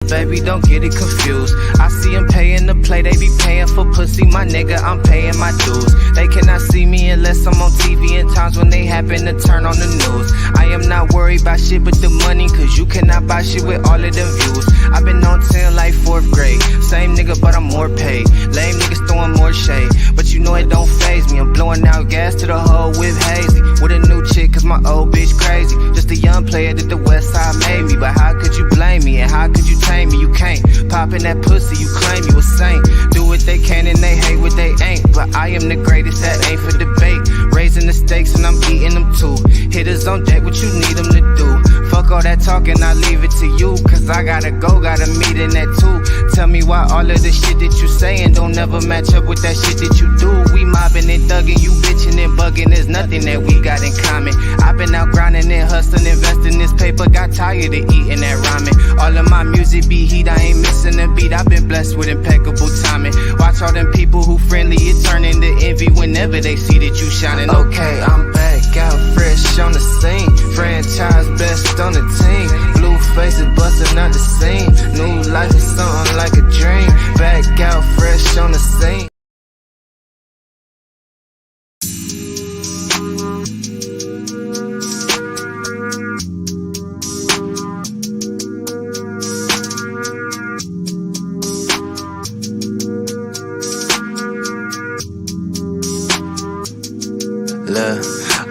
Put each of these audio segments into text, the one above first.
Baby, don't get it confused. I see them paying to play, they be paying for pussy. My nigga, I'm paying my dues. They cannot see me unless I'm on TV in times when they happen to turn on the news. I am not worried about shit but the money, cause you cannot buy shit with all of them views. I've been on 10 like 4th grade. Same nigga, but I'm more paid. Lame niggas throwing more shade, but you know it don't faze me. I'm blowing out gas to the whole whip hazy. With a new chick, cause my old bitch crazy. Just a young player that the west side made me. But how could you blame me, and how could you tame me? You can't pop in that pussy, you claim you a saint. Do what they can and they hate what they ain't. But I am the greatest, that ain't for debate. Raising the stakes and I'm eating them too. Hitters on deck, what you need them to do. Fuck all that talking, I leave it to you. Cause I gotta go, got a meeting at 2. Tell me why all of the shit that you saying don't never match up with that shit that you do. We mobbing and thugging, you bitching and bugging. There's nothing that we got in common. I've been out grinding and hustling, investing this paper. Got tired of eating that ramen. All of my music be heat, I ain't missing a beat. I've been blessed with impeccable timing. Watch all them people who friendly, it turn into envy whenever they see that you shining. Okay, I'm back out fresh on the scene. Franchise best on the team. Blue faces busting out the scene. New life is something like a dream. Back out fresh on the scene.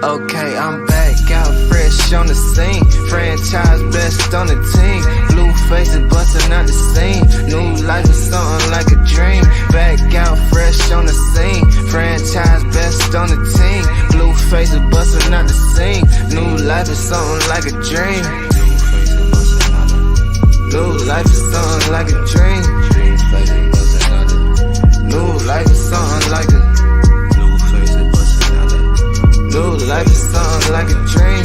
Okay, I'm back out fresh on the scene. Franchise best on the team. Blue faces busting out the scene. New life is something like a dream. Back out fresh on the scene. Franchise best on the team. Blue faces busting out the scene. New life is something like a dream. New life is something like a dream. New life is something like a new life is something like a dream.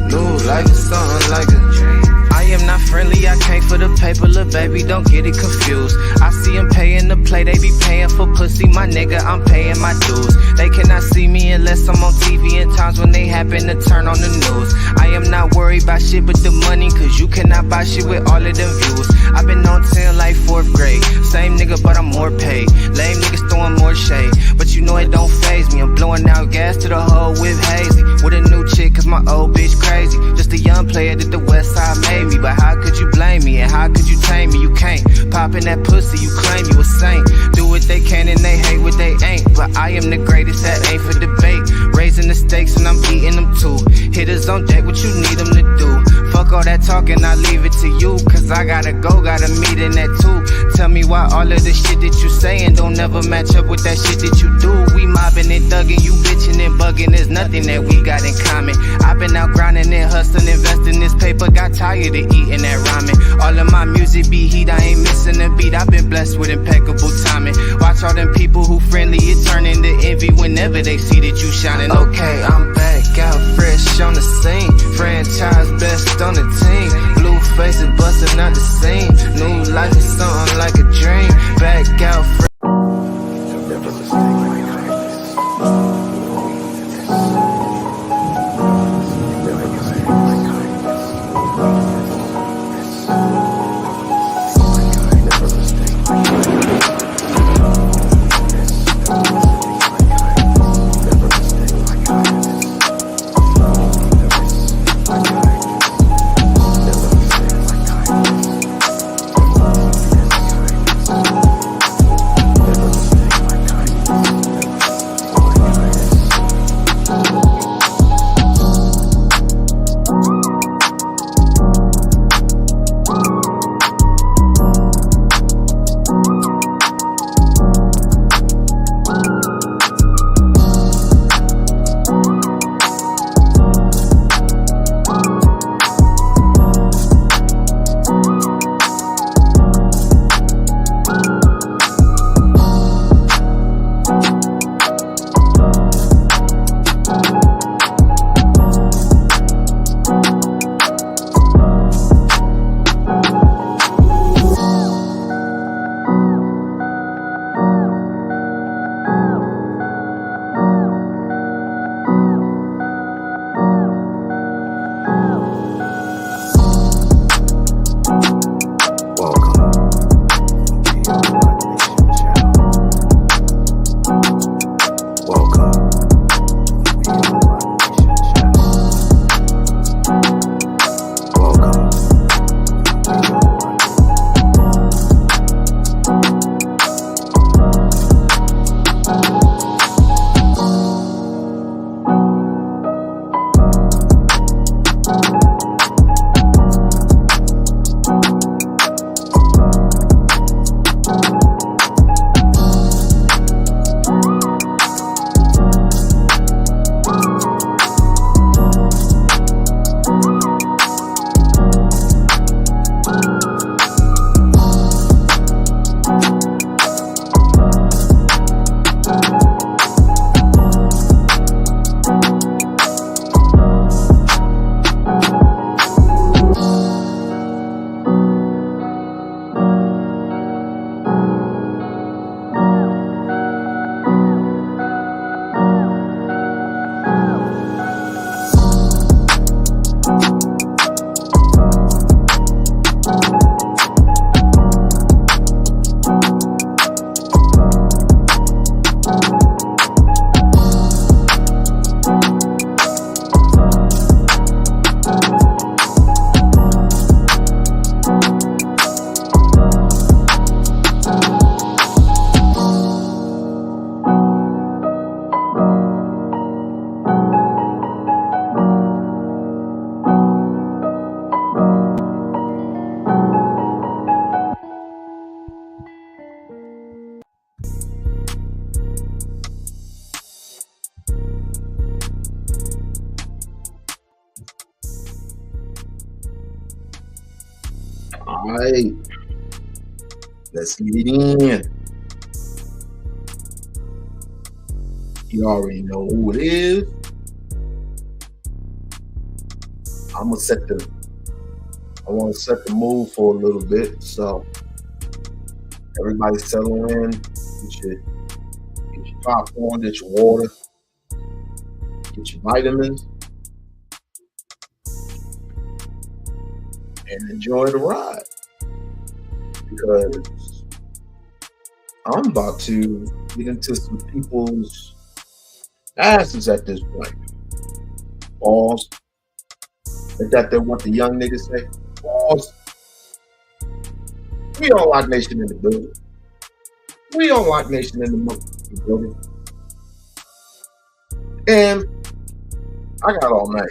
New life is something like a dream. I am not friendly, I came for the paper, little baby, don't get it confused. I see them paying to play, they be paying for pussy. My nigga, I'm paying my dues. They cannot see me unless I'm on TV in times when they happen to turn on the news. I am not worried about shit but the money, cause you cannot buy shit with all of them views. I've been on 10 like 4th grade. Same nigga, but I'm more paid. Lame niggas throwing more shade, but you know it don't faze me. I'm blowing out gas to the whole whip hazy. With a new chick, cause my old bitch crazy. Just a young player that the west side made me. But how could you blame me, and how could you tame me? You can't pop in that pussy, you claim you a saint. Do what they can and they hate what they ain't. But I am the greatest, that ain't for debate. Raising the stakes and I'm eating them too. Hitters on deck, what you need them to do. Fuck all that talking, I leave it to you. Cause I gotta go, got a meeting at 2. Tell me why all of the shit that you saying don't never match up with that shit that you do. We mobbing and thugging, you bitching and bugging. There's nothing that we got in common. I've been out grinding and hustling, investing this paper. Got tired of eating that ramen. All of my music be heat, I ain't missing a beat. I've been blessed with impeccable timing. Watch all them people who friendly, it turn into envy whenever they see that you shining. Okay, I'm back out fresh on the scene. Franchise best on the team. Blue faces busting out the scene. New life is something like a dream. Back out fresh. All right, let's get it in. You already know who it is. I want to set the mood for a little bit. So everybody settle in. Get your popcorn, get your water, get your vitamins, and enjoy the ride. Because I'm about to get into some people's asses at this point. Pause. Is that what the young niggas say? Pause. We-On-Loc Nation in the building. We-On-Loc Nation in the building. And I got all night.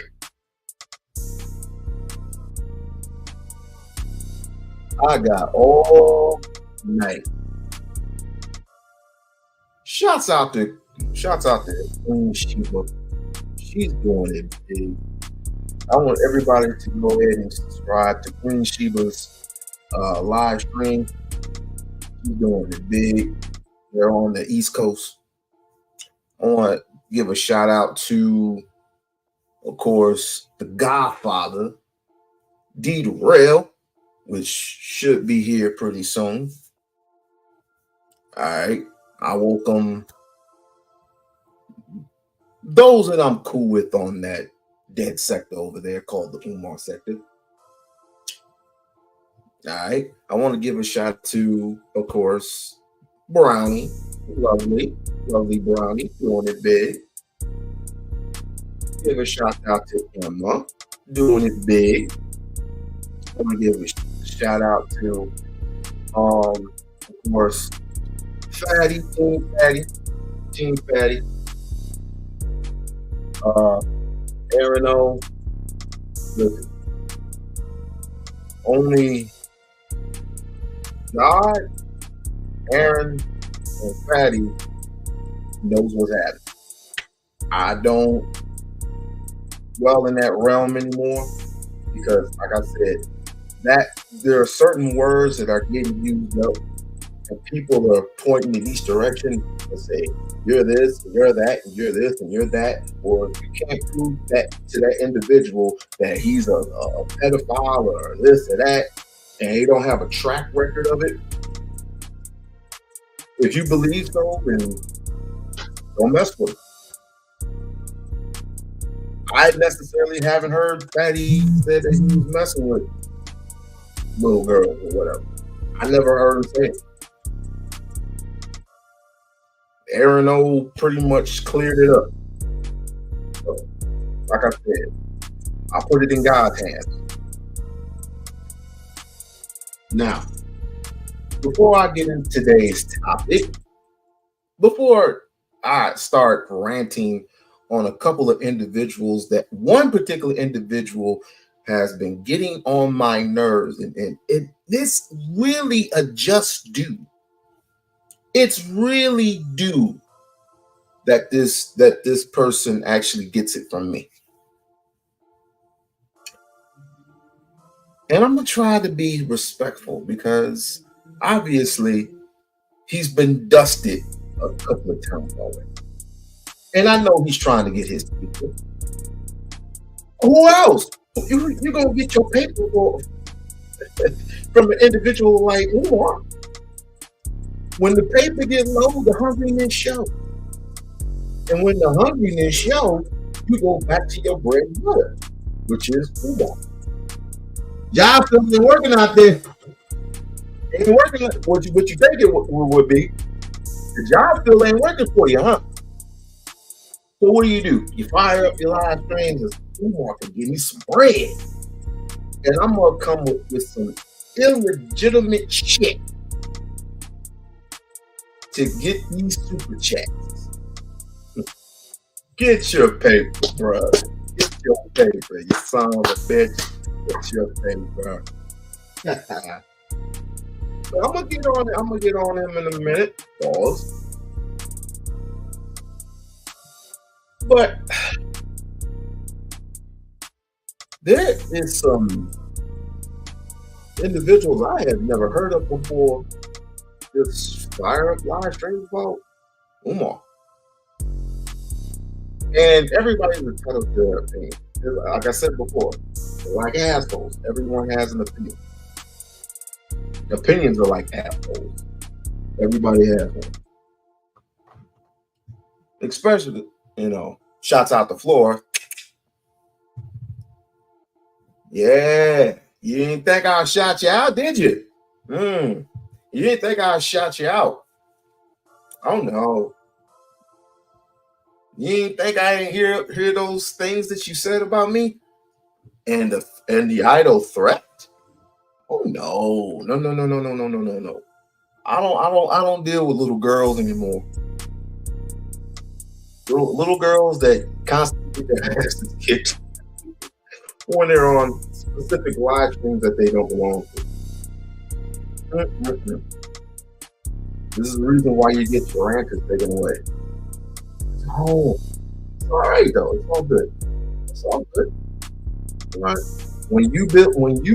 I got all night. Shouts out to Queen Sheba. She's doing it big. I want everybody to go ahead and subscribe to Queen Sheba's live stream. She's doing it big. They're on the East Coast. I want to give a shout out to, of course, the Godfather, D. Durrell, which should be here pretty soon. All right. I welcome those that I'm cool with on that dead sector over there called the Umar sector. All right. I want to give a shout out to, of course, Brownie. Lovely Brownie, doing it big. Give a shout out to Emma, doing it big. I want to give a shout out to, of course, Team Fatty. Aaron O. Listen, only God, Aaron, and Fatty knows what's happening. I don't dwell in that realm anymore because, like I said, that there are certain words that are getting used up, and people are pointing in each direction and say, you're this, and you're that, and you're this, and you're that. Or if you can't prove that to that individual that he's a pedophile or this or that, and he don't have a track record of it, if you believe so, then don't mess with him. I necessarily haven't heard that he said that he was messing with little girls or whatever. I never heard him say it. Aaron O pretty much cleared it up. So, like I said, I put it in God's hands. Now, before I get into today's topic, before I start ranting on a couple of individuals, that one particular individual has been getting on my nerves, and this really a just due. It's really due that this person actually gets it from me. And I'm going to try to be respectful because obviously he's been dusted a couple of times already. And I know he's trying to get his people. Who else? You're going to get your paper from an individual like Umar. When the paper gets low, the hungriness shows. And when the hungriness shows, you go back to your bread and butter, which is Umar. Job still ain't working out there. Ain't working what you think it would be. The job still ain't working for you, huh? So what do? You fire up your live streams and Umar can give me some bread. And I'm going to come with some illegitimate shit to get these super chats. Get your paper, bro. Get your paper, you son of a bitch. Get your paper. So I'm gonna get on him in a minute. Pause. But there is some individuals I have never heard of before just fire up live streams about Umar. And everybody's entitled to their opinion. Like I said before, like assholes. Everyone has an opinion. Opinions are like assholes. Everybody has one. Especially, shots out the floor. Yeah, you didn't think I shot you out, did you? You didn't think I shot you out. Oh no. You didn't think I didn't hear those things that you said about me? And the idle threat? Oh no. No. I don't deal with little girls anymore. Little girls that constantly get their asses kicked when they're on specific live streams that they don't belong to. This is the reason why you get your answers taken away. Oh, it's all right though. It's all good. It's all good. All right. When you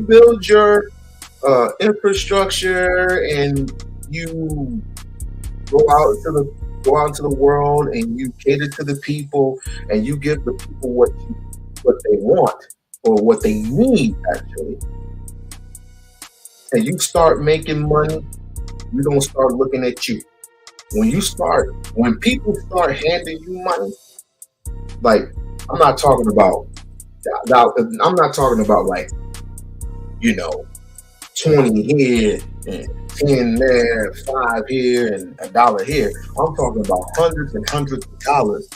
build your infrastructure and you go out into the world and you cater to the people and you give the people what they want or what they need actually, and you start making money, we don't start looking at you. When people start handing you money, like I'm not talking about like 20 here and 10 there, 5 here and $1 here. I'm talking about hundreds and hundreds of dollars,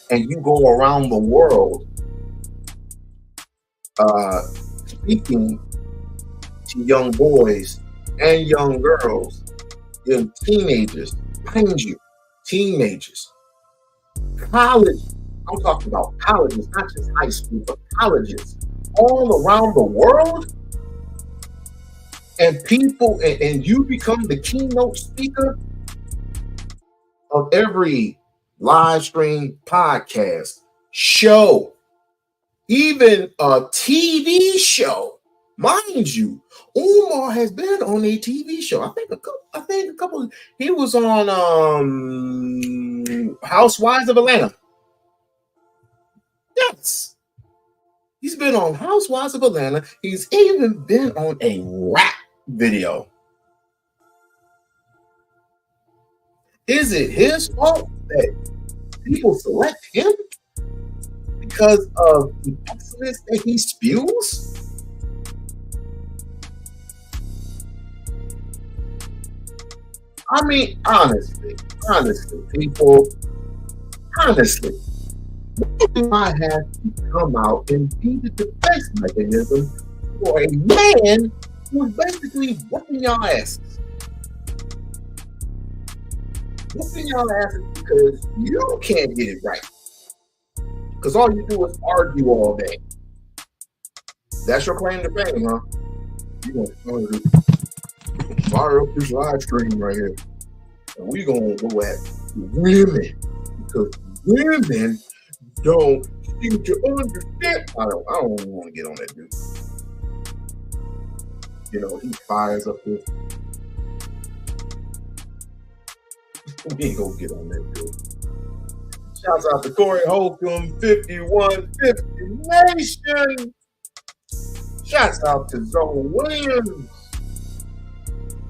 and you go around the world speaking to young boys and young girls, teenagers, mind you, teenagers, college. I'm talking about colleges, not just high school, but colleges all around the world. And people, and you become the keynote speaker of every live stream, podcast, show, even a TV show. Mind you, Umar has been on a TV show. I think a couple. He was on Housewives of Atlanta. Yes, he's been on Housewives of Atlanta. He's even been on a rap video. Is it his fault that people select him because of the excellence that he spews? I mean, honestly, people, honestly, why do I have to come out and be the defense mechanism for a man who's basically whooping y'all asses? Whooping y'all asses because you can't get it right. Because all you do is argue all day. That's your claim to fame, huh? You're going to fire up this live stream right here. And we're going to go at women. Because women don't seem to understand. I don't even want to get on that dude. He fires up this. We ain't gonna get on that dude. Shouts out to Corey Holcomb, 5150 Nation. Shouts out to Zoe Williams.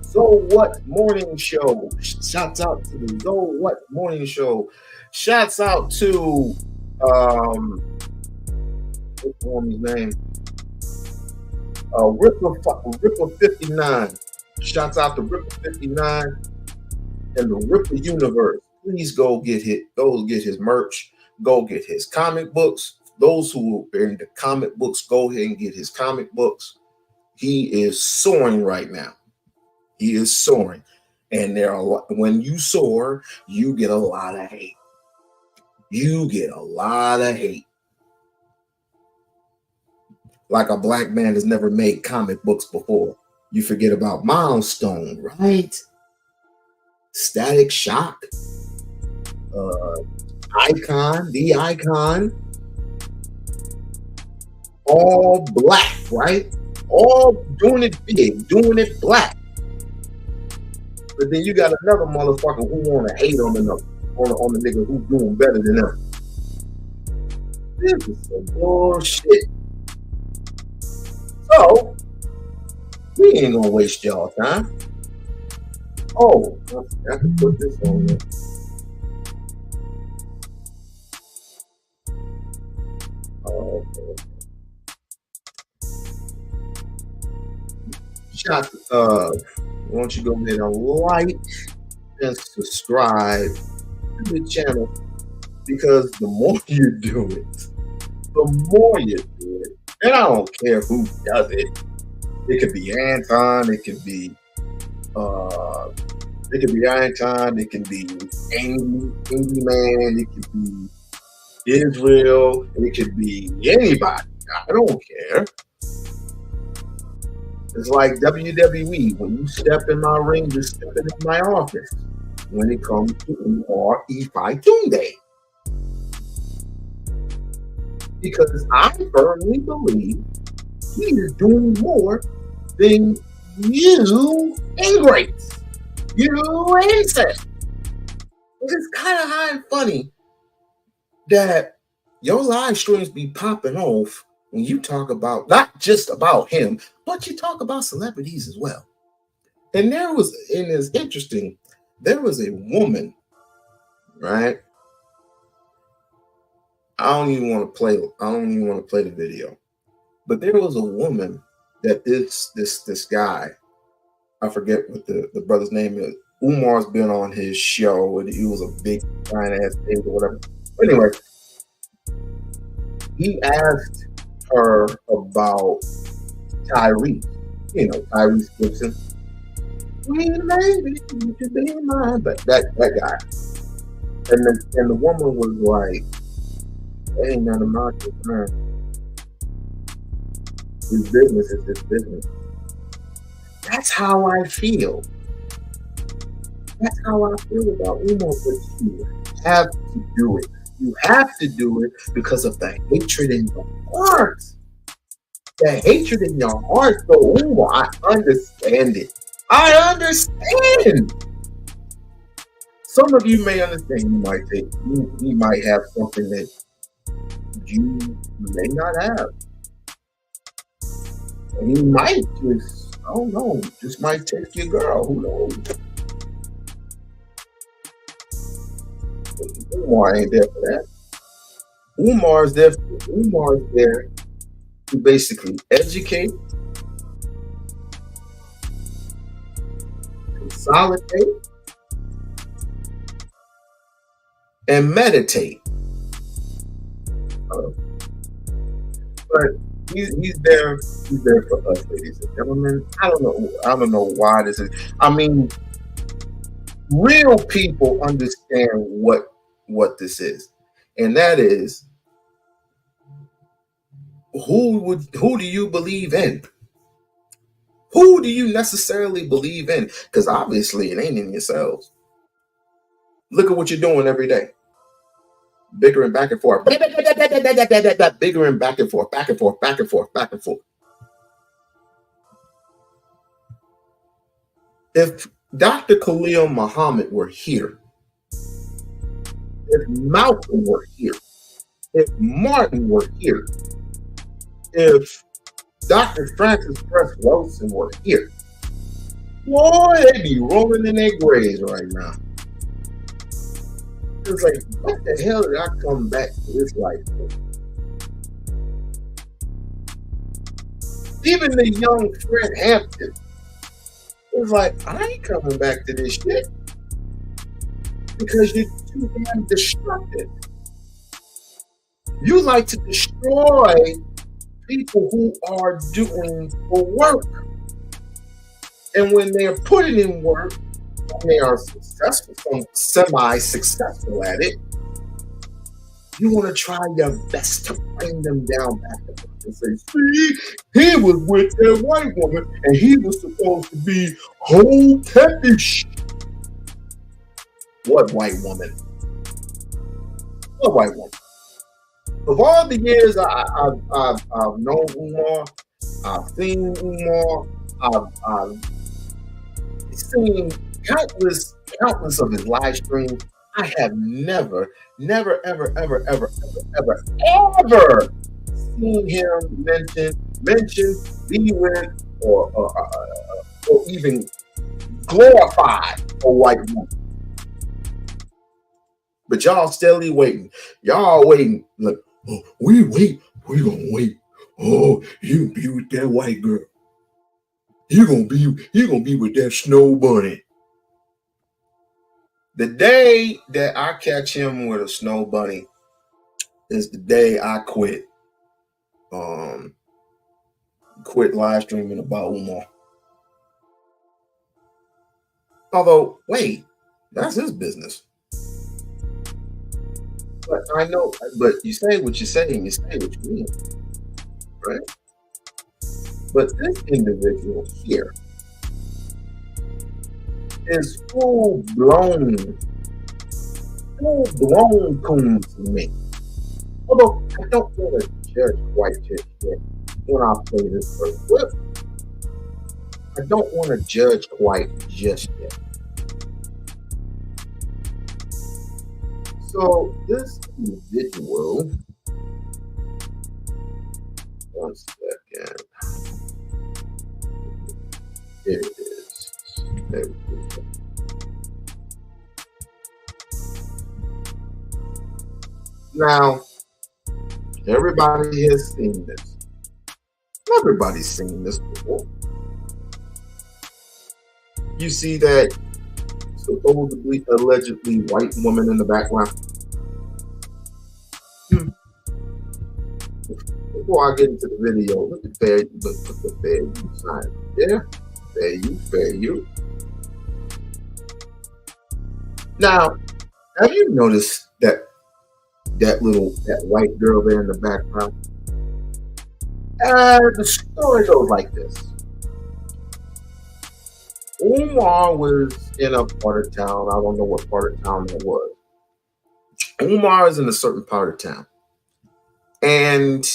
So What Morning Show. Shouts out to the So What Morning Show. Shouts out to what's the woman's name? Ripper 59. Shouts out to Ripper 59 and the Ripper Universe. Please go get his merch. Go get his comic books. Those who are in the comic books, go ahead and get his comic books. He is soaring right now. He is soaring. And when you soar, you get a lot of hate. You get a lot of hate. Like a black man has never made comic books before. You forget about Milestone, right? Static Shock, Icon, the Icon, all black, right? all doing it big, doing it black. But then you got another motherfucker who want to hate on the nigga who's doing better than them. This is some bullshit. So we ain't gonna waste y'all time. Oh, I can put this on there. Oh, okay. Why don't you go ahead and like and subscribe to the channel, because the more you do it, the more you do it, and I don't care who does it. It could be Anton, it could be Anton, it can be Andy Man, it could be Israel, it could be anybody. I don't care. It's like WWE. When you step in my ring, you're stepping in my office. When it comes to Umar Ifatunde, because I firmly believe he is doing more than you ingrates, you incels. It's kind of high and funny that your live streams be popping off when you talk about not just about him, but you talk about celebrities as well. And it's interesting, there was a woman, right? I don't even want to play the video. But there was a woman that this guy, I forget what the brother's name is. Umar's been on his show, and he was a big giant ass thing or whatever. Anyway, he asked her about Tyrese. You know, Tyrese Gibson. Maybe you could be mine, but that guy. And the woman was like, "Ain't none of my concern. His business is his business." That's how I feel. That's how I feel about Umar. But you have to do it. You have to do it because of the hatred in your heart. The hatred in your heart for Umar. I understand it. I understand. Some of you may understand. You might have something that you may not have. And he might just, I don't know, just might take your girl. Who knows? Umar ain't there for that. Umar's there to basically educate, consolidate, and meditate. But he's there for us, ladies and gentlemen. I don't know why this is. I mean, real people understand what this is, and that is, who do you believe in? Who do you necessarily believe in? Because obviously it ain't in yourselves. Look at what you're doing every day. Bickering back and forth. Bickering back and forth, back and forth, back and forth, back and forth. If Dr. Khalil Muhammad were here, if Malcolm were here, if Martin were here, if Dr. Francis Press Wilson were here, boy, they'd be rolling in their graves right now. It's like, what the hell did I come back to this life for? Even the young Fred Hampton was like, I ain't coming back to this shit because you're too damn destructive. You like to destroy people who are doing the work. And when they're putting in work, when they are successful, semi-successful at it, you want to try your best to bring them down back to work and say, see, he was with that white woman and he was supposed to be whole tepish. What white woman? What white woman? Of all the years I've known Umar, I've seen Umar. I've seen countless of his live streams. I have never, ever seen him mention, be with, or even glorify a white woman. But y'all steadily waiting. Y'all waiting. Look, oh, we gonna wait. Oh, you be with that white girl. You gonna be with that snow bunny. The day that I catch him with a snow bunny is the day I quit. Quit live streaming about Umar. Although, wait, that's his business. But I know, but you say what you say and you say what you mean, right? But this individual here is full blown coon to me. Although I don't want to judge quite just yet when I play this first clip. I don't want to judge quite just yet. So this individual, one second. There it is. There we go. Now, everybody has seen this. Everybody's seen this before. You see that supposedly, allegedly white woman in the background. Before I get into the video, look at fair you sign. Yeah, fair you. Now, have you noticed that white girl there in the background? The story goes like this. Umar was in a part of town. I don't know what part of town that was. Umar is in a certain part of town. And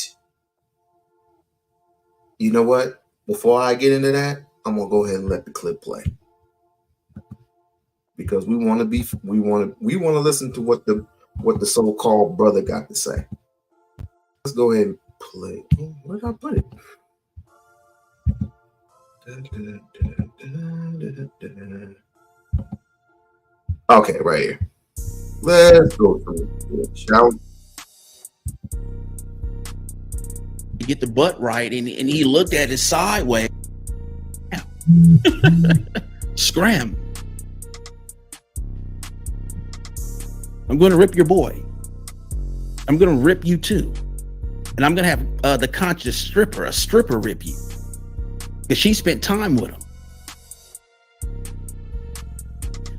you know what? Before I get into that, I'm gonna go ahead and let the clip play. Because we want to listen to what the so-called brother got to say. Let's go ahead and play. Oh, where did I put it? Okay, right here. Let's go through it, shall we? You get the butt right, and he looked at it sideways. Scram. I'm going to rip your boy. I'm going to rip you too. And I'm going to have the conscious stripper rip you. Because she spent time with him.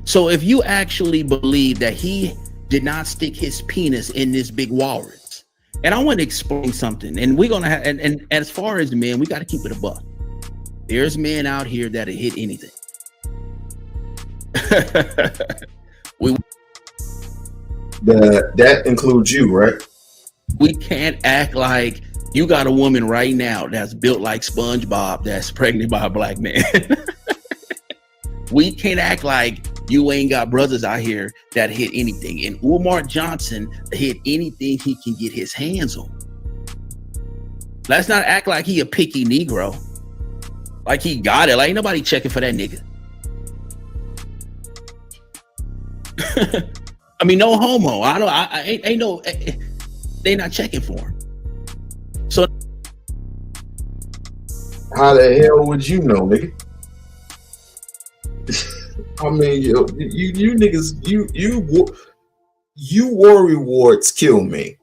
So if you actually believe that he did not stick his penis in this big walrus, and I want to explain something, and we're going to have, and as far as the men, we got to keep it a buck. There's men out here that'll hit anything. That includes you, right? We can't act like you got a woman right now that's built like SpongeBob that's pregnant by a black man. We can't act like you ain't got brothers out here that hit anything. And Umar Johnson hit anything he can get his hands on. Let's not act like he a picky Negro. Like he got it. Like ain't nobody checking for that nigga. I mean, no homo. I ain't no. They not checking for him. So how the hell would you know, nigga? I mean, you niggas, you worry warts kill me.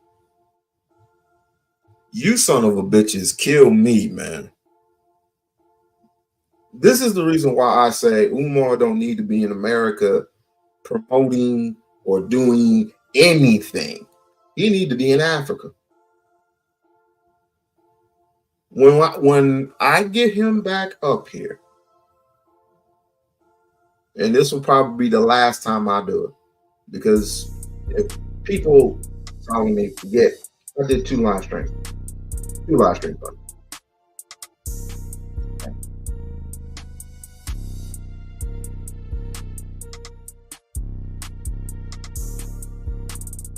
You son of a bitches kill me, man. This is the reason why I say Umar don't need to be in America promoting or doing anything. He need to be in Africa. When I get him back up here, and this will probably be the last time I do it, because if people telling me forget, I did 2 live streams. 2 live streams.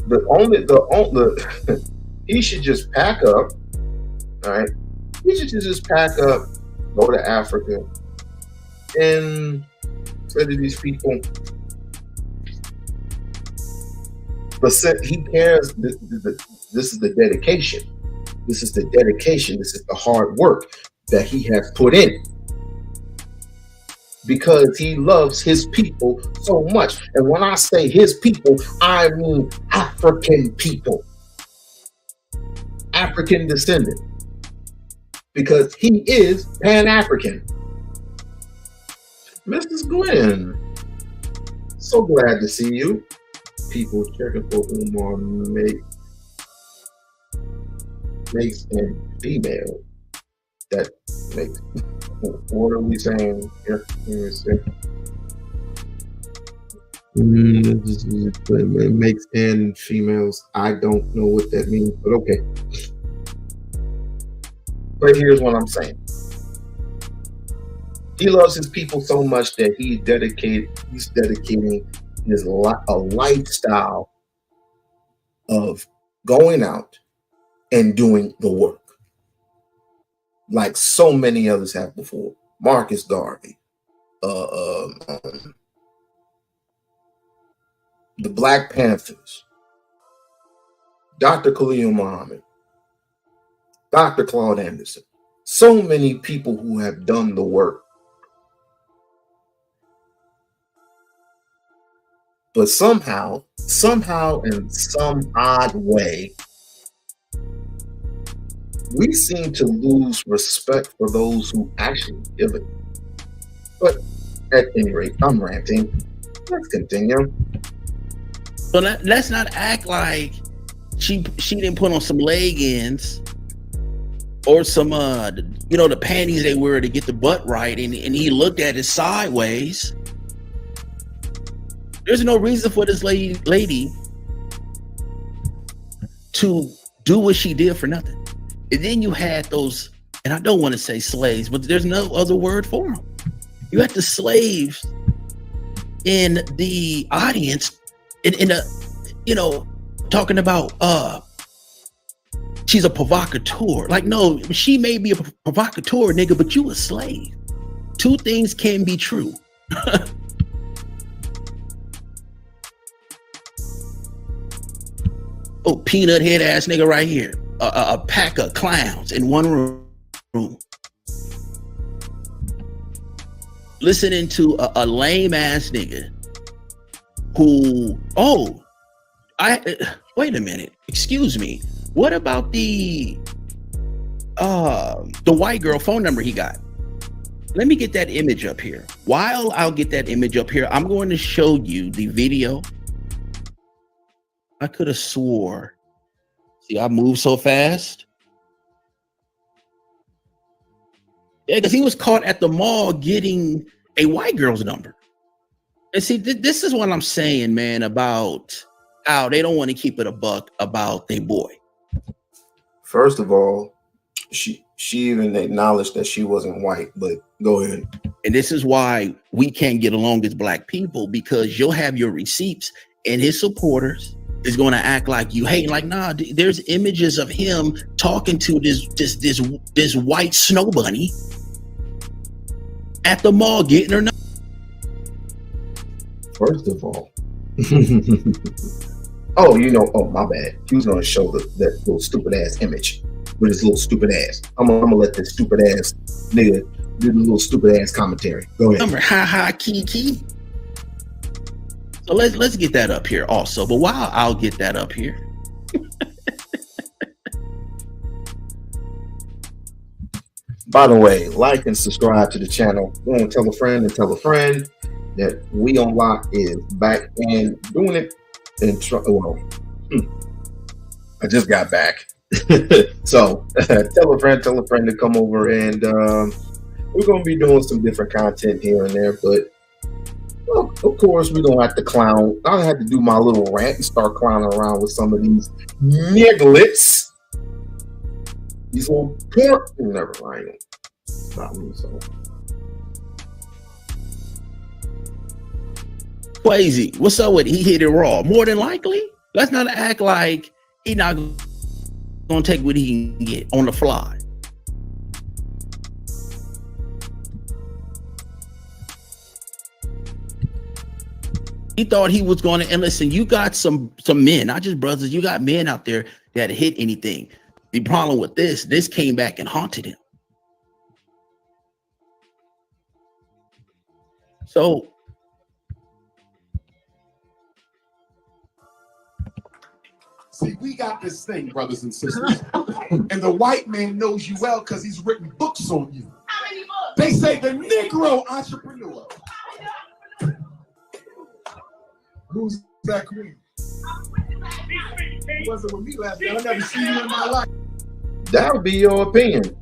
the he should just pack up. All right, he should just pack up, go to Africa, and say to these people. But he cares. This is the dedication. This is the dedication. This is the hard work that he has put in. Because he loves his people so much. And when I say his people, I mean African people. African descendant. Because he is Pan-African. Mrs. Glenn, so glad to see you. People checking for Umar makes him female. That makes, what are we saying? It makes N females. I don't know what that means, but okay. But here's what I'm saying. He loves his people so much that he's dedicating his a lifestyle of going out and doing the work, like so many others have before. Marcus Garvey, the Black Panthers, Dr. Khalil Muhammad, Dr. Claude Anderson. So many people who have done the work. But somehow in some odd way, we seem to lose respect for those who actually give it. But at any rate, I'm ranting. Let's continue. So let's not act like she didn't put on some leggings or some the panties they wear to get the butt right, and he looked at it sideways. There's no reason for this lady to do what she did for nothing. And then you had those, and I don't want to say slaves, but there's no other word for them. You had the slaves in the audience talking about she's a provocateur. Like, no, she may be a provocateur, nigga, but you a slave. Two things can be true. Oh, peanut head ass nigga right here. A pack of clowns in one room. Listening to a lame ass nigga who, wait a minute, excuse me. What about the white girl phone number he got? Let me get that image up here. While I'll get that image up here, I'm going to show you the video. I could have swore. See, I moved so fast. Yeah, because he was caught at the mall getting a white girl's number. And see, this is what I'm saying, man, about how they don't want to keep it a buck about their boy. First of all, she even acknowledged that she wasn't white, but go ahead. And this is why we can't get along as black people, because you'll have your receipts and his supporters is going to act like you hate. Like, nah, there's images of him talking to this white snow bunny at the mall getting her number. First of all, my bad. He was going to show that little stupid ass image with his little stupid ass. I'm gonna let this stupid ass nigga do the little stupid ass commentary. Go ahead. Number, ha kiki. So let's get that up here also. But while I'll get that up here. By the way, like and subscribe to the channel. Go and tell a friend that We-On-Loc is back and doing it. I just got back. So tell a friend to come over, and we're going to be doing some different content here and there. But well, of course, we don't have to clown. I had to do my little rant and start clowning around with some of these nigglets. These little pork. Never mind. Not me, so. Crazy. What's up with he hit it raw? More than likely. Let's not act like he not gonna take what he can get on the fly. He thought he was going to, and listen, you got some men, not just brothers, you got men out there that hit anything. The problem with this came back and haunted him. So see, we got this thing, brothers and sisters, and the white man knows you well because he's written books on you. How many books? They say the Negro entrepreneur. Who's that queen? It wasn't with me last night. I never seen you in my life. That would be your opinion.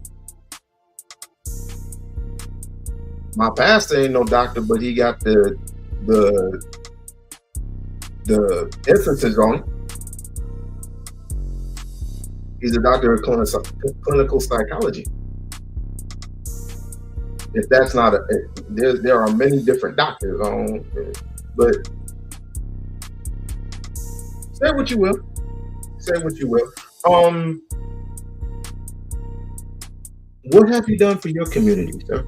My pastor ain't no doctor, but he got the emphasis on it. He's a doctor of clinical psychology. If that's not there are many different doctors on, but say what you will. Say what you will. What have you done for your community, sir?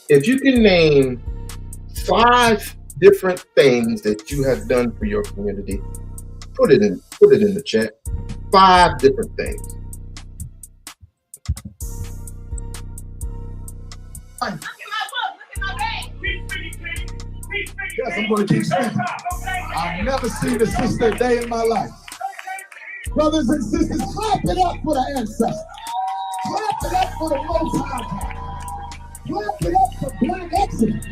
If you can name 5 different things that you have done for your community, put it in the chat. 5 different things. Look at my bag. Yes, I'm going to keep speaking. I've never seen a sister a day in my life. Brothers and sisters, clap it up for the ancestors. Clap it up for the Most High. Clap it up for Black excellence.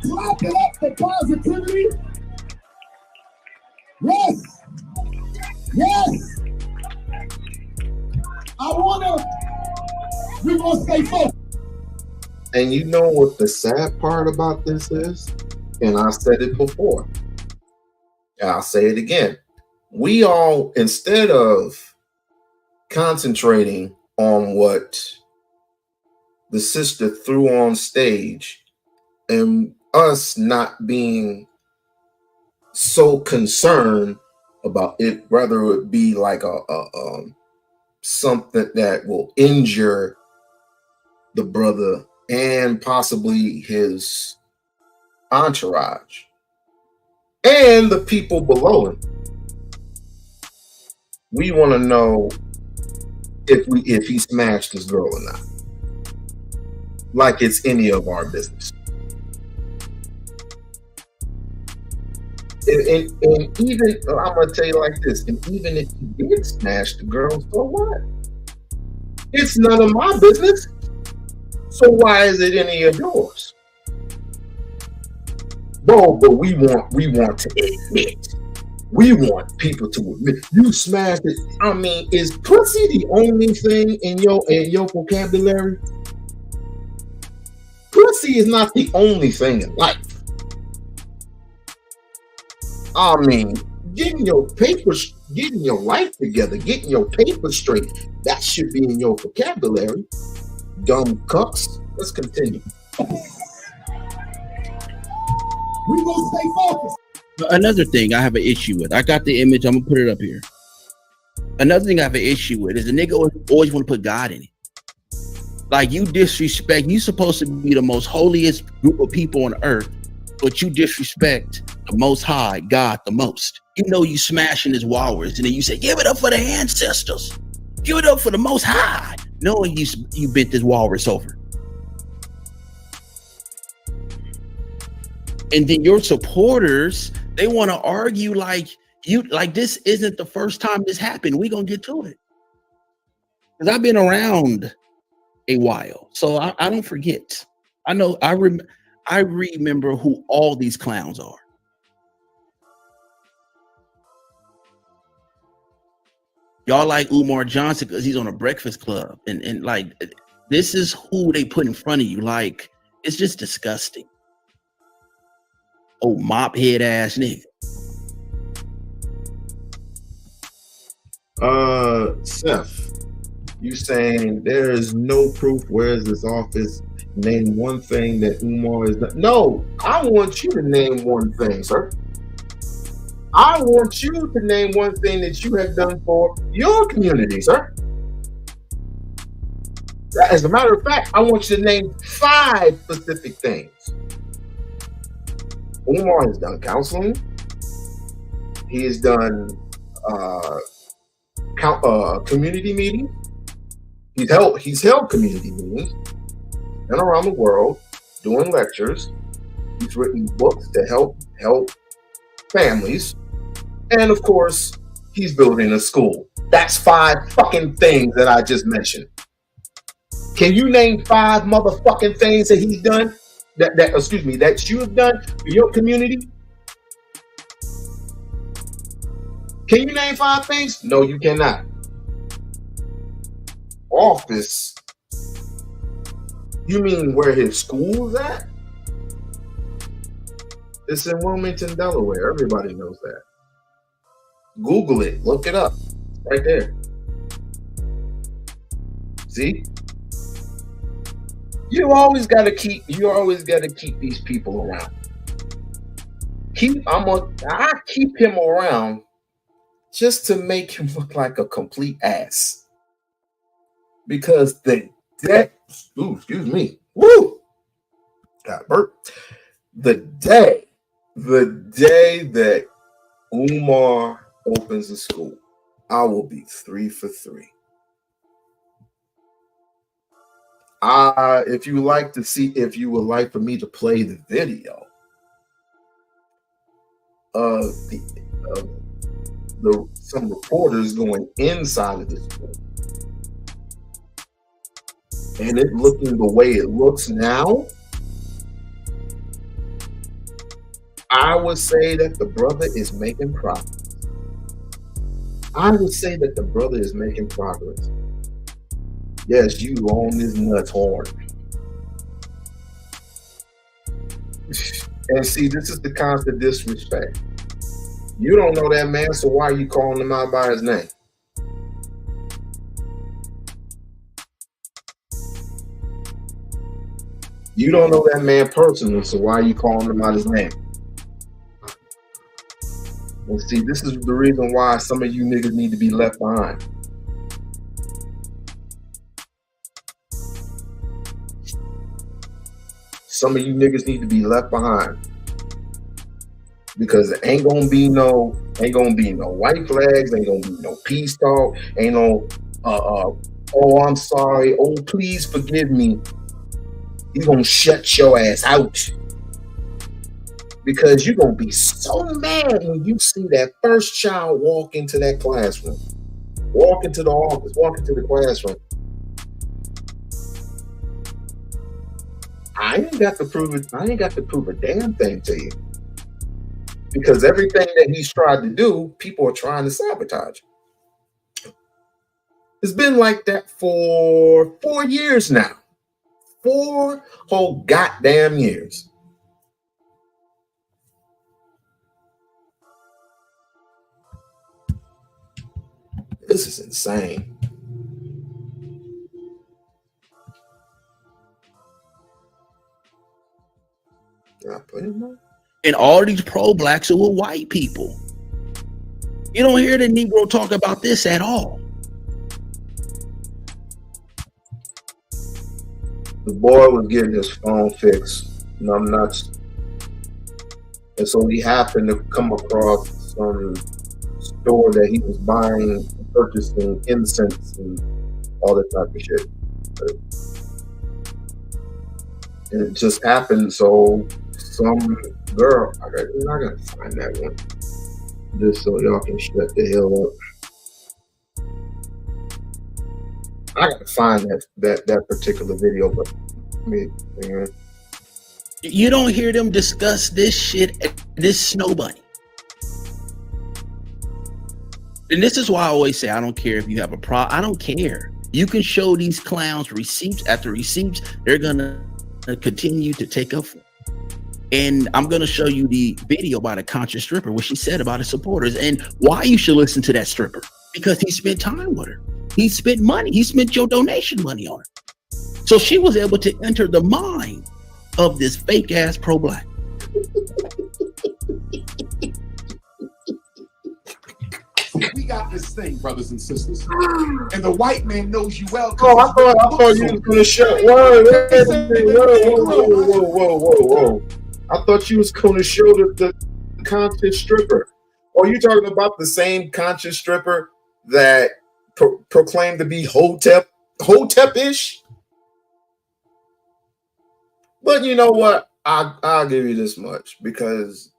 Clap it up for positivity. Yes. Yes. We're going to stay focused. And you know what the sad part about this is? And I said it before, and I'll say it again. We all, instead of concentrating on what the sister threw on stage and us not being so concerned about it, whether it be like a something that will injure the brother and possibly his entourage and the people below him. We want to know if he smashed his girl or not, like it's any of our business. And even, I'm gonna tell you like this, and even if he did smash the girl, so what? It's none of my business. So why is it any of yours? Bro, but we want to admit. We want people to admit you smashed it. I mean, is pussy the only thing in your vocabulary? Pussy is not the only thing in life. I mean, getting your life together, getting your paper straight, that should be in your vocabulary. Dumb cucks. Let's continue. We gonna stay focused. Another thing I have an issue with, I got the image, I'm gonna put it up here. Another thing I have an issue with is the nigga always want to put God in it. Like, you disrespect, you supposed to be the most holiest group of people on earth, but you disrespect the Most High, God, the most. You know you smashing his walrus, and then you say, give it up for the ancestors. Give it up for the Most High. Knowing you bent this walrus over. And then your supporters, they want to argue like this isn't the first time this happened. We're going to get to it. Because I've been around a while, so I don't forget. I know, I remember who all these clowns are. Y'all like Umar Johnson because he's on a Breakfast Club. And like, this is who they put in front of you. Like, it's just disgusting. Oh, mop head ass nigga. Seth, you saying there is no proof? Where is this office? Name one thing that Umar is not. No, I want you to name one thing, sir. I want you to name one thing that you have done for your community, sir. As a matter of fact, I want you to name 5 specific things. Umar has done counseling. He has done community meetings. He's held community meetings and around the world doing lectures. He's written books to help families, and of course, he's building a school. That's 5 fucking things that I just mentioned. Can you name 5 motherfucking things that he's done? That you have done for your community? Can you name 5 things? No, you cannot. Office? You mean where his school's at? It's in Wilmington, Delaware. Everybody knows that. Google it. Look it up. Right there. See? You always got to keep these people around. I keep him around just to make him look like a complete ass. Because excuse me. Woo! Got burped. The day that Umar opens a school, I will be 3 for 3. If you would like for me to play the video of some reporters going inside of the school and it looking the way it looks now, I would say that the brother is making progress. Yes, you on this nuts hard. And see, this is the constant disrespect. You don't know that man, so why are you calling him out by his name? You don't know that man personally, so why are you calling him out his name? And see, this is the reason why some of you niggas need to be left behind. Some of you niggas need to be left behind. Because it ain't gonna be no white flags, ain't gonna be no peace talk, ain't no oh I'm sorry, oh please forgive me. You're gonna shut your ass out. Because you're gonna be so mad when you see that first child walk into that classroom, walk into the office, walk into the classroom. I ain't got to prove a damn thing to you. Because everything that he's tried to do, people are trying to sabotage. It's been like that for 4 years now. 4 whole goddamn years. This is insane. Did I put him on? And all these pro-blacks are with white people. You don't hear the Negro talk about this at all. The boy was getting his phone fixed, nuts. And so he happened to come across some store that he was buying, purchasing incense and all that type of shit. And it just happened, so some girl, I gotta find that one, just so y'all can shut the hell up. I gotta find that particular video, but you don't hear them discuss this shit, this snow bunny. And this is why I always say I don't care if you have a problem. I don't care. You can show these clowns receipts after receipts. They're gonna continue to take up. And I'm going to show you the video by the conscious stripper, what she said about his supporters and why you should listen to that stripper. Because he spent time with her. He spent money. He spent your donation money on her. So she was able to enter the mind of this fake ass pro-black. this thing, brothers and sisters. And the white man knows you well. Oh, I thought you was gonna show. Whoa. I thought you was gonna show the conscious stripper. Are you talking about the same conscious stripper that proclaimed to be Hotep-ish? But you know what? I'll give you this much, because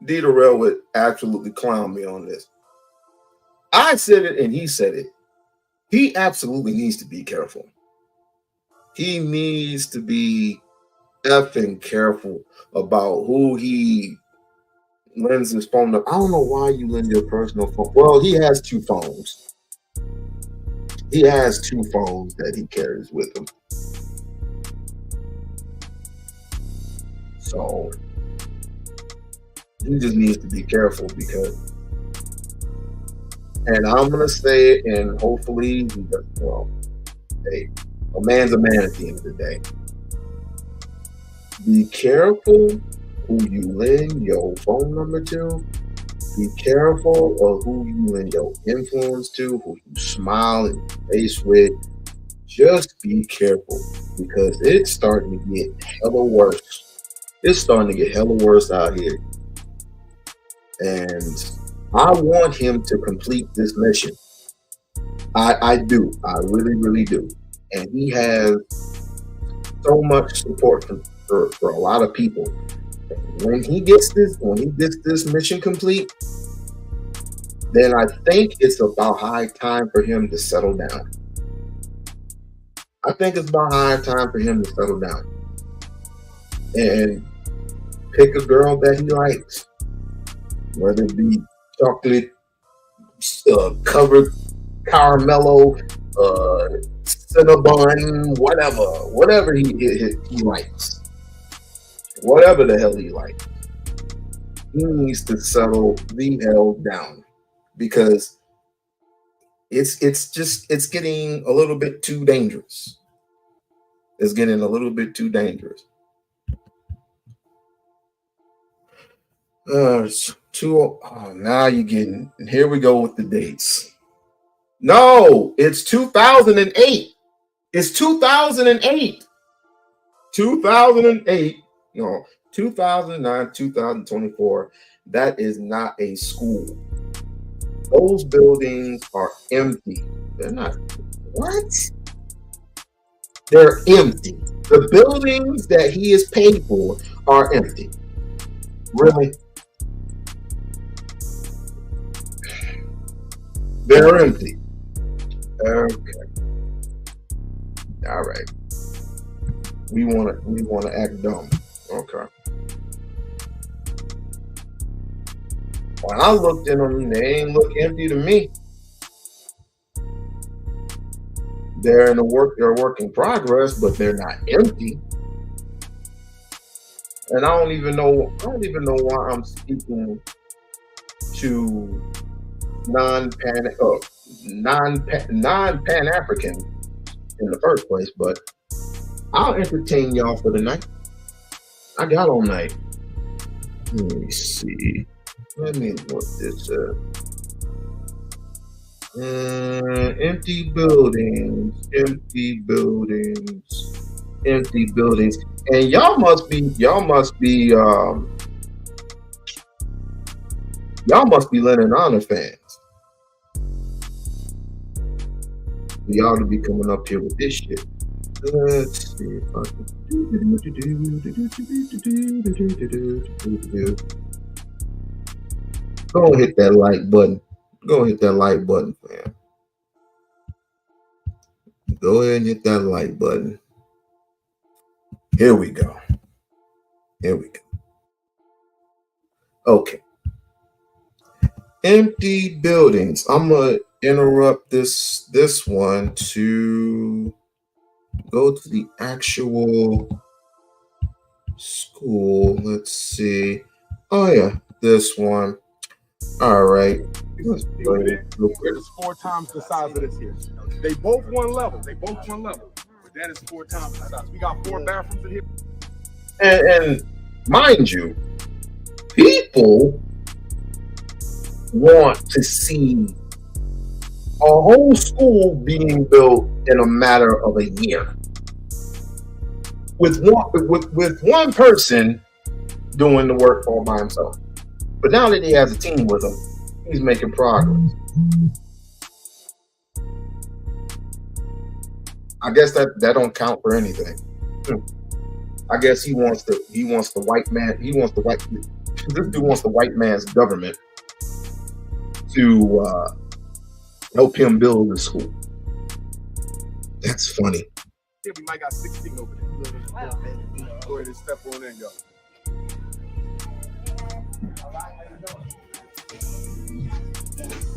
D. Durrell would absolutely clown me on this. I said it and he said it. He absolutely needs to be careful. He needs to be effing careful about who he lends his phone up. I don't know why you lend your personal phone. Well, he has 2 phones. He has 2 phones that he carries with him. So he just needs to be careful, because, and I'm gonna say it, and hopefully he does well. Hey, a man's a man at the end of the day. Be careful who you lend your phone number to. Be careful of who you lend your influence to, who you smile in the face with. Just be careful, because it's starting to get hella worse. It's starting to get hella worse out here. And I want him to complete this mission. I do. I really, really do. And he has so much support for a lot of people. When he gets this mission complete, then I think it's about high time for him to settle down. I think it's about high time for him to settle down and pick a girl that he likes, whether it be chocolate covered caramello, cinnabon, whatever he likes, whatever the hell he likes. He needs to settle the hell down, because it's getting a little bit too dangerous. It's getting a little bit too dangerous. Now you're getting, here we go with the dates. No, it's 2008. It's 2008. 2008. No, 2009, 2024. That is not a school. Those buildings are empty. They're not. What? They're empty. The buildings that he is paid for are empty. Really? They're empty. Okay. All right. We want to act dumb. Okay. When I looked in them, they ain't look empty to me. They're a work in progress, but they're not empty. And I don't even know why I'm speaking to non-Pan-African in the first place, but I'll entertain y'all for the night. I got all night. Let me see. Let me look this up. Empty buildings. And y'all must be Lennon Honor fans. Y'all to be coming up here with this shit. Let's see if I can. Go hit that like button. Go hit that like button, fam. Go ahead and hit that like button. Here we go. Okay. Empty buildings. I'm gonna interrupt this one to go to the actual school. Let's see. Oh yeah, this one. All right. It's 4 times the size of this here. They both one level, but that is 4 times the size. We got 4 bathrooms in here. And mind you, people want to see whole school being built in a matter of a year. With one person doing the work all by himself. But now that he has a team with him, he's making progress. I guess that don't count for anything. I guess he wants the white man. This dude wants the white man's government to help him build the school. That's funny. Yeah, we might got 16 over there. Wow. Go ahead and step on in, go.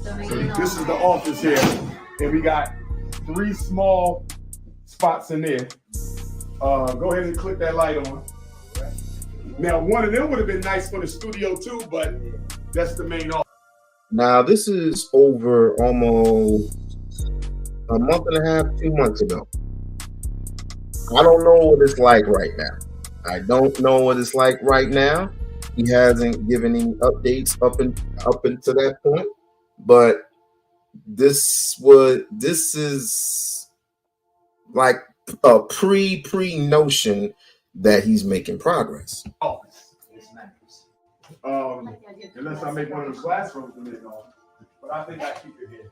So this is the office here, and we got 3 small spots in there. Go ahead and click that light on. Now, one of them would have been nice for the studio too, but that's the main office. Now, this is over almost a month and a half, 2 months ago. I don't know what it's like right now. I don't know what it's like right now. He hasn't given any updates up until that point. But this is like a pre notion that he's making progress. Oh, it's nice. Unless I make one of the classrooms in it, but I think I keep it here.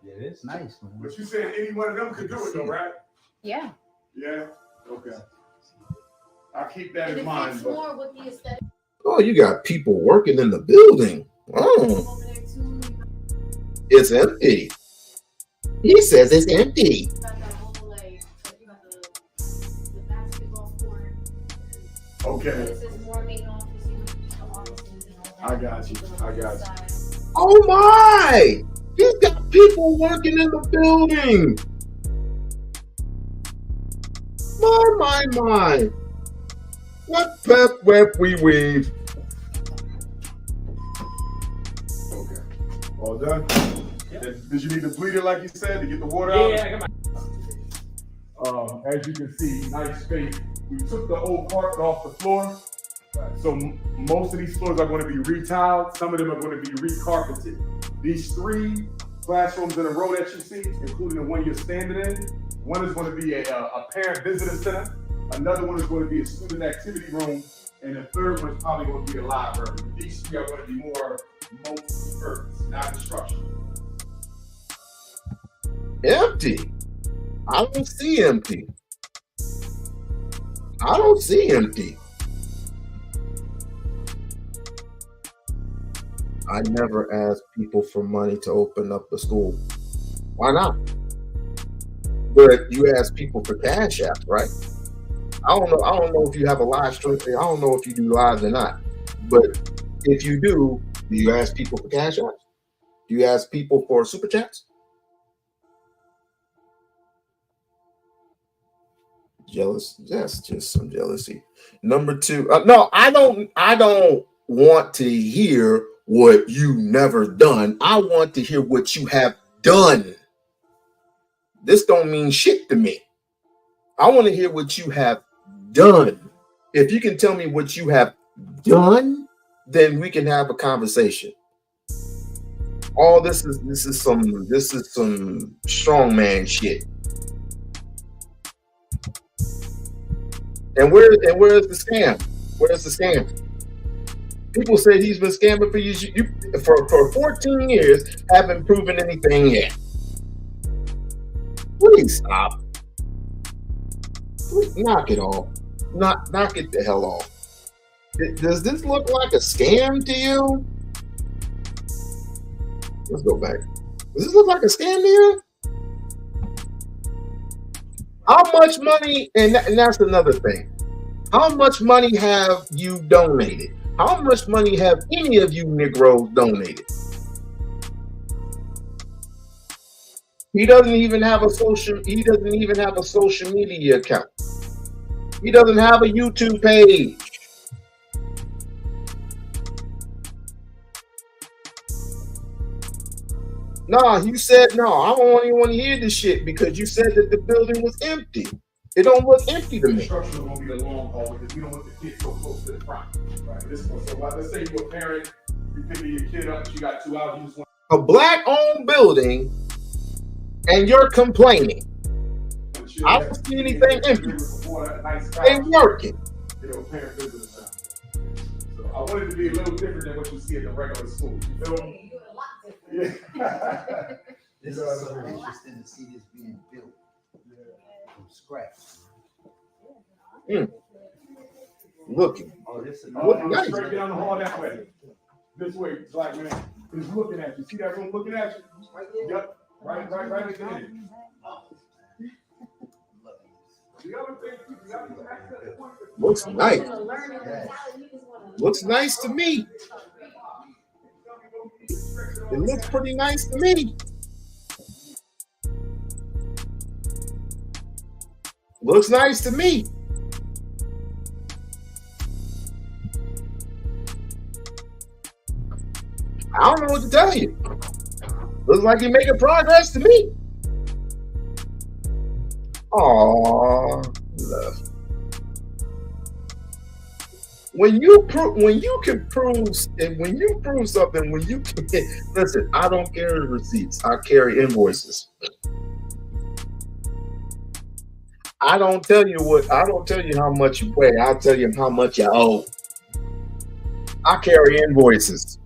Yeah, it's nice, man. But you said any one of them could do it though, right? Yeah. Yeah. Okay. I'll keep that in mind. But... more with the aesthetic. Oh, you got people working in the building. Oh, it's empty. He says it's empty. Okay. I got you. Oh my! He's got people working in the building. My. What pep web we weave. Okay. All done? Yep. Did you need to bleed it like you said to get the water out? Yeah, I got my... As you can see, nice space. We took the old carpet off the floor. So most of these floors are going to be retiled. Some of them are going to be recarpeted. These 3 classrooms in a row that you see, including the one you're standing in, one is going to be a parent visitor center. Another one is going to be a student activity room. And the third one is probably going to be a library. These 3 are going to be more multi-purpose, not instructional. Empty. I don't see empty. I never ask people for money to open up a school. Why not? But you ask people for cash apps, right? I don't know if you have a live stream. I don't know if you do lives or not. But if you do you ask people for cash apps? Do you ask people for super chats? Jealous. That's just some jealousy. Number 2. No, I don't want to hear what you never done. I want to hear what you have done. This don't mean shit to me. I want to hear what you have done. If you can tell me what you have done, then we can have a conversation. All this is some strongman shit. And where's the scam? Where's the scam? People say he's been scamming for you for 14 years, haven't proven anything yet. Please stop. Please knock it off. Knock it the hell off. Does this look like a scam to you? Let's go back. Does this look like a scam to you? How much money, and that's another thing. How much money have you donated? How much money have any of you Negroes donated? He doesn't even have a social media account. He doesn't have a YouTube page. No, you said no. I don't even want to hear this shit because you said that the building was empty. It don't look empty to me. Construction is going to be the long haul because we don't want the kids so close to the front. Right. So let's say you're a parent, you pick your kid up, you got 2 hours, you just want a black-owned building and you're complaining. I don't see anything empty. They working. So I wanted to be a little different than what you see at the regular school. You feel me? Yeah. This is so interesting to see this being built from scratch. Looking. Oh, this is Nice. straight down the hall that way. This way, black man is looking at you. See that room looking at you? Yep. Right at the end. Looks nice. Looks nice to me. It looks pretty nice to me. Looks nice to me. I don't know what to tell you. Looks like you're making progress to me. Aww, love. When you can prove something, when you can listen, I don't carry receipts. I carry invoices. I don't tell you how much you pay. I'll tell you how much you owe. I carry invoices.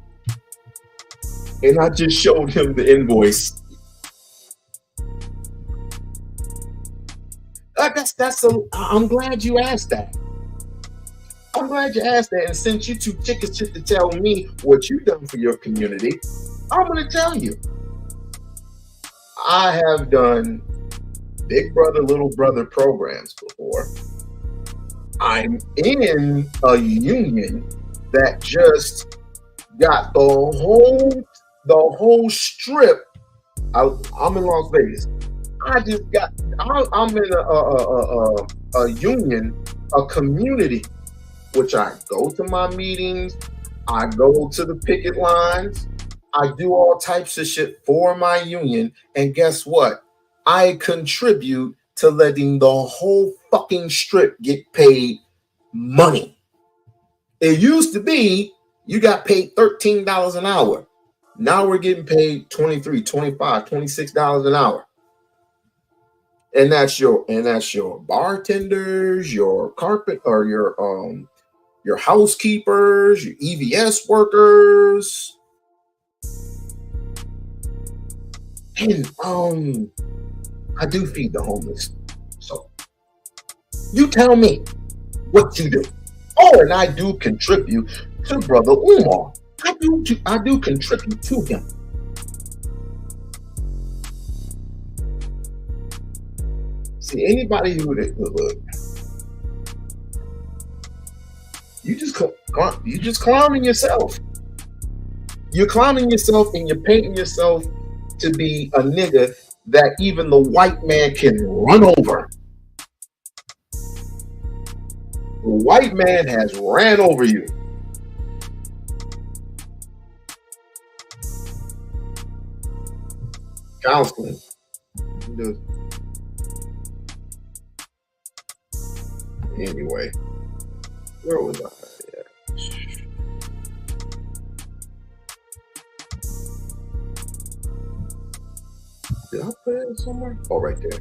And I just showed him the invoice. I'm glad you asked that. I'm glad you asked that. And since you too chicken shit to tell me what you've done for your community, I'm going to tell you. I have done Big Brother, Little Brother programs before. I'm in a union that just got the whole strip. I'm in Las Vegas. I'm in a union, a community, which I go to my meetings, I go to the picket lines, I do all types of shit for my union, and guess what? I contribute to letting the whole fucking strip get paid money. It used to be you got paid $13 an hour. Now we're getting paid $23, $25, $26 an hour. And that's your bartenders, your carpet or your housekeepers, your EVS workers. And I do feed the homeless. So you tell me what you do. Oh, and I do contribute to Brother Umar. I do contribute to him. See, anybody who would look, you just clowning yourself. You're clowning yourself and you're painting yourself to be a nigga that even the white man can run over. The white man has ran over you. Counseling. Anyway, where was I at? Did I put it somewhere? Oh, right there.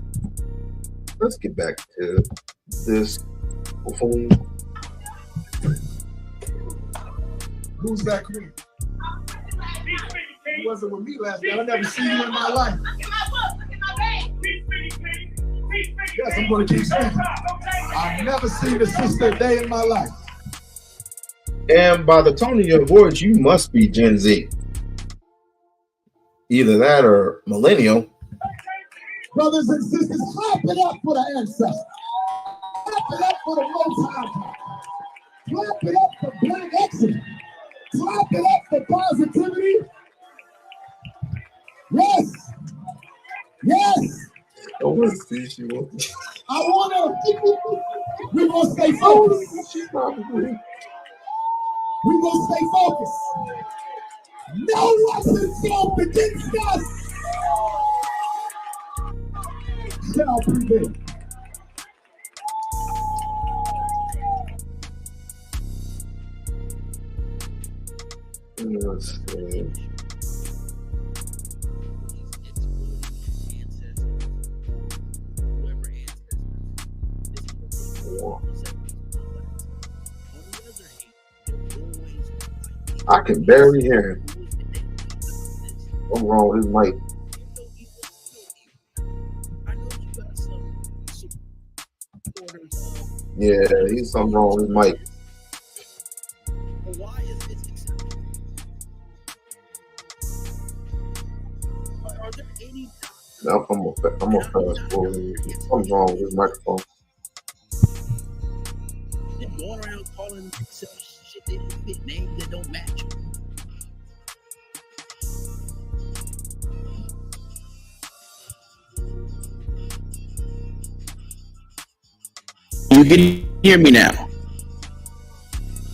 Let's get back to this phone. Who's that queen? You wasn't with me last night. I never seen you in my life. Look at my book. Look at my bag. Yes, I'm going to keep speaking. I've never seen a sister a day in my life. And by the tone of your voice, you must be Gen Z. Either that or millennial. Brothers and sisters, clap it up for the ancestors. Clap it up for the Most High. Clap it up for Black excellence. Clap it up for positivity. Yes. Yes. I want to see she wants. We're going to stay focused. We're going to stay focused. No weapon formed against us shall prevail. Let's see. He's exploiting I can barely hear him. What's wrong with his mic? Yeah, he's something wrong with his mic. Why is this acceptable? Are there any Now I'm gonna fast forward. Something's wrong with his microphone. that going around calling themselves shit they don't fit, names that don't match? You can hear me now.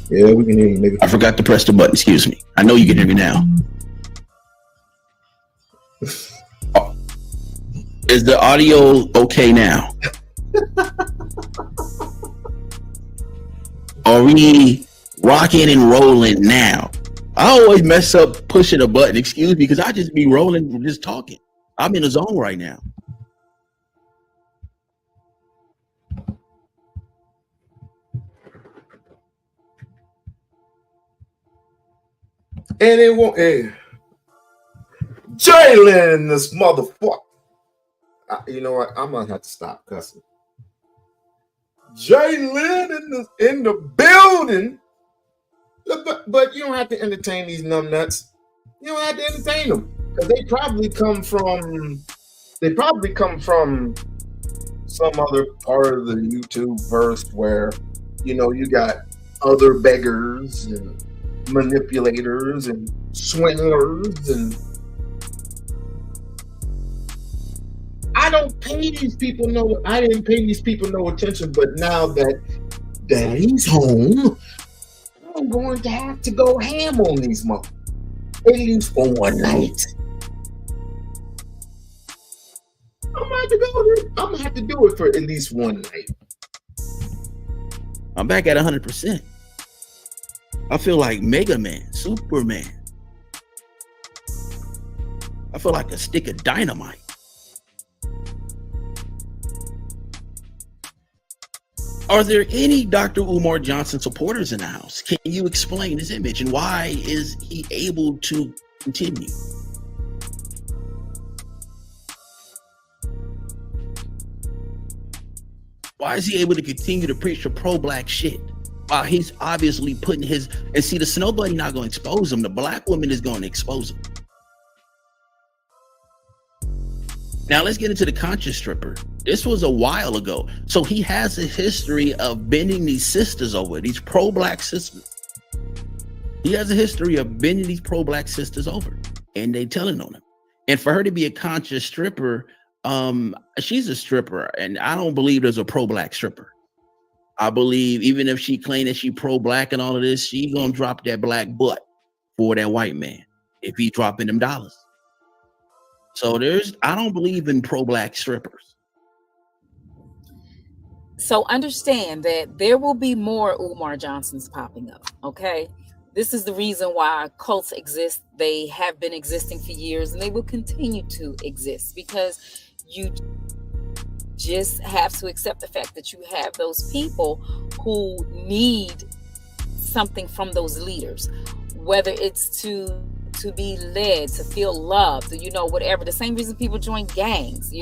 Yeah, we can hear you, nigga. I forgot to press the button. Excuse me. I know you can hear me now. Oh. Is the audio okay now? Are we rocking and rolling now? I always mess up pushing a button. Excuse me, because I just be rolling, just talking. I'm in a zone right now. And it won't. Hey. Jalen, this motherfucker. You know what? I'm gonna have to stop cussing. Jalen in the building. But you don't have to entertain these numbnuts. You don't have to entertain them because they probably come from some other part of the YouTube verse where you got other beggars and manipulators and swindlers, and I didn't pay these people no attention, but now that Daddy's home, I'm going to have to go ham on these motherfuckers, at least for one night. I'm gonna have to do it for at least one night. I'm back at 100%. I feel like Mega Man, Superman. I feel like a stick of dynamite. Are there any Dr. Umar Johnson supporters in the house? Can you explain his image and why is he able to continue? Why is he able to continue to preach the pro-black shit? While he's obviously putting his, and see, the snow bunny not going to expose him. The black woman is going to expose him. Now let's get into the conscious stripper. This was a while ago. So he has a history of bending these sisters over, these pro-black sisters. He has a history of bending these pro-black sisters over, and they telling on him. And for her to be a conscious stripper, she's a stripper, and I don't believe there's a pro-black stripper. I believe even if she claimed that she pro-black and all of this, she gonna drop that black butt for that white man if he's dropping them dollars. So I don't believe in pro-black strippers. So understand that there will be more Umar Johnsons popping up, okay? This is the reason why cults exist. They have been existing for years and they will continue to exist, because you just have to accept the fact that you have those people who need something from those leaders, whether it's to be led, to feel loved, whatever. The same reason people join gangs,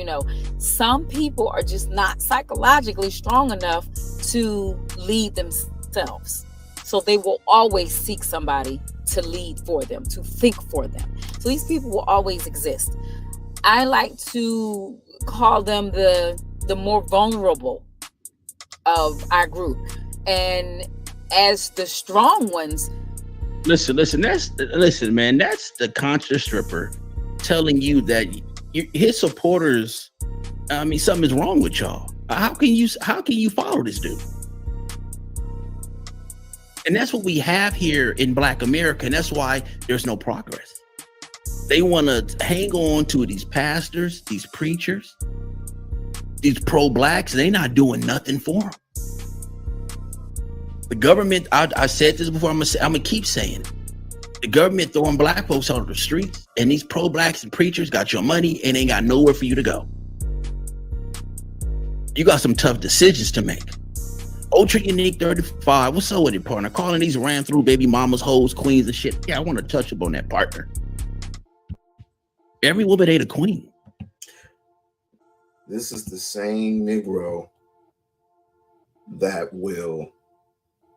some people are just not psychologically strong enough to lead themselves. So they will always seek somebody to lead for them, to think for them. So these people will always exist. I like to call them the more vulnerable of our group. And as the strong ones, listen, man, that's the conscious stripper telling you that his supporters, something is wrong with y'all. How can you follow this dude? And that's what we have here in Black America, and that's why there's no progress. They want to hang on to these pastors, these preachers, these pro-blacks. They're not doing nothing for them. The government, I said this before, I'm gonna keep saying it. The government throwing black folks out of the streets, and these pro-blacks and preachers got your money and ain't got nowhere for you to go. You got some tough decisions to make. Ultra Unique 35. What's up with it, partner? Calling these ran through baby mamas, hoes, queens, and shit. Yeah, I want to touch up on that, partner. Every woman ain't a queen. This is the same Negro that will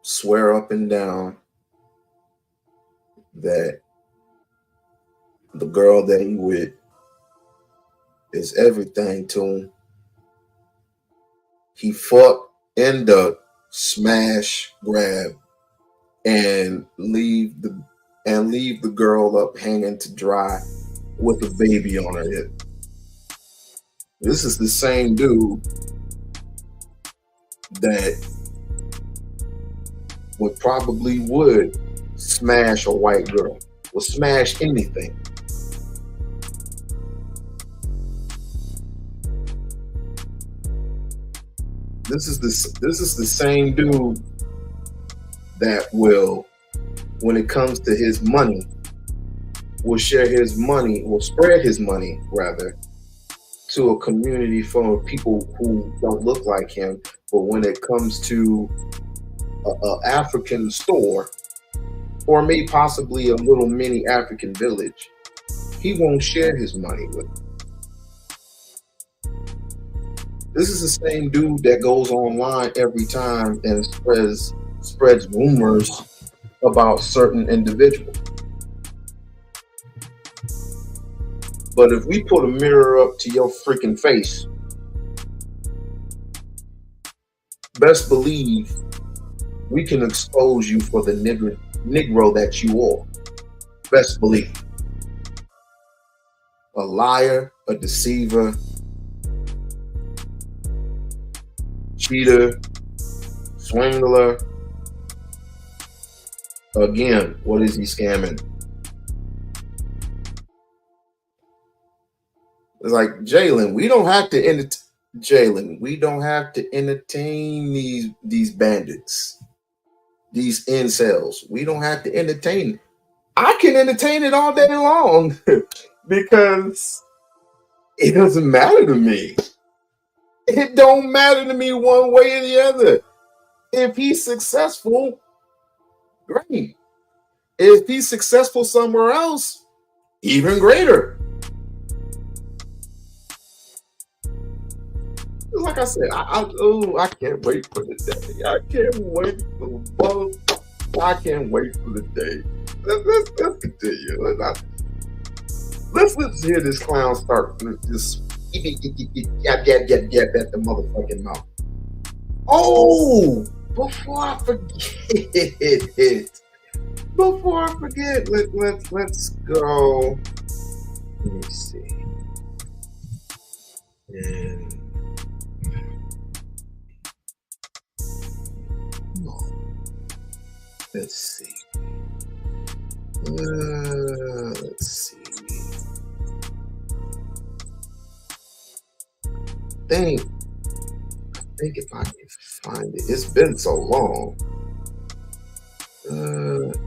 swear up and down that the girl that he with is everything to him. He fuck, end up, smash, grab, and leave the girl up hanging to dry with a baby on her hip. This is the same dude that would smash a white girl, would smash anything. This is the same dude that will, when it comes to his money, will spread his money rather to a community full of people who don't look like him. But when it comes to a African store, or maybe possibly a little mini African village, he won't share his money with them. This is the same dude that goes online every time and spreads rumors about certain individuals. But if we put a mirror up to your freaking face, best believe we can expose you for the Negro that you are. Best believe. A liar, a deceiver, cheater, swindler. Again, what is he scamming? It's like, Jalen, we don't have to entertain these bandits, these incels. We don't have to entertain it. I can entertain it all day long because it doesn't matter to me. It don't matter to me one way or the other. If he's successful, great. If he's successful somewhere else, even greater. Like I said, I can't wait for the day. I can't wait for the day. Let's continue. Let's hear this clown start just yap at the motherfucking mouth. Oh, before I forget, let's go. Let me see. And let's see. Let's see. I think if I can find it. It's been so long.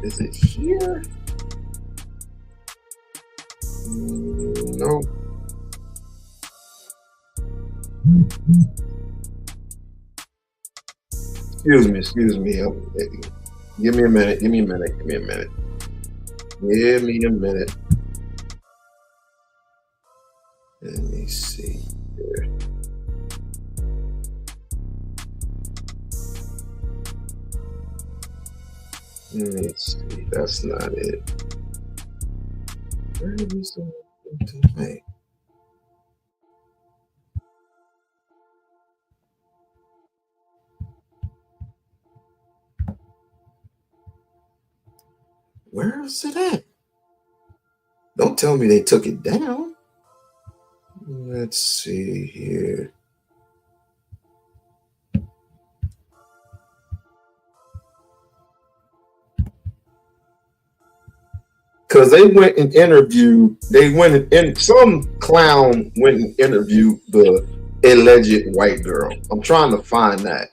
Is it here? No. Excuse me. Give me a minute. Let me see here. Let me see. That's not it. Where are we supposed to make? Where is it at? Don't tell me they took it down. Let's see here. Because they went and interviewed, some clown went and interviewed the alleged white girl. I'm trying to find that.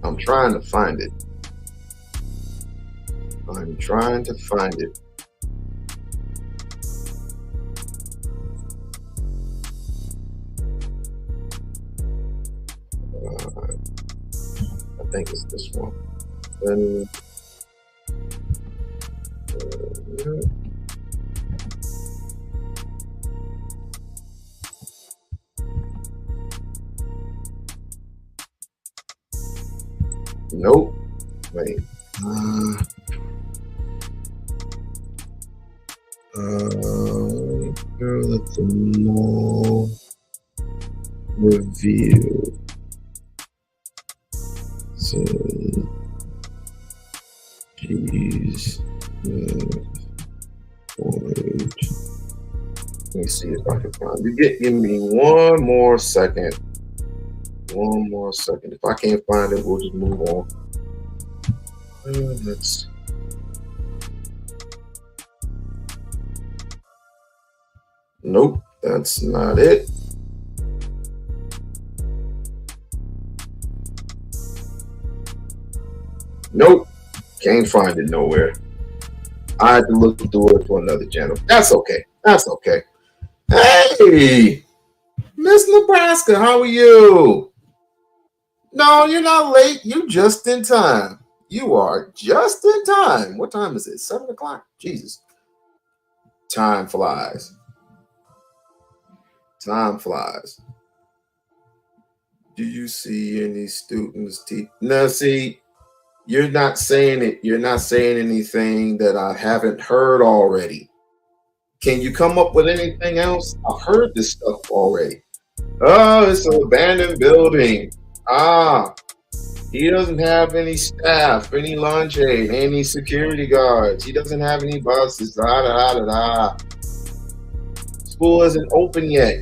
I'm trying to find it. think it's this one. And, nope. Wait. Girl at the mall review. So she's let me see if I can find you. Give me one more second. One more second. If I can't find it, we'll just move on. Let's. Nope, that's not it. Nope, can't find it nowhere. I had to look through it for another channel. That's okay. That's okay. Hey, Miss Nebraska, how are you? No, you're not late. You just in time. You are just in time. What time is it? 7 o'clock? Jesus. Time flies. Time flies. Do you see any students teach? No, see, you're not saying it. You're not saying anything that I haven't heard already. Can you come up with anything else? I've heard this stuff already. Oh, it's an abandoned building. He doesn't have any staff, any lunch aid, any security guards. He doesn't have any buses. School isn't open yet.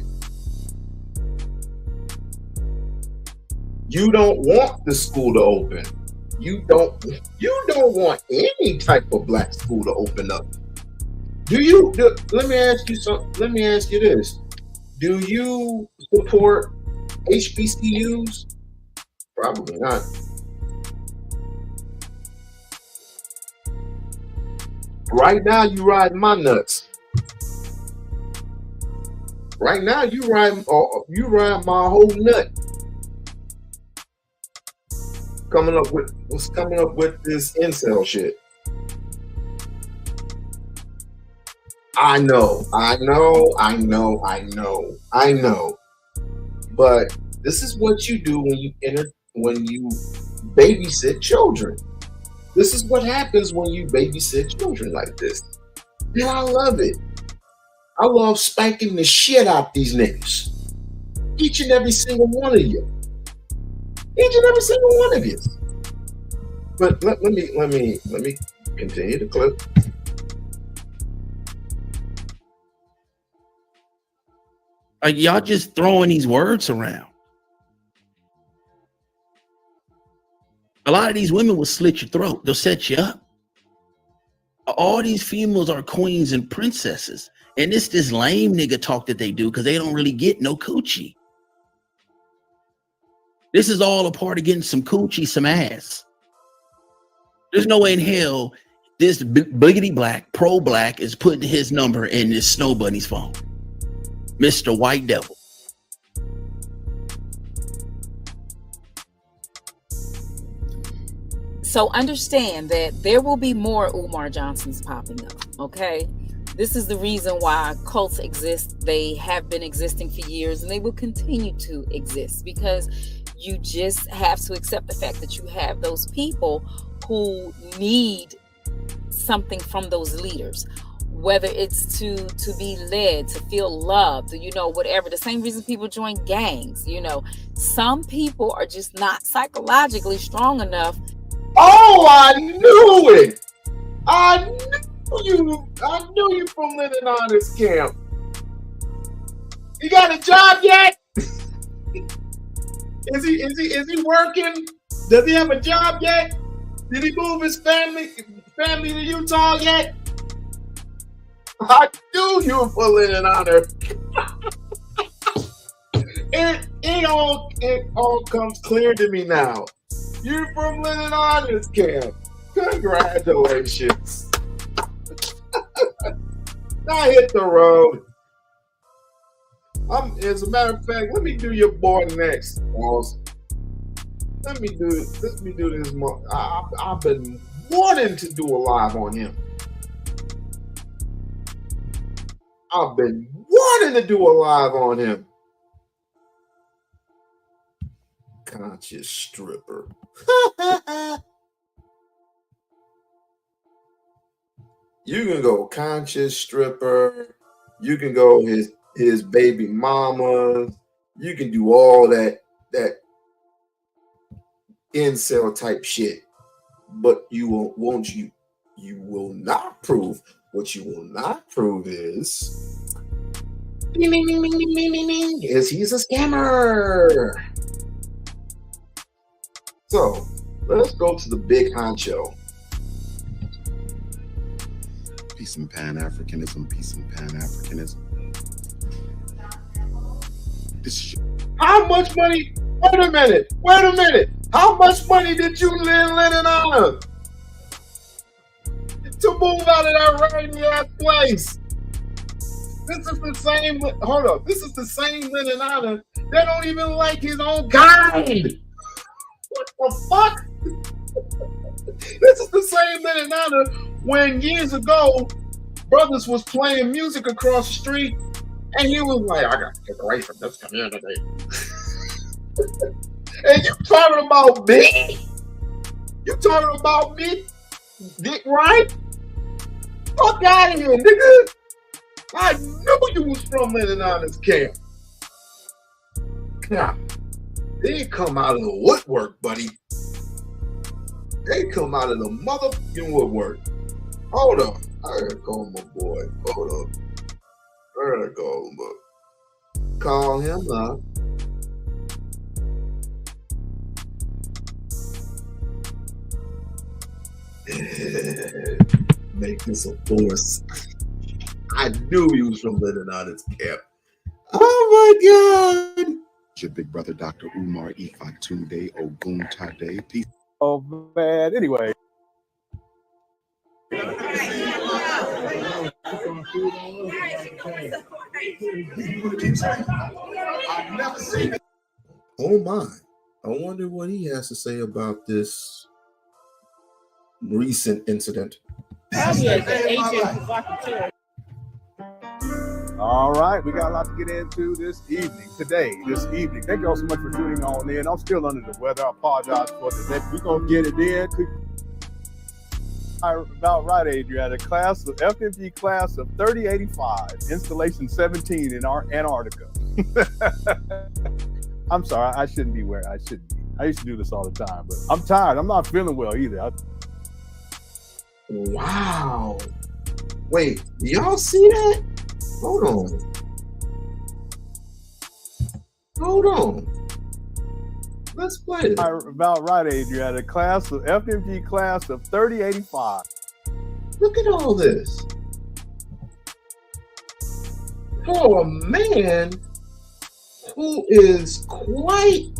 You don't want the school to open. You don't want any type of black school to open up. Let me ask you something. Let me ask you this. Do you support HBCUs? Probably not. Right now, you ride my nuts. Right now, you ride my whole nut. What's coming up with this incel shit? I know. But this is what you do when you babysit children. This is what happens when you babysit children like this. And I love it. I love spanking the shit out these niggas. Each and every single one of you. Each and every single one of you. But let me continue the clip. Y'all just throwing these words around. A lot of these women will slit your throat. They'll set you up. All these females are queens and princesses. And it's this lame nigga talk that they do because they don't really get no coochie. This is all a part of getting some coochie, some ass. There's no way in hell this biggity black, pro-black is putting his number in this Snow Bunny's phone. Mr. White Devil. So understand that there will be more Umar Johnsons popping up, okay? This is the reason why cults exist. They have been existing for years and they will continue to exist because you just have to accept the fact that you have those people who need something from those leaders, whether it's to be led, to feel loved, whatever. The same reason people join gangs, some people are just not psychologically strong enough. Oh, I knew it. I knew you from living on this camp. You got a job yet? Is he working? Does he have a job yet? Did he move his family to Utah yet? I knew you for living on her. It all comes clear to me now. You're from Lennon Honors Camp. Congratulations. Now hit the road. As a matter of fact, let me do your boy next, boss. Let me do this. I've been wanting to do a live on him. I've been wanting to do a live on him. Conscious stripper. You can go conscious stripper. You can go his baby mama. You can do all that incel type shit. But you will not prove. What you will not prove is he's a scammer. So let's go to the big honcho. Peace and Pan-Africanism, peace and Pan-Africanism. How much money? Wait a minute. How much money did you lend Lennon Honor to move out of that rainy ass place? This is the same. Hold up. This is the same Lennon Honor that don't even like his own kind. What the fuck? This is the same Lennon Honor when years ago brothers was playing music across the street and he was like, I got to get away from this community. And you talking about me? You talking about me? Dick right? Fuck out of here, nigga. I knew you was from Lennon Honor's camp. Now, they come out of the woodwork, buddy. They come out of the motherfucking woodwork. Hold up. I gotta call my boy. Hold up. I gotta call him up. Call him up. Make this a force. I knew he was from Lennon Honor's camp. Oh my God. Your big brother, Dr.Umar, Ifatunde, Oguntade. Peace. Oh man, anyway. I've never seen it. Oh my. I wonder what he has to say about this recent incident. All right, we got a lot to get into this evening. Thank you all so much for tuning on in. I'm still under the weather. I apologize for today. We're going to get it in. About right, Adrian. A class of FMG class of 3085, installation 17 in our Antarctica. I'm sorry, I shouldn't be where I shouldn't be. I used to do this all the time, but I'm tired. I'm not feeling well either. Wow. Wait, y'all see that? Hold on. Let's play it. About right, Adrian. A class of FMG class of 3085. Look at all this. For a man who is quite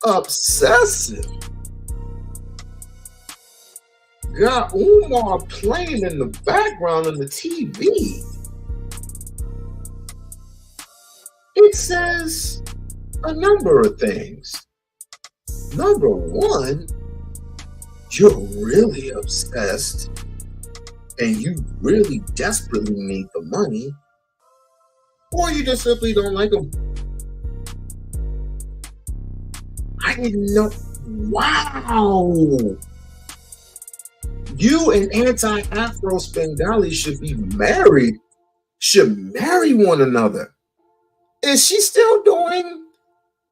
obsessive. Got Umar playing in the background on the TV. It says a number of things. Number one, you're really obsessed and you really desperately need the money, or you just simply don't like him. I didn't know. Wow. You and anti-Afro Spengali should be married, should marry one another. Is she still doing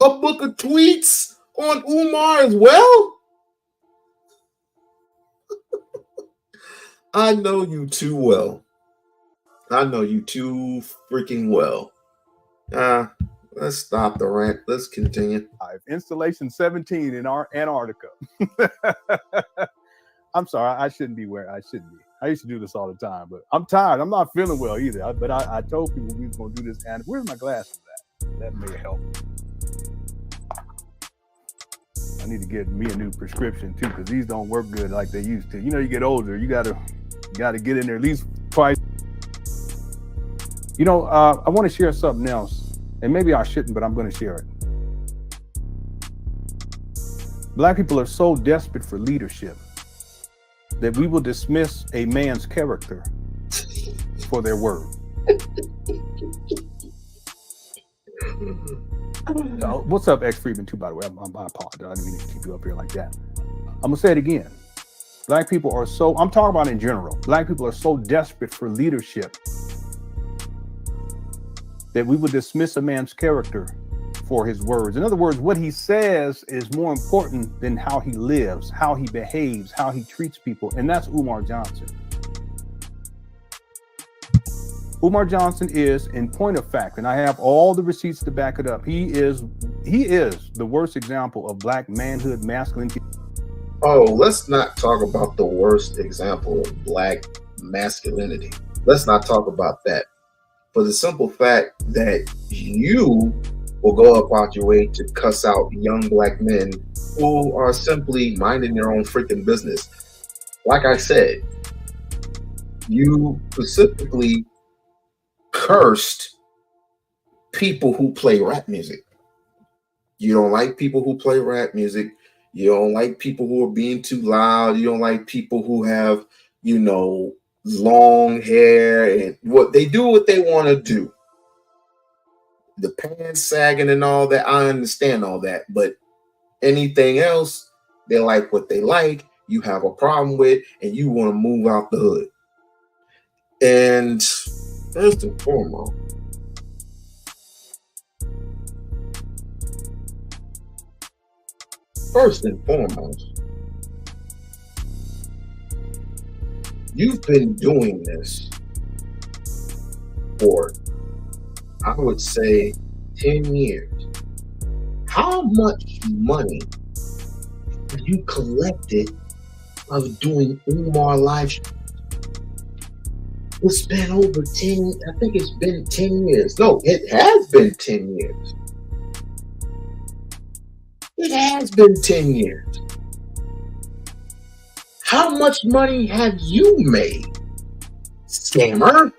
a book of tweets on Umar as well? I know you too well. I know you too freaking well. Let's stop the rant. Let's continue. Installation 17 in our Antarctica. I'm sorry, I shouldn't be where I shouldn't be. I used to do this all the time, but I'm tired. I'm not feeling well either. But I told people we were going to do this. And where's my glasses at? That may help. I need to get me a new prescription too, because these don't work good like they used to. You know, you get older, you gotta get in there at least twice. You know, I want to share something else, and maybe I shouldn't, but I'm going to share it. Black people are so desperate for leadership that we will dismiss a man's character for their word. What's up, X Freeman, too, by the way? I apologize. I didn't mean to keep you up here like that. I'm going to say it again. Black people are so, I'm talking about in general, Black people are so desperate for leadership that we would dismiss a man's character for his words. In other words, what he says is more important than how he lives, how he behaves, how he treats people. And that's Umar Johnson. Umar Johnson is, in point of fact, and I have all the receipts to back it up, he is the worst example of Black manhood, masculinity. Oh, let's not talk about the worst example of Black masculinity. Let's not talk about that. For the simple fact that you will go up out your way to cuss out young Black men who are simply minding their own freaking business. Like I said, you specifically cursed people who play rap music. You don't like people who play rap music. You don't like people who are being too loud. You don't like people who have, long hair and what they want to do. The pants sagging and all that, I understand all that, but anything else, they like what they like, you have a problem with, and you want to move out the hood. And first and foremost, you've been doing this for, I would say, 10 years. How much money have you collected of doing Umar live streams? It's been over 10, I think it's been 10 years. No, it has been 10 years. It has been 10 years. How much money have you made, scammer?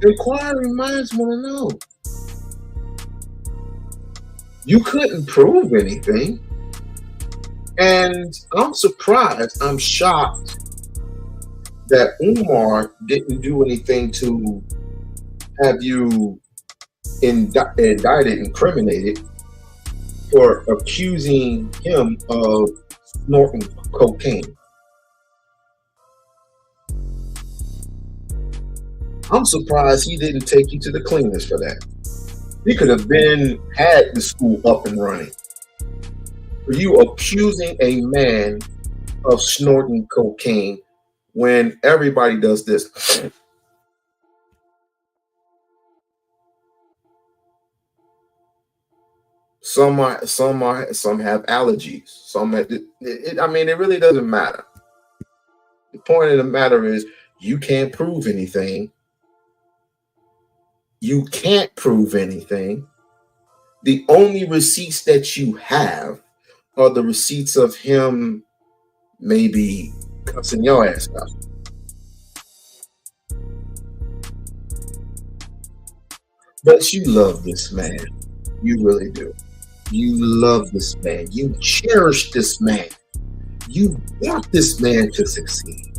Inquiring minds want to know. You couldn't prove anything. And I'm surprised, I'm shocked that Umar didn't do anything to have you indicted, incriminated for accusing him of snorting cocaine. I'm surprised he didn't take you to the cleaners for that. He could have had the school up and running. For you accusing a man of snorting cocaine when everybody does this. Some have allergies. Some have, it really doesn't matter. The point of the matter is you can't prove anything. You can't prove anything. The only receipts that you have are the receipts of him maybe cussing your ass out. But you love this man. You really do. You love this man. You cherish this man. You want this man to succeed.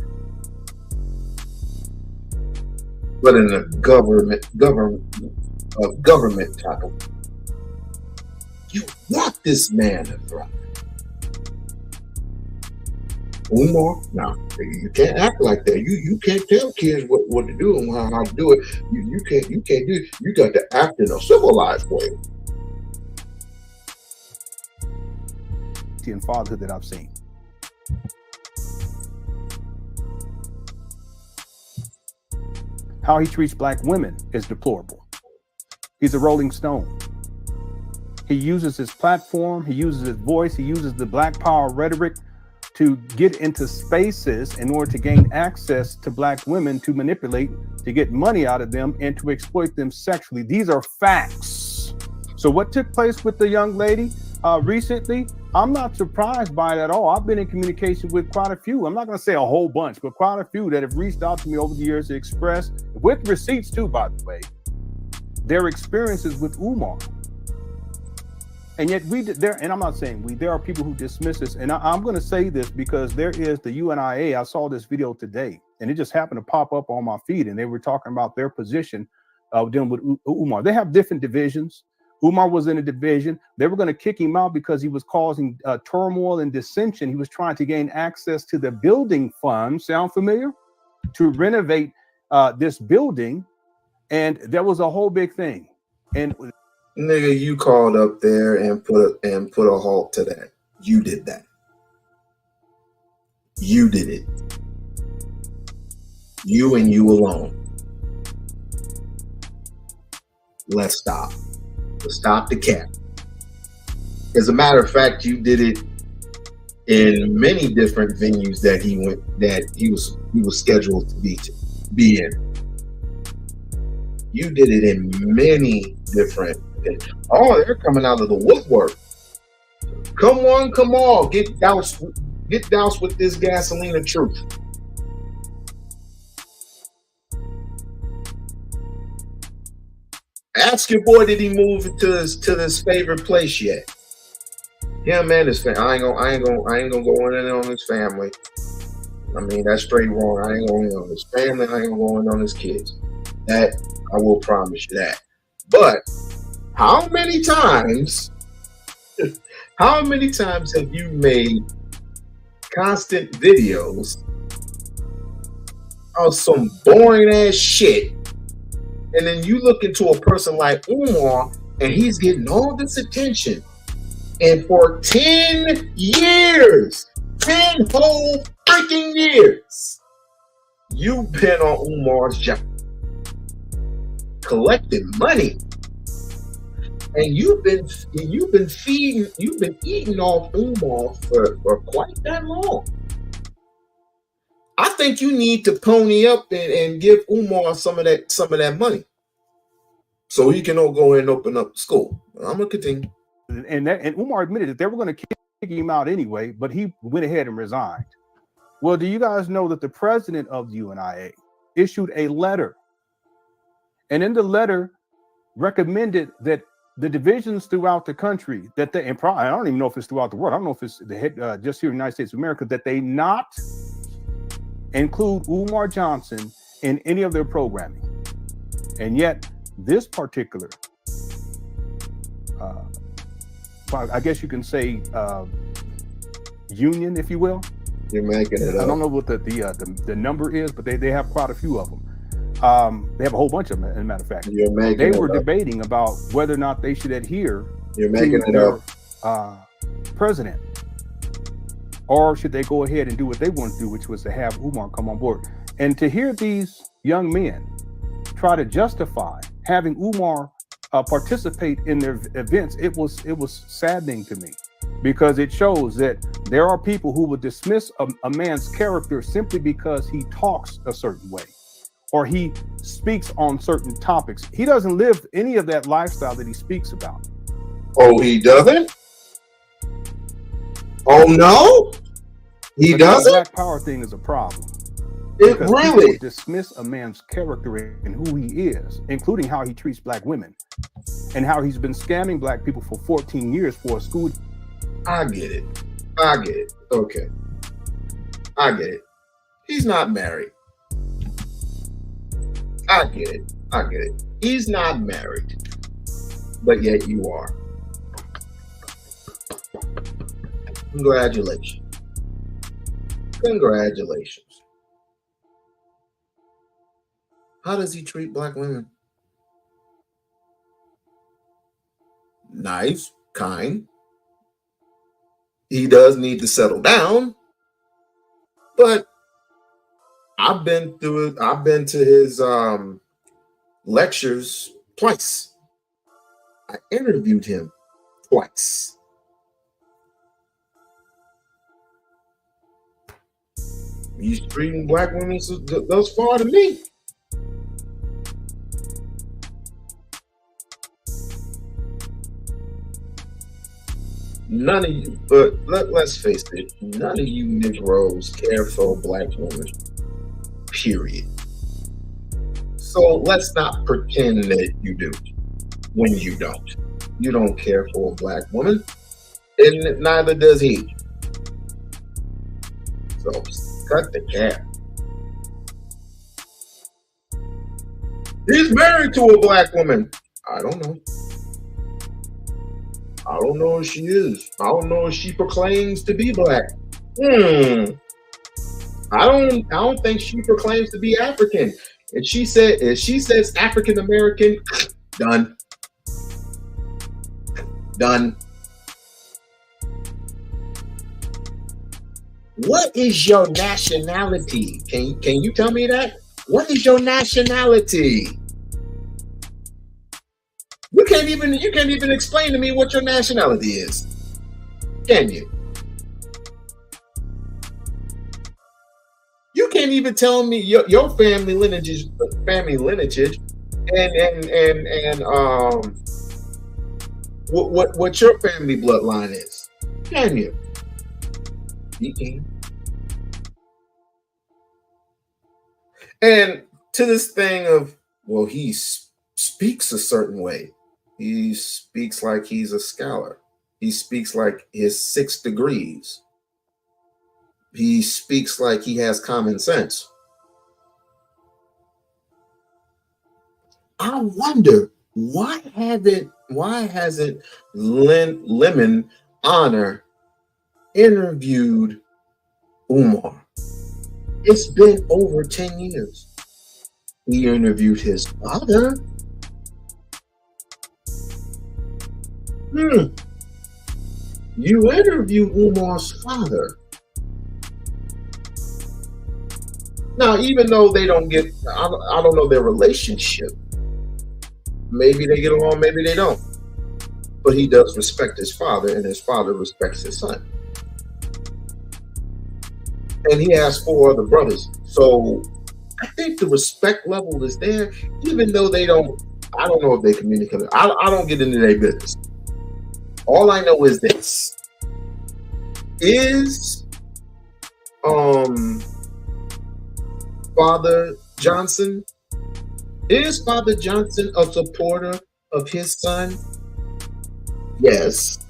But in a government type of way. You want this man to thrive. Umar, no, you can't act like that. You can't tell kids what to do and how to do it. You can't do it. You got to act in a civilized way. And fatherhood that I've seen. How he treats Black women is deplorable. He's a Rolling Stone. He uses his platform, he uses his voice, he uses the Black power rhetoric to get into spaces in order to gain access to Black women, to manipulate, to get money out of them, and to exploit them sexually. These are facts. So what took place with the young lady recently, I'm not surprised by it at all. I've been in communication with quite a few. I'm not going to say a whole bunch, but quite a few that have reached out to me over the years to express, with receipts too, by the way, their experiences with Umar. And yet and I'm not saying there are people who dismiss this. And I'm going to say this because there is the UNIA. I saw this video today and it just happened to pop up on my feed. And they were talking about their position dealing with Umar. They have different divisions. Umar was in a division. They were going to kick him out because he was causing turmoil and dissension. He was trying to gain access to the building fund. Sound familiar? To renovate this building. And there was a whole big thing. And nigga, you called up there and put a halt to that. You did that. You did it. You and you alone. Let's stop. Let's stop the cap. As a matter of fact, you did it in many different venues that he was scheduled to be in. You did it in many different. Oh, they're coming out of the woodwork. Come on. Get doused with this gasoline of truth. Ask your boy, did he move to his favorite place yet? Him and his family. I ain't gonna go in on his family. I mean, that's straight wrong. I ain't going in on his family. I ain't gonna go in on his kids. That I will promise you that. But how many times have you made constant videos of some boring ass shit, and then you look into a person like Umar and he's getting all this attention, and for 10 years, 10 whole freaking years, you've been on Umar's job collecting money, and you've been eating off Umar for quite that long. I think you need to pony up and give Umar some of that money, so he can go and open up school. I'm gonna continue. And Umar admitted that they were going to kick him out anyway, but he went ahead and resigned. Well, do you guys know that the president of the UNIA issued a letter, and in the letter recommended that the divisions throughout the country I don't even know if it's throughout the world. I don't know if it's just here in the United States of America, that they not include Umar Johnson in any of their programming. And yet this particular, I guess you can say union, if you will. You're making it up. I don't know what the number is, but they have quite a few of them. They have a whole bunch of them, as a matter of fact. They were debating about whether or not they should adhere to their president, or should they go ahead and do what they want to do, which was to have Umar come on board. And to hear these young men try to justify having Umar participate in their events, it was saddening to me, because it shows that there are people who would dismiss a man's character simply because he talks a certain way or he speaks on certain topics. He doesn't live any of that lifestyle that he speaks about. Oh, he doesn't? Oh no, he doesn't? The Black Power thing is a problem. It really dismiss a man's character and who he is, including how he treats black women and how he's been scamming black people for 14 years for a school. I get it. Okay. I get it. He's not married. I get it. He's not married. But yet you are. Congratulations. How does he treat black women? Nice, kind. He does need to settle down, but I've been to his lectures twice. I interviewed him twice. He's treating black women thus far to me. None of you, but let's face it, none of you Negroes care for a black woman, period. So let's not pretend that you do. when you don't. You don't care for a black woman, and neither does he. So cut the cap. He's married to a black woman. I don't know. I don't know if she is. I don't know if she proclaims to be black. I don't think she proclaims to be African. And she says African American, done. Done. What is your nationality? Can you tell me that? What is your nationality? You can't even explain to me what your nationality is. Can you? You can't even tell me your family lineage and what your family bloodline is. Can you? You can. And to this thing of, well, he speaks a certain way. He speaks like he's a scholar. He speaks like his 6 degrees. He speaks like he has common sense. I wonder why hasn't Lemon Honor interviewed Umar? It's been over 10 years. He interviewed his father. You interviewed Umar's father. Now, even though they don't get, I don't know their relationship. Maybe they get along, maybe they don't. But he does respect his father, and his father respects his son. And he has 4 other brothers. So I think the respect level is there, even though they don't, I don't know if they communicate. I don't get into their business. All I know is this. Is Father Johnson a supporter of his son? Yes.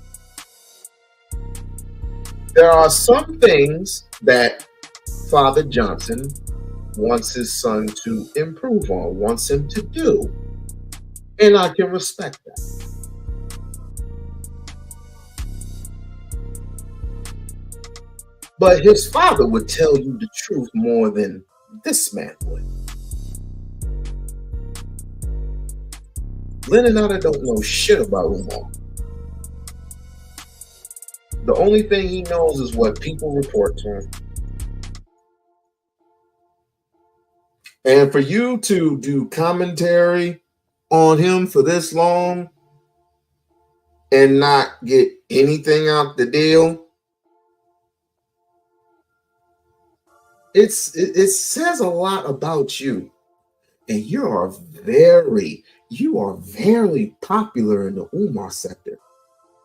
There are some things that Father Johnson wants his son to improve on, wants him to do. And I can respect that. But his father would tell you the truth more than this man would. Leninata don't know shit about Umar. The only thing he knows is what people report to him. And for you to do commentary on him for this long and not get anything out the deal, it says a lot about you. And you are very popular in the Umar sector.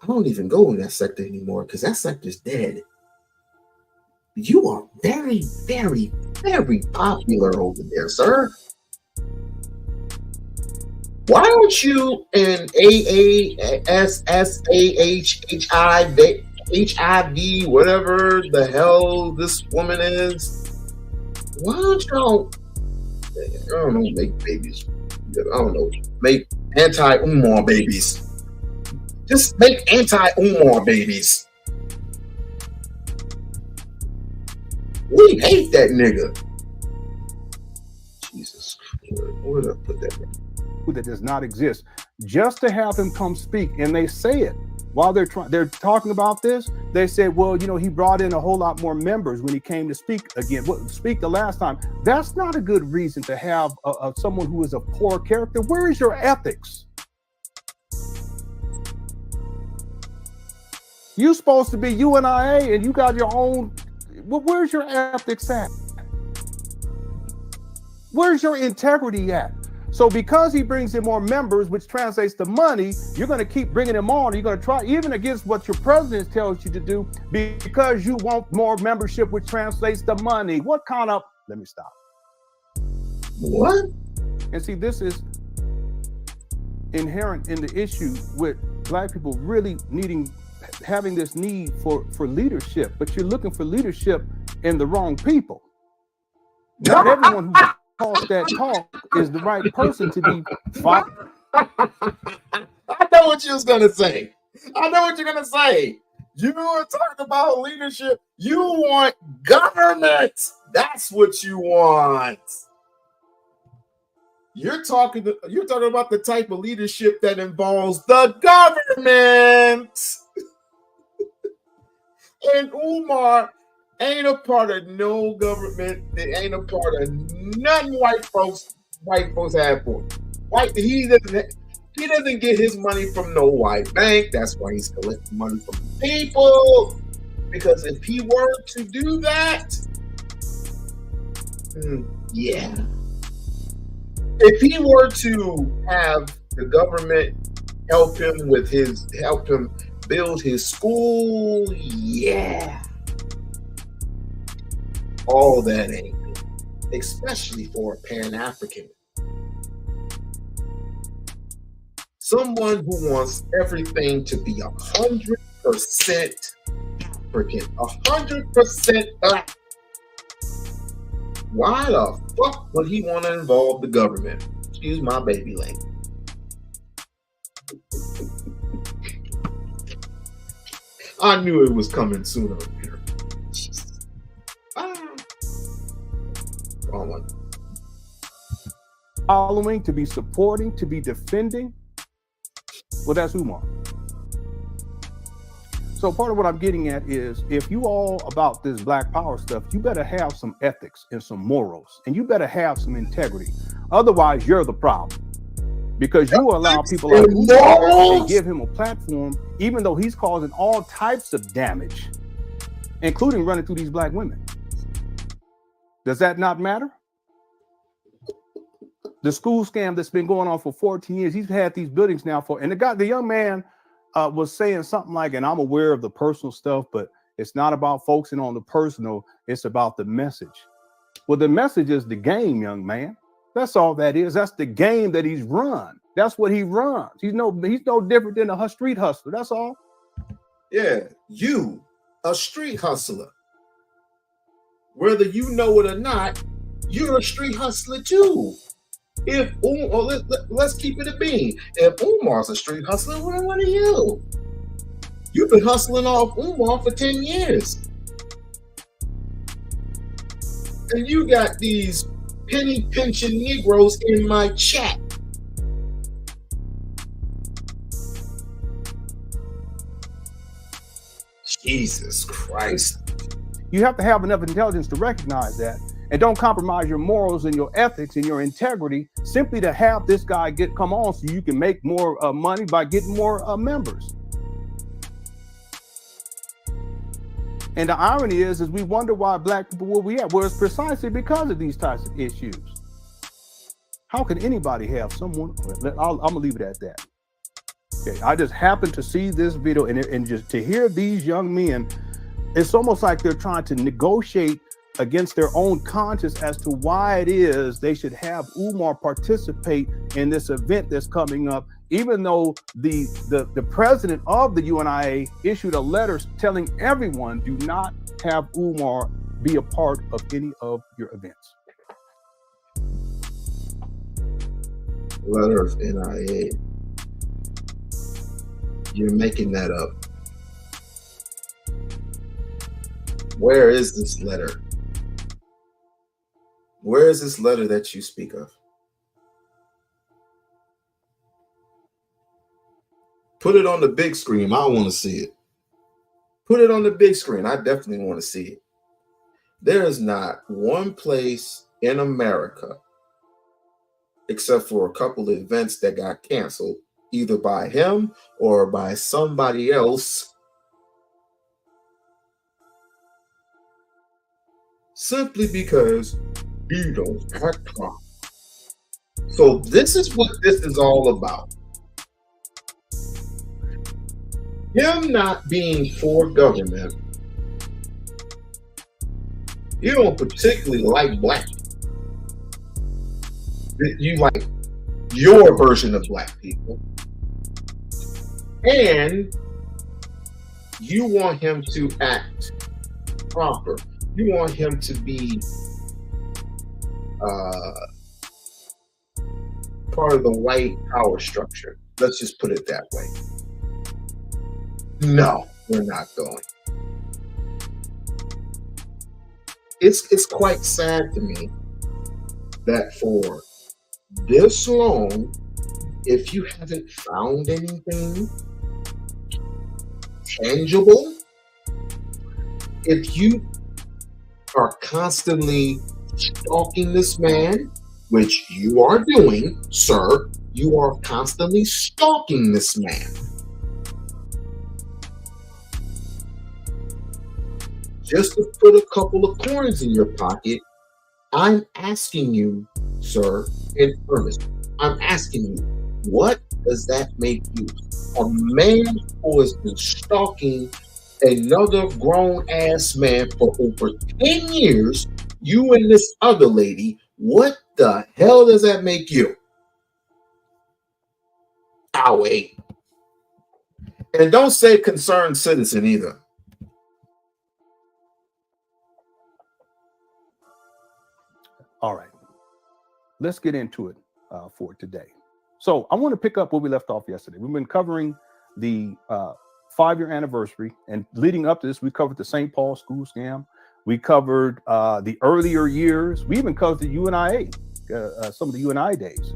I don't even go in that sector anymore because that sector's dead. You are very, very, very popular over there, sir. Why don't you and HIV, whatever the hell this woman is, why don't y'all, I don't know, make babies? I don't know, make anti-Umar babies. Just make anti-Umar babies. We hate that nigga. Jesus Christ. Where did I put that? That does not exist, just to have him come speak. And they say it while they're talking about this. They said, well, you know, he brought in a whole lot more members when he came to speak again. Speak the last time. That's not a good reason to have someone who is a poor character. Where is your ethics? You're supposed to be UNIA and you got your own. Well, where's your ethics at? Where's your integrity at? So because he brings in more members, which translates to money, you're going to keep bringing him on. You're going to try, even against what your president tells you to do, because you want more membership, which translates to money. What kind of, let me stop. What? And see, this is, inherent in the issue with black people really having this need for leadership, but you're looking for leadership in the wrong people. Not everyone who talks that talk is the right person to be followed. I know what you was gonna say. I know what you're gonna say. You were talking about leadership. You want government. That's what you want. You're talking about the type of leadership that involves the government. And Umar ain't a part of no government. It ain't a part of none white folks have for. He doesn't get his money from no white bank. That's why he's collecting money from the people. Because if he were to do that, yeah. If he were to have the government help him build his school, yeah. All that ain't good, especially for a Pan-African. Someone who wants everything to be 100% African, 100% black. Why the fuck would he want to involve the government? Excuse my baby language. I knew it was coming sooner or later. Wrong one. Following, to be supporting, to be defending. Well, that's Umar. So part of what I'm getting at is, if you all about this black power stuff, you better have some ethics and some morals, and you better have some integrity. Otherwise, you're the problem. Because you allow people like Umar to give him a platform, even though he's causing all types of damage, including running through these black women. Does that not matter? The school scam that's been going on for 14 years, he's had these buildings now for, and the young man was saying something like, and I'm aware of the personal stuff, but it's not about focusing on the personal, it's about the message. Well, the message is the game, young man. That's all that is. That's the game that he's run. That's what he runs. He's no different than a street hustler. That's all. Yeah, you, a street hustler. Whether you know it or not, you're a street hustler too. Let's keep it a bean. If Umar's a street hustler, what are you? You've been hustling off Umar for 10 years. And you got these penny pinching Negroes in my chat. Jesus Christ. You have to have enough intelligence to recognize that, and don't compromise your morals and your ethics and your integrity simply to have this guy come on so you can make more money by getting more members. And the irony is we wonder why black people where we at. Well, it's precisely because of these types of issues. How can anybody have someone? I'm gonna leave it at that. Okay, I just happened to see this video and just to hear these young men, it's almost like they're trying to negotiate against their own conscience as to why it is they should have Umar participate in this event that's coming up, even though the president of the UNIA issued a letter telling everyone, do not have Umar be a part of any of your events. Letter of NIA. You're making that up. Where is this letter? Where is this letter that you speak of? Put it on the big screen. I want to see it. Put it on the big screen. I definitely want to see it. There is not one place in America, except for a couple of events that got canceled, either by him or by somebody else, simply because you don't act proper. So this is what this is all about. Him not being for government. You don't particularly like black. You like your version of black people, and you want him to act proper. You want him to be part of the white power structure. Let's just put it that way. No, we're not going. It's quite sad to me that for this long, if you haven't found anything tangible, if you are constantly stalking this man, which you are doing, sir, you are constantly stalking this man. Just to put a couple of coins in your pocket, I'm asking you, sir, in earnest, I'm asking you, what does that make you? A man who has been stalking another grown-ass man for over 10 years, you and this other lady, what the hell does that make you? I'll wait. And don't say concerned citizen either. All right, let's get into it for today. So I want to pick up where we left off yesterday. We've been covering the 5-year anniversary, and leading up to this, we covered the St. Paul school scam. We covered the earlier years. We even covered the UNIA, some of the UNI days.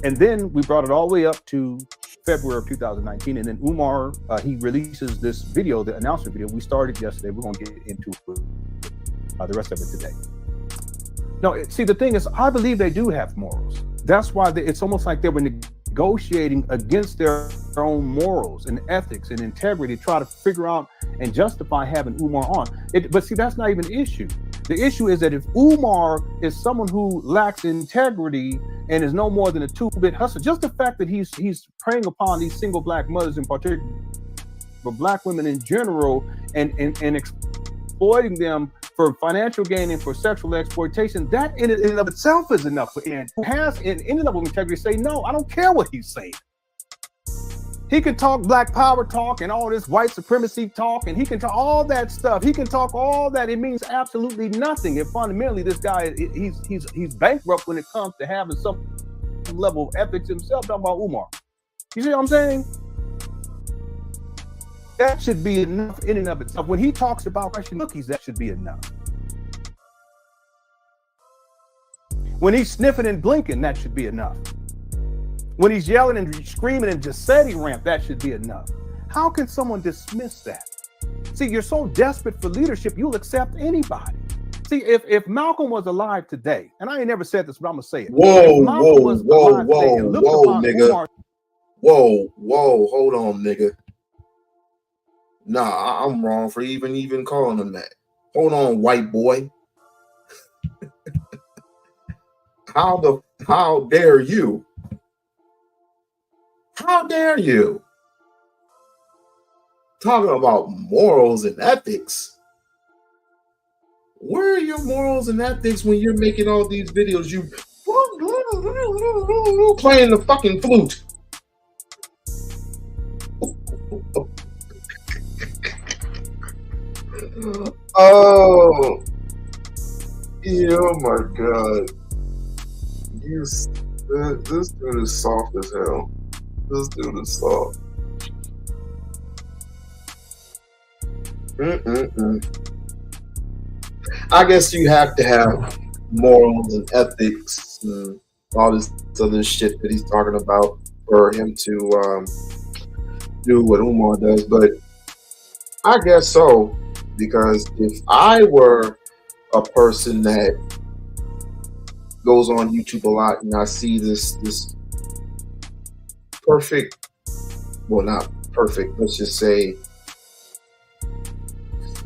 And then we brought it all the way up to February of 2019. And then Umar, he releases this video, the announcement video. We started yesterday. We're going to get into the rest of it today. No, see, the thing is, I believe they do have morals. That's why it's almost like they were negotiating against their own morals and ethics and integrity to try to figure out and justify having Umar on. But see, that's not even the issue. The issue is that if Umar is someone who lacks integrity and is no more than a 2-bit hustler, just the fact that he's preying upon these single black mothers in particular, but black women in general, and exploiting them for financial gain and for sexual exploitation, that in and of itself is enough for Ant, who has in and of integrity, say, no, I don't care what he's saying. He can talk black power talk and all this white supremacy talk, and he can talk all that stuff. He can talk all that. It means absolutely nothing. And fundamentally, this guy, he's bankrupt when it comes to having some level of ethics himself. Talking about Umar. You see what I'm saying? That should be enough in and of itself. When he talks about Russian cookies, that should be enough. When he's sniffing and blinking, that should be enough. When he's yelling and screaming and Giuseppe ramp, that should be enough. How can someone dismiss that? See, you're so desperate for leadership, you'll accept anybody. See, if Malcolm was alive today, and I ain't never said this, but I'm gonna say it. Whoa, nigga. Whoa, hold on, nigga. Nah, I'm wrong for even calling him that. Hold on, white boy. How dare you? How dare you? Talking about morals and ethics. Where are your morals and ethics when you're making all these videos? You playing the fucking flute. Oh my God. This dude is soft as hell. This dude is soft. I guess you have to have morals and ethics and all this other shit that he's talking about for him to do what Umar does, but I guess so, because if I were a person that goes on YouTube a lot and I see this perfect, well, not perfect, let's just say,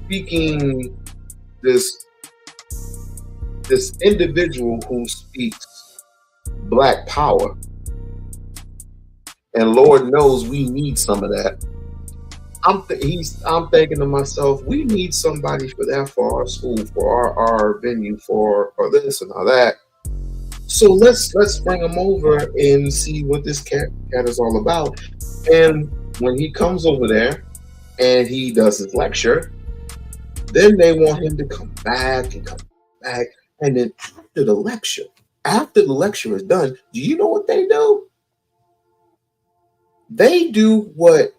speaking this individual who speaks black power, and Lord knows we need some of that. I'm thinking to myself, we need somebody for that, for our school, for our venue, for this and all that. So let's bring him over and see what this cat is all about. And when he comes over there and he does his lecture, then they want him to come back, and then after the lecture is done, do you know what they do? They do what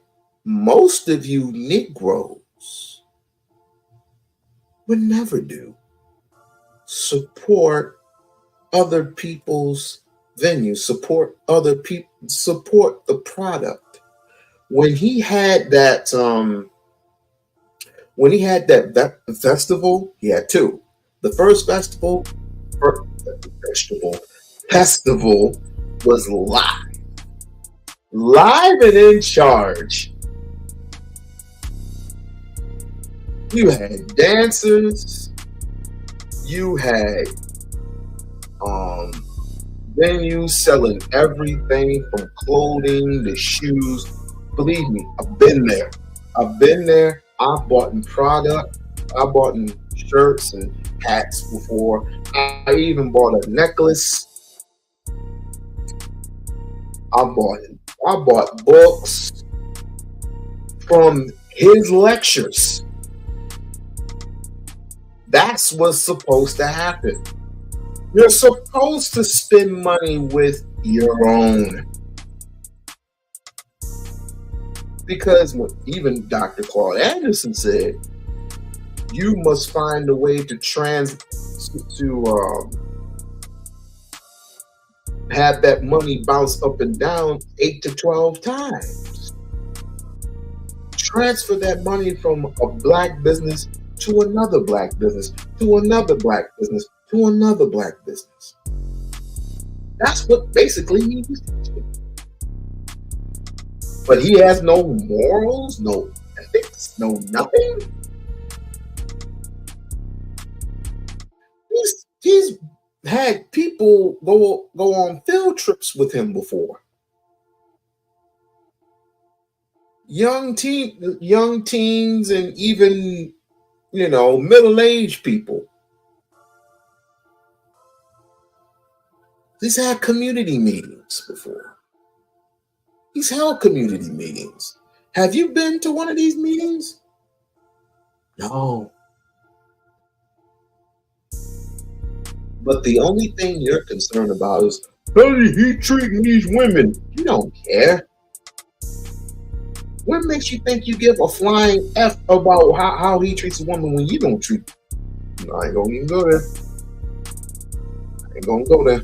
most of you Negroes would never do: support other people's venues, support other people, support the product. When he had that festival, he had two. The first festival was live and in charge. You had dancers, you had venues selling everything from clothing to shoes. Believe me, I've been there. I bought in product. I bought in shirts and hats before. I even bought a necklace. I bought books from his lectures. That's what's supposed to happen. You're supposed to spend money with your own. Because even Dr. Claude Anderson said, you must find a way to have that money bounce up and down 8 to 12 times. Transfer that money from a black business to another black business, to another black business, to another black business. That's what basically he was teaching. But he has no morals, no ethics, no nothing. He's had people go on field trips with him before. Young teens and even, middle-aged people. He's had community meetings before. He's held community meetings. Have you been to one of these meetings? No. But the only thing you're concerned about is, how is he treating these women? You don't care. What makes you think you give a flying F about how he treats a woman when you don't treat her? I ain't gonna even go there.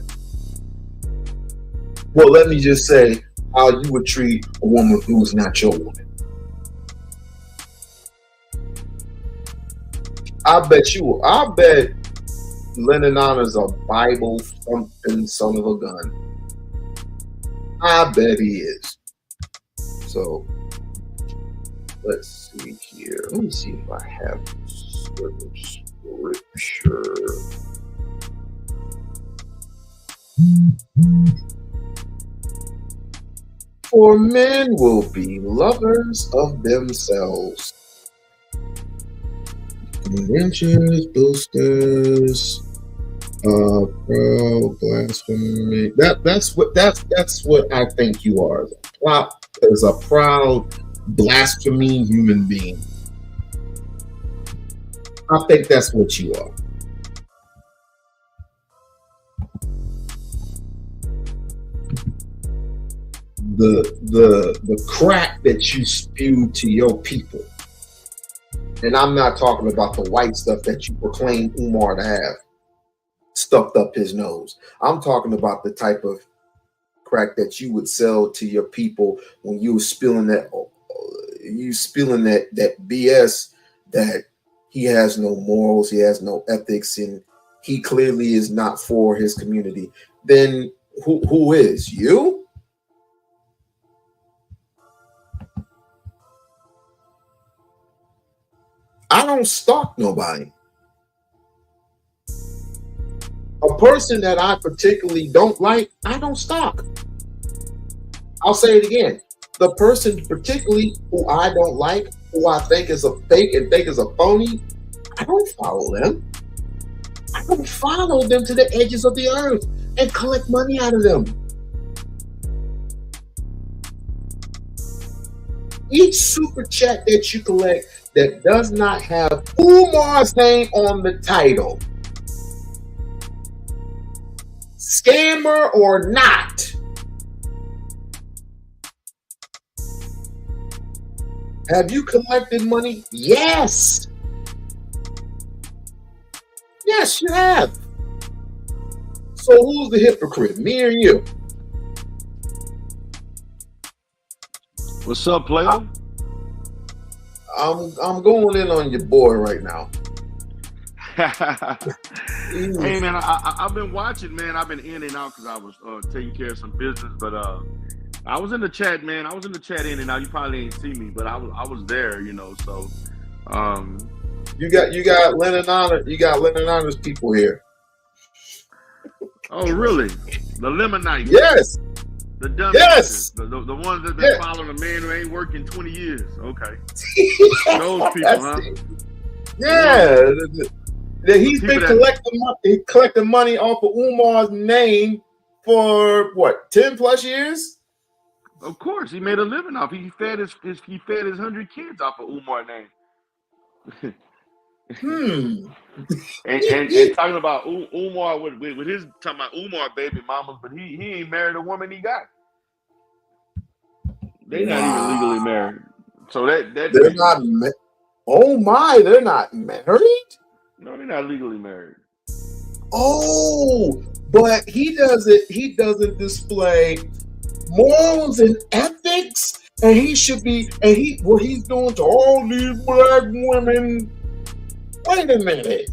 Well, let me just say how you would treat a woman who's not your woman. I bet Lennon Honor's a Bible thumping son of a gun. I bet he is. So let's see here. Let me see if I have certain scripture. For men will be lovers of themselves, inventions, boasters, proud, blasphemy. That's what I think you are. As a proud, blasphemy human being. I think that's what you are. The crap that you spew to your people. And I'm not talking about the white stuff that you proclaim Umar to have stuffed up his nose. I'm talking about the type of crack that you would sell to your people when you were spilling that BS that he has no morals, he has no ethics, and he clearly is not for his community. Then who is? You? I don't stalk nobody. A person that I particularly don't like, I don't stalk. I'll say it again. The person particularly who I don't like, who I think is a fake and think is a phony, I don't follow them. I don't follow them to the edges of the earth. and collect money out of them. Each super chat that you collect that does not have Umar's name on the title, scammer or not, have you collected money? Yes. Yes, you have. So who's the hypocrite, me or you? What's up, player? I'm going in on your boy right now. Hey man, I've been watching, man. I've been in and out because I was taking care of some business, but I was in the chat, man. I was in the chat in and out. You probably ain't see me, but I was there, you know. So you got Lennon Honor. You got Lennon Honor's people here. Oh really? The Lemonites. Yes. The dumb yes. The ones that been following a man who ain't worked in 20 years. Okay. Those people, huh? Yeah. He's been collecting money off of Umar's name for what, 10 plus years? Of course, he made a living off. He fed his 100 kids off of Umar's name. and talking about Umar with his talking about Umar baby mamas, but he ain't married a woman he got. They not even legally married. So that they're not. Oh my, they're not married. No, they're not legally married. Oh, but he doesn't display morals and ethics, and he should be. And what he's doing to all these black women. Wait a minute.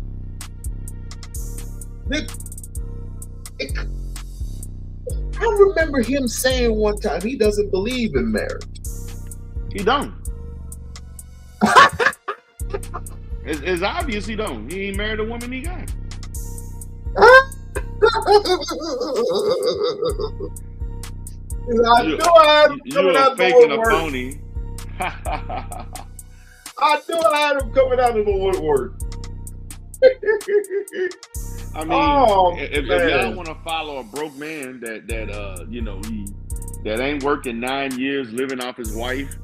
I remember him saying one time he doesn't believe in marriage. He don't. It's obvious he don't. He ain't married a woman he got. You're a fake and a phony. I knew I had him coming out of the woodwork. I mean, if y'all want to follow a broke man that you know, that ain't working 9 years living off his wife,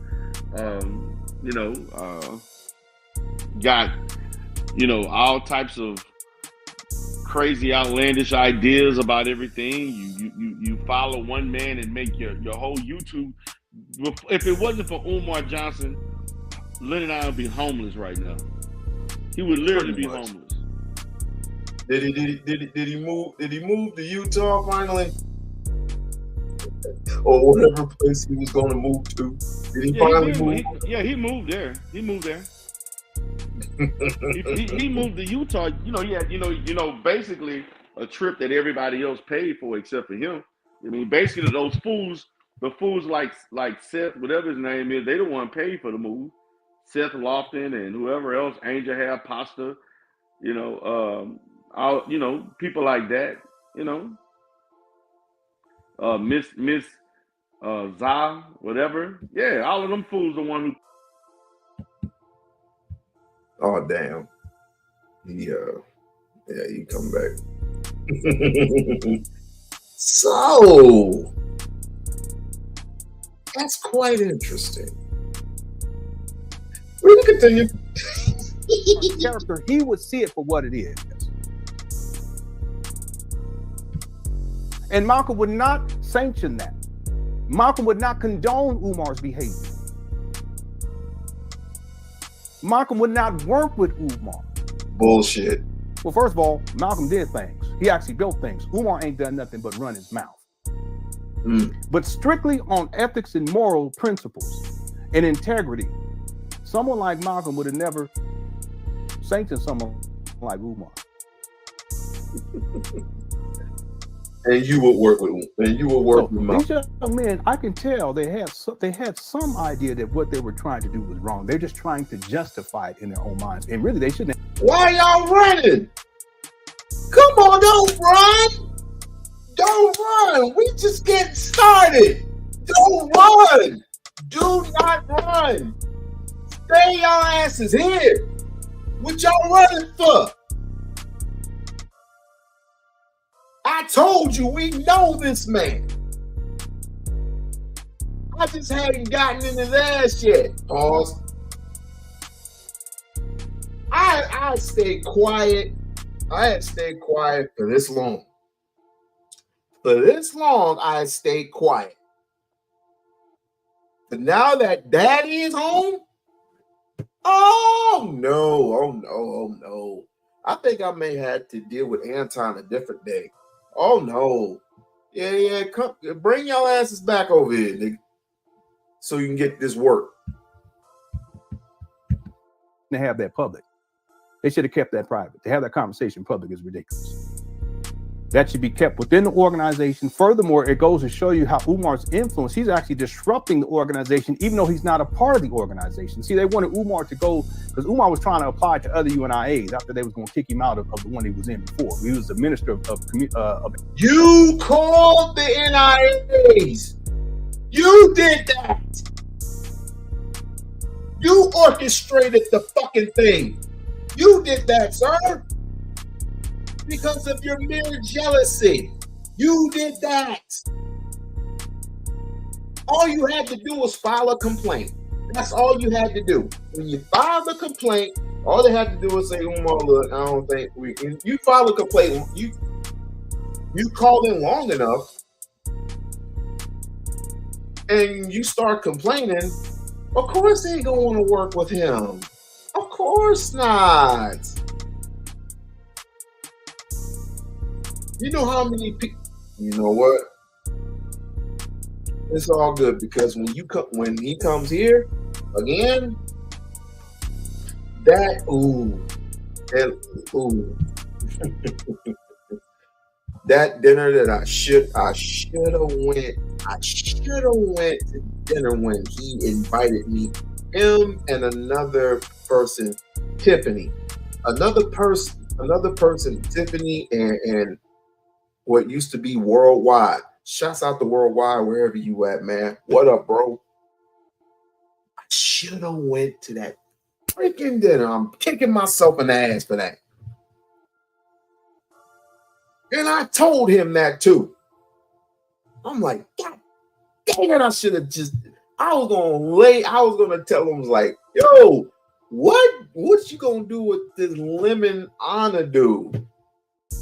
you know, got, you know, all types of crazy outlandish ideas about everything. You follow one man and make your whole YouTube. If it wasn't for Umar Johnson, Lennon and I would be homeless right now. He would literally be homeless. Did he move to Utah finally? Or whatever place he was going to move to? Did he finally move? He moved there. He moved there. he moved to Utah. You know, he had, you know, basically a trip that everybody else paid for except for him. I mean, basically those fools, the fools like Seth, whatever his name is, they don't want to pay for the move. Seth Lofton and whoever else, Angel Hair Pasta, you know, all, you know, people like that, you know, Miss Za, whatever. Yeah, all of them fools the one who. Oh damn. He come back. So that's quite interesting. We can continue. Character, he would see it for what it is. And Malcolm would not sanction that. Malcolm would not condone Umar's behavior. Malcolm would not work with Umar. Bullshit. Well, first of all, Malcolm did things. He actually built things. Umar ain't done nothing but run his mouth. But strictly on ethics and moral principles and integrity, someone like Malcolm would have never sanctioned someone like Umar. And you would work with him. And you would work with Malcolm. These young men, I can tell they had some idea that what they were trying to do was wrong. They're just trying to justify it in their own minds. And really, they shouldn't. Why y'all running? Come on, don't run. Don't run. We just getting started. Don't run. Do not run. Stay your asses here. What y'all running for? I I told you we know this man. I just hadn't gotten in his ass yet. Pause. I stayed quiet. I had stayed quiet for this long. For this long, I stayed quiet. But now that daddy is home, oh no. I think I may have to deal with Anton a different day. Oh no. Yeah, come bring y'all asses back over here, nigga. So you can get this work. They have that public. They should have kept that private. To have that conversation public is ridiculous. That should be kept within the organization. Furthermore, it goes to show you how Umar's influence, he's actually disrupting the organization, even though he's not a part of the organization. See, they wanted Umar to go, because Umar was trying to apply to other UNIAs after they was going to kick him out of the one he was in before. He was the minister of You called the NIAs. You did that. You orchestrated the fucking thing. You did that, sir. Because of your mere jealousy. You did that. All you had to do was file a complaint. That's all you had to do. When you filed a complaint, all they had to do was say, Umar, look, I don't think we can. You file a complaint, you call in long enough, and you start complaining, of course they ain't gonna want to work with him. Of course not. You know how many people? You know what? It's all good because when he comes here again, that that dinner that I should have went to dinner when he invited me. Him and another person, Tiffany, Tiffany, and what used to be Worldwide. Shouts out to Worldwide, wherever you at, man. What up, bro? I should have went to that freaking dinner. I'm kicking myself in the ass for that. And I told him that too. I'm like, God dang it, I should have just, I was gonna tell him, like, yo, what you gonna do with this lemon honor dude?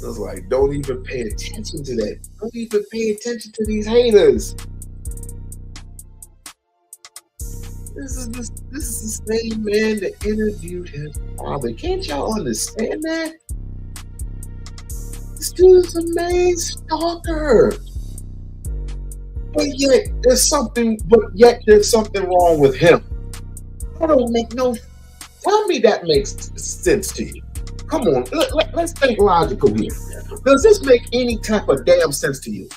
I was like, don't even pay attention to that. Don't even pay attention to these haters. This is the same man that interviewed his father. Can't y'all understand that? This dude is a main stalker. But yet there's something wrong with him. That don't make no. Tell me that makes sense to you. Come on, let's think logical here. Does this make any type of damn sense to you?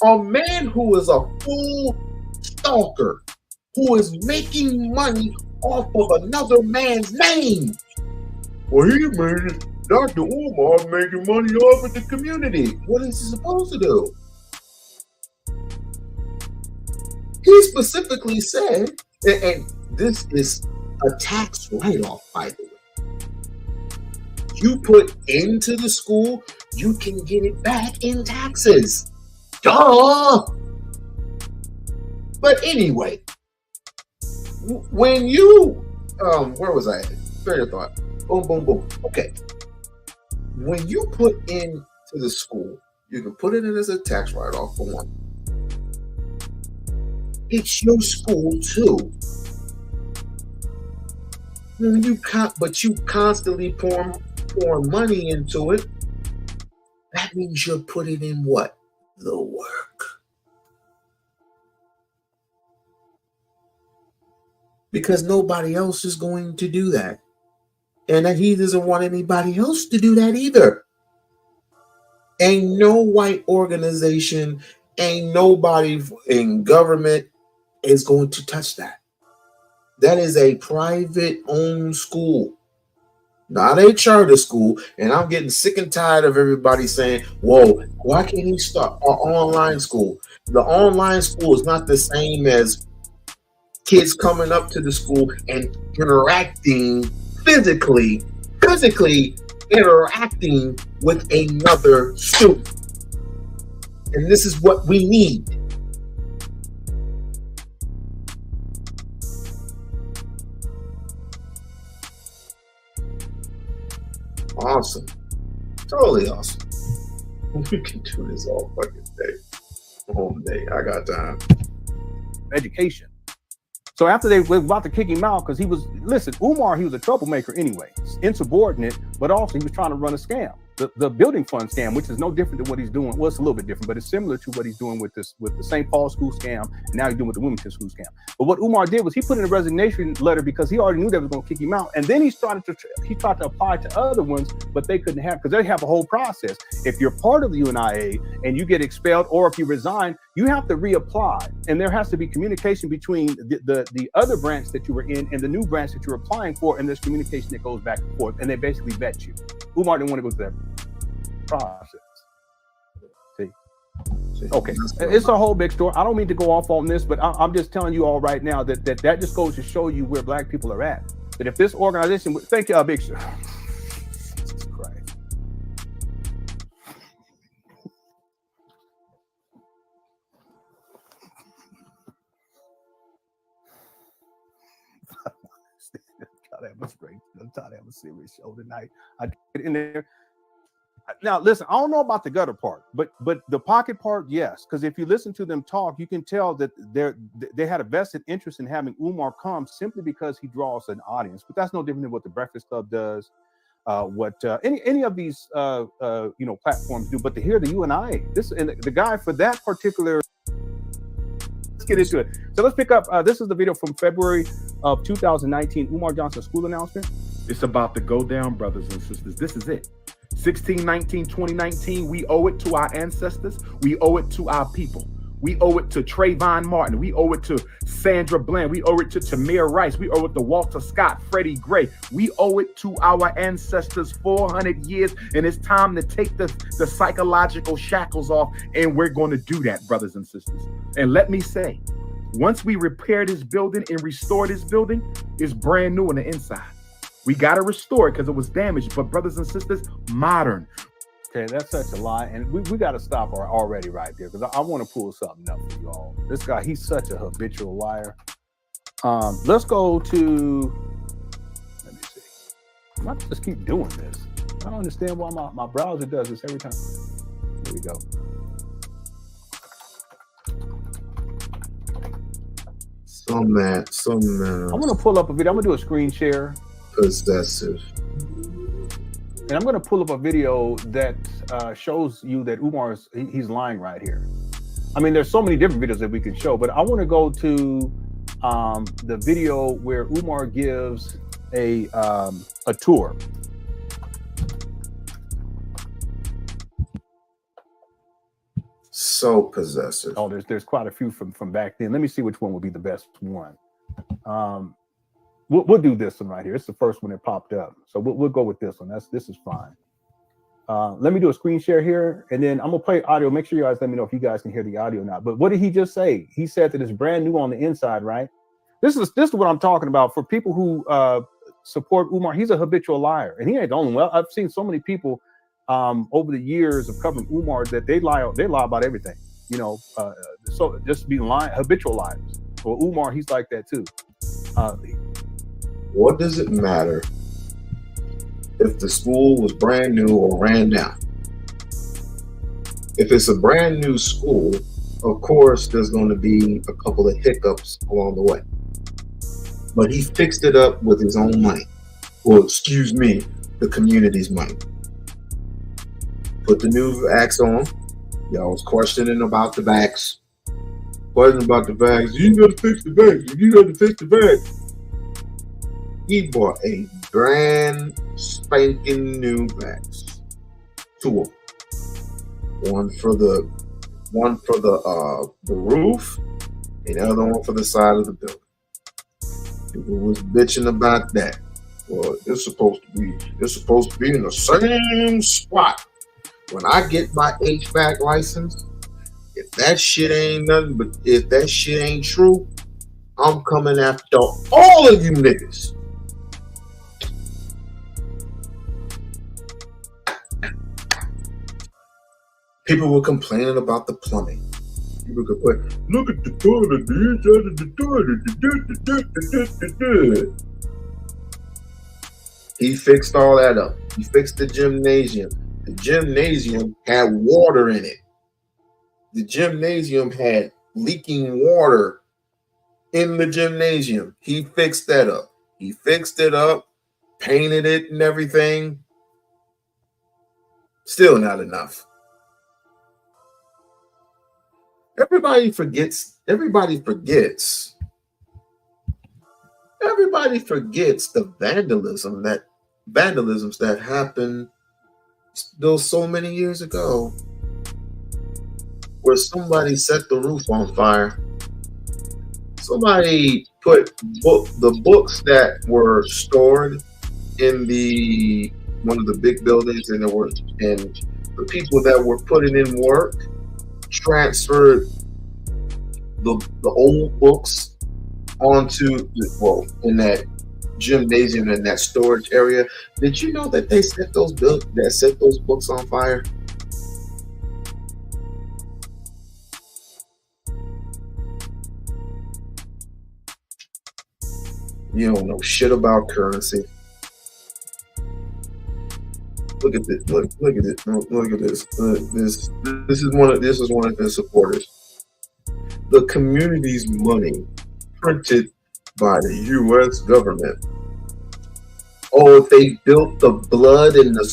A man who is a full stalker, who is making money off of another man's name. Well, he made it. Dr. Umar making money off of the community. What is he supposed to do? He specifically said, and this is a tax write-off, by the way. You put into the school, you can get it back in taxes. Duh! But anyway, when you, where was I at? Train of thought. Boom, boom, boom. Okay. When you put into the school, you can put it in as a tax write-off for one. It's your school too. But you constantly pour money into it. That means you're putting in what? The work. Because nobody else is going to do that. And that he doesn't want anybody else to do that either. Ain't no white organization, ain't nobody in government is going to touch that. That is a private owned school, not a charter school. And I'm getting sick and tired of everybody saying, whoa, why can't he start an online school? The online school is not the same as kids coming up to the school and interacting physically interacting with another student. And this is what we need. Awesome. Totally awesome. We can do this all fucking day. All day. I got time. Education. So after they were about to kick him out, because he was, listen, Umar, he was a troublemaker anyway, insubordinate, but also he was trying to run a scam, the building fund scam, which is no different than what he's doing. Well, it's a little bit different, but it's similar to what he's doing with the St. Paul school scam, and now he's doing with the Wilmington school scam. But what Umar did was he put in a resignation letter because he already knew they was going to kick him out, and then he tried to apply to other ones, but they couldn't have, because they have a whole process. If you're part of the UNIA and you get expelled, or if you resign, you have to reapply, and there has to be communication between the other branch that you were in and the new branch that you're applying for, and there's communication that goes back and forth, and they basically vet you. Umar didn't want to go through that process. See? Okay, it's a whole big story. I don't mean to go off on this, but I'm just telling you all right now that just goes to show you where black people are at. That if this organization, thank you, Big Show. I'm trying to have a serious show tonight. I get in there. Now, listen, I don't know about the gutter part, but the pocket part, yes. Because if you listen to them talk, you can tell that they had a vested interest in having Umar come simply because he draws an audience. But that's no different than what the Breakfast Club does, what any of these platforms do. But to hear the UNIA, the guy for that particular. Let's get into it. So let's pick up. This is the video from February of 2019. Umar Johnson school announcement. It's about to go down, brothers and sisters. This is it. 16/19/2019. We owe it to our ancestors. We owe it to our people. We owe it to Trayvon Martin. We owe it to Sandra Bland. We owe it to Tamir Rice. We owe it to Walter Scott, Freddie Gray. We owe it to our ancestors 400 years, and it's time to take the psychological shackles off, and we're going to do that, brothers and sisters. And let me say, once we repair this building and restore this building, it's brand new on the inside. We got to restore it because it was damaged, but brothers and sisters, modern. Okay, that's such a lie, and we got to stop already right there, because I want to pull something up for you all. This guy, he's such a habitual liar. Let's go to, let me see. I might just keep doing this. I don't understand why my browser does this every time. Here we go. I'm going to pull up a video. I'm going to do a screen share. Possessive. And I'm going to pull up a video that shows you that Umar he's lying right here. I mean, there's so many different videos that we can show, but I want to go to the video where Umar gives a tour. So possessive. Oh, there's quite a few from back then. Let me see which one will be the best one. We'll do this one right here. It's the first one that popped up. So we'll go with this one. This is fine. Let me do a screen share here, and then I'm gonna play audio. Make sure you guys let me know if you guys can hear the audio or not. But what did he just say? He said that it's brand new on the inside, right? This is what I'm talking about. For people who support Umar, he's a habitual liar, and he ain't the only one. I've seen so many people over the years of covering Umar that they lie about everything. So just be lying, habitual liars. Well, Umar, he's like that too. What does it matter if the school was brand new or ran down? If it's a brand new school, of course, there's going to be a couple of hiccups along the way. But he fixed it up with his own money. Well, excuse me, the community's money. Put the new vax on. Y'all was questioning about the vax. Questioning about the vax. You got to fix the vax. You got to fix the vax. He bought a brand spanking new vax. Two of them. One for the roof, and the other one for the side of the building. People was bitching about that. Well, it's supposed to be in the same spot. When I get my HVAC license, if that shit ain't nothing, but if that shit ain't true, I'm coming after all of you niggas. People were complaining about the plumbing. People could put, look at the toilet, the inside of the toilet. He fixed all that up. He fixed the gymnasium. The gymnasium had water in it. The gymnasium had leaking water in the gymnasium. He fixed that up. He fixed it up, painted it and everything. Still not enough. Everybody forgets the vandalisms that happened those so many years ago, where somebody set the roof on fire. Somebody put the books that were stored in one of the big buildings, and the people that were putting in work transferred the old books onto in that gymnasium, in that storage area. Did you know that they set those books on fire? You don't know shit about currency. Look at this. Look at it. Look at this. This is one of his supporters. The community's money printed by the U.S. government. Oh, they built the blood and the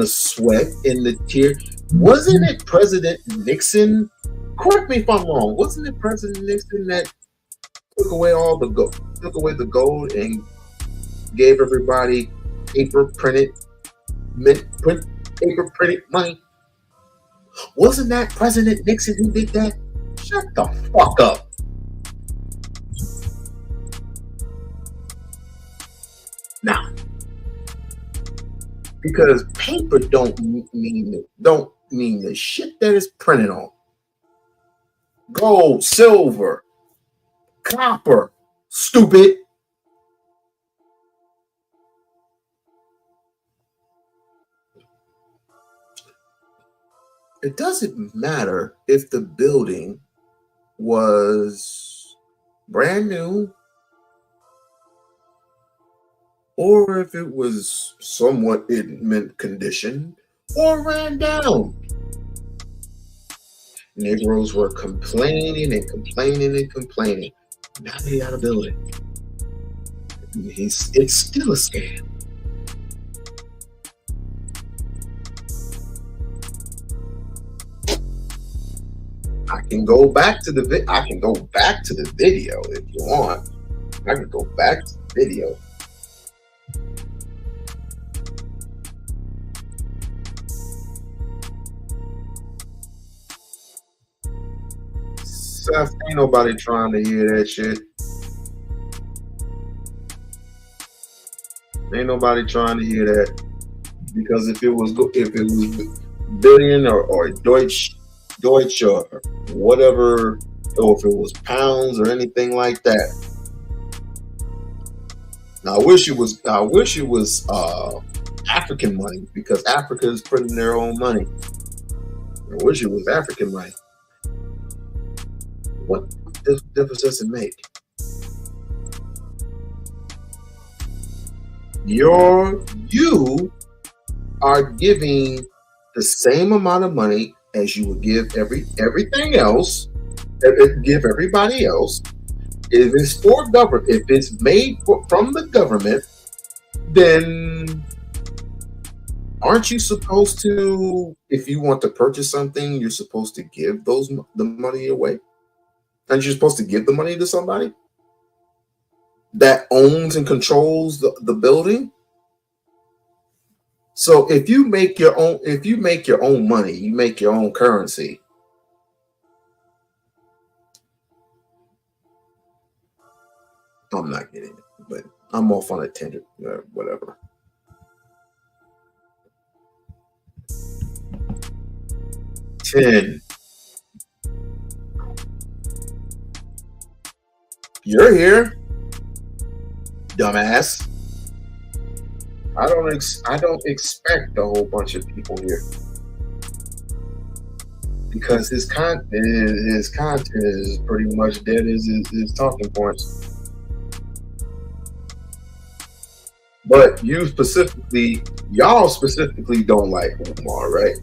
sweat and the tear. Wasn't it President Nixon? Correct me if I'm wrong. Wasn't it President Nixon that took away the gold and gave everybody paper printed money? Wasn't that President Nixon who did that? Shut the fuck up. Now, because paper don't mean the shit that is printed on. Gold, silver, copper, stupid. It doesn't matter if the building was brand new or if it was somewhat in mint condition or ran down. Negroes were complaining and complaining and complaining. Now they got a building. It's still a scam. I can go back to the video if you want. I can go back to the video. Seth, ain't nobody trying to hear that shit. Ain't nobody trying to hear that, because if it was billion or Deutsch or whatever, or if it was pounds or anything like that. Now I wish it was African money, because Africa is printing their own money. I wish it was African money. What difference does it make? You are giving the same amount of money as you would give everything else, give everybody else. If it's for government, if it's made from the government, then aren't you supposed to, if you want to purchase something, you're supposed to give the money away? Aren't you supposed to give the money to somebody that owns and controls the building? So if you make your own money, you make your own currency. I'm not getting it, but I'm off on a tangent, whatever. $10. You're here, dumbass. I don't expect a whole bunch of people here. because his content is pretty much dead as his talking points. But y'all specifically don't like Umar, right?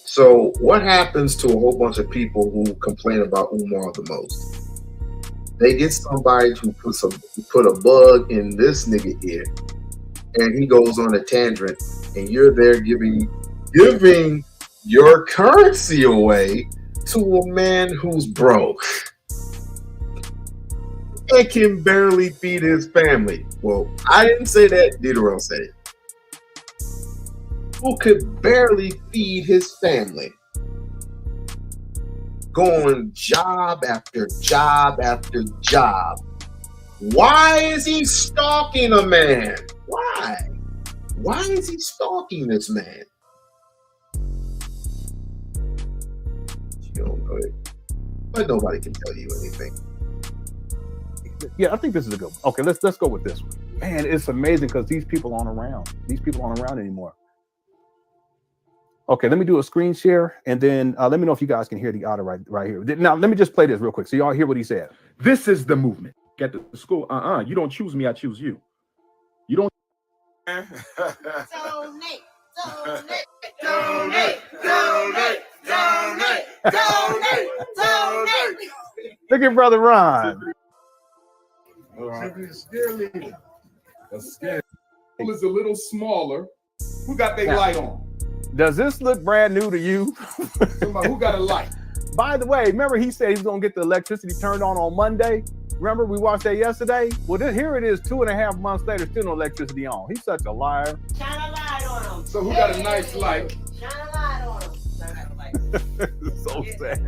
So what happens to a whole bunch of people who complain about Umar the most? They get somebody to put a bug in this nigga ear, and he goes on a tangent, and you're there giving your currency away to a man who's broke and can barely feed his family. Well, I didn't say that, Didero said it. Who could barely feed his family, going job after job after job. Why is he stalking a man? Why? Why is he stalking this man? You don't know it, but nobody can tell you anything. Yeah, I think this is a good one. Okay, let's go with this one. Man, it's amazing because these people aren't around. These people aren't around anymore. Okay, let me do a screen share, and then let me know if you guys can hear the audio right here. Now, let me just play this real quick so y'all hear what he said. This is the movement. Get the school. You don't choose me, I choose you. You don't. Donate. Look at Brother Ron. Is a little smaller. Who got their light on? Does this look brand new to you? Somebody, who got a light? By the way, remember he said he's gonna get the electricity turned on Monday? Remember we watched that yesterday? Well, here it is 2.5 months later, still no electricity on. He's such a liar. Shine a light on him. So who got a nice light? Shine a light on him. So sad.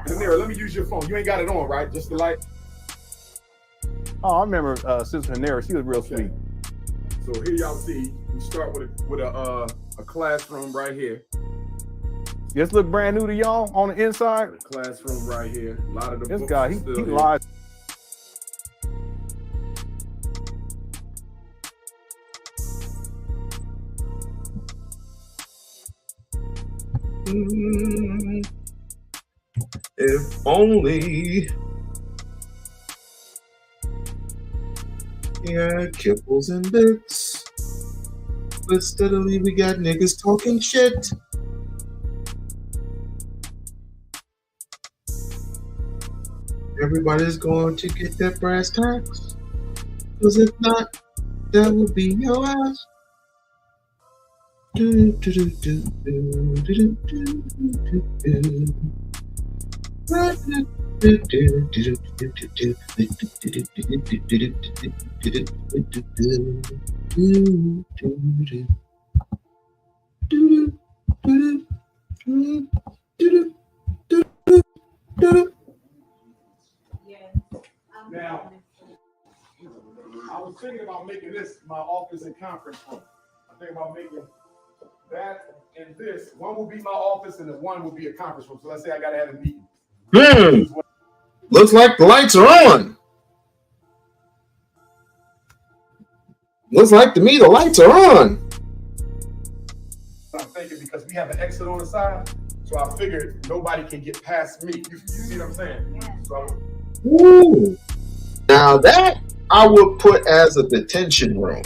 Hanera, let me use your phone. You ain't got it on, right? Just the light? Oh, I remember Sister Hanera. She was real sweet. So here y'all see, we start with a classroom right here. This look brand new to y'all on the inside. The classroom right here. A lot of the this books guy, are he still here. lies. If only yeah, Kipples and bits. But steadily we got niggas talking shit. Everybody's going to get that brass tacks. Because if not, that will be your ass. Do, do, do, do, do, do, do, do, do, do. Now, I was thinking about making this my office and conference room. I'm thinking about making that and this. One will be my office and the one will be a conference room. So let's say I got to have a meeting. Looks like the lights are on. Looks like to me the lights are on. I'm thinking because we have an exit on the side, so I figured nobody can get past me. You see what I'm saying? So Ooh. Now that I would put as a detention room.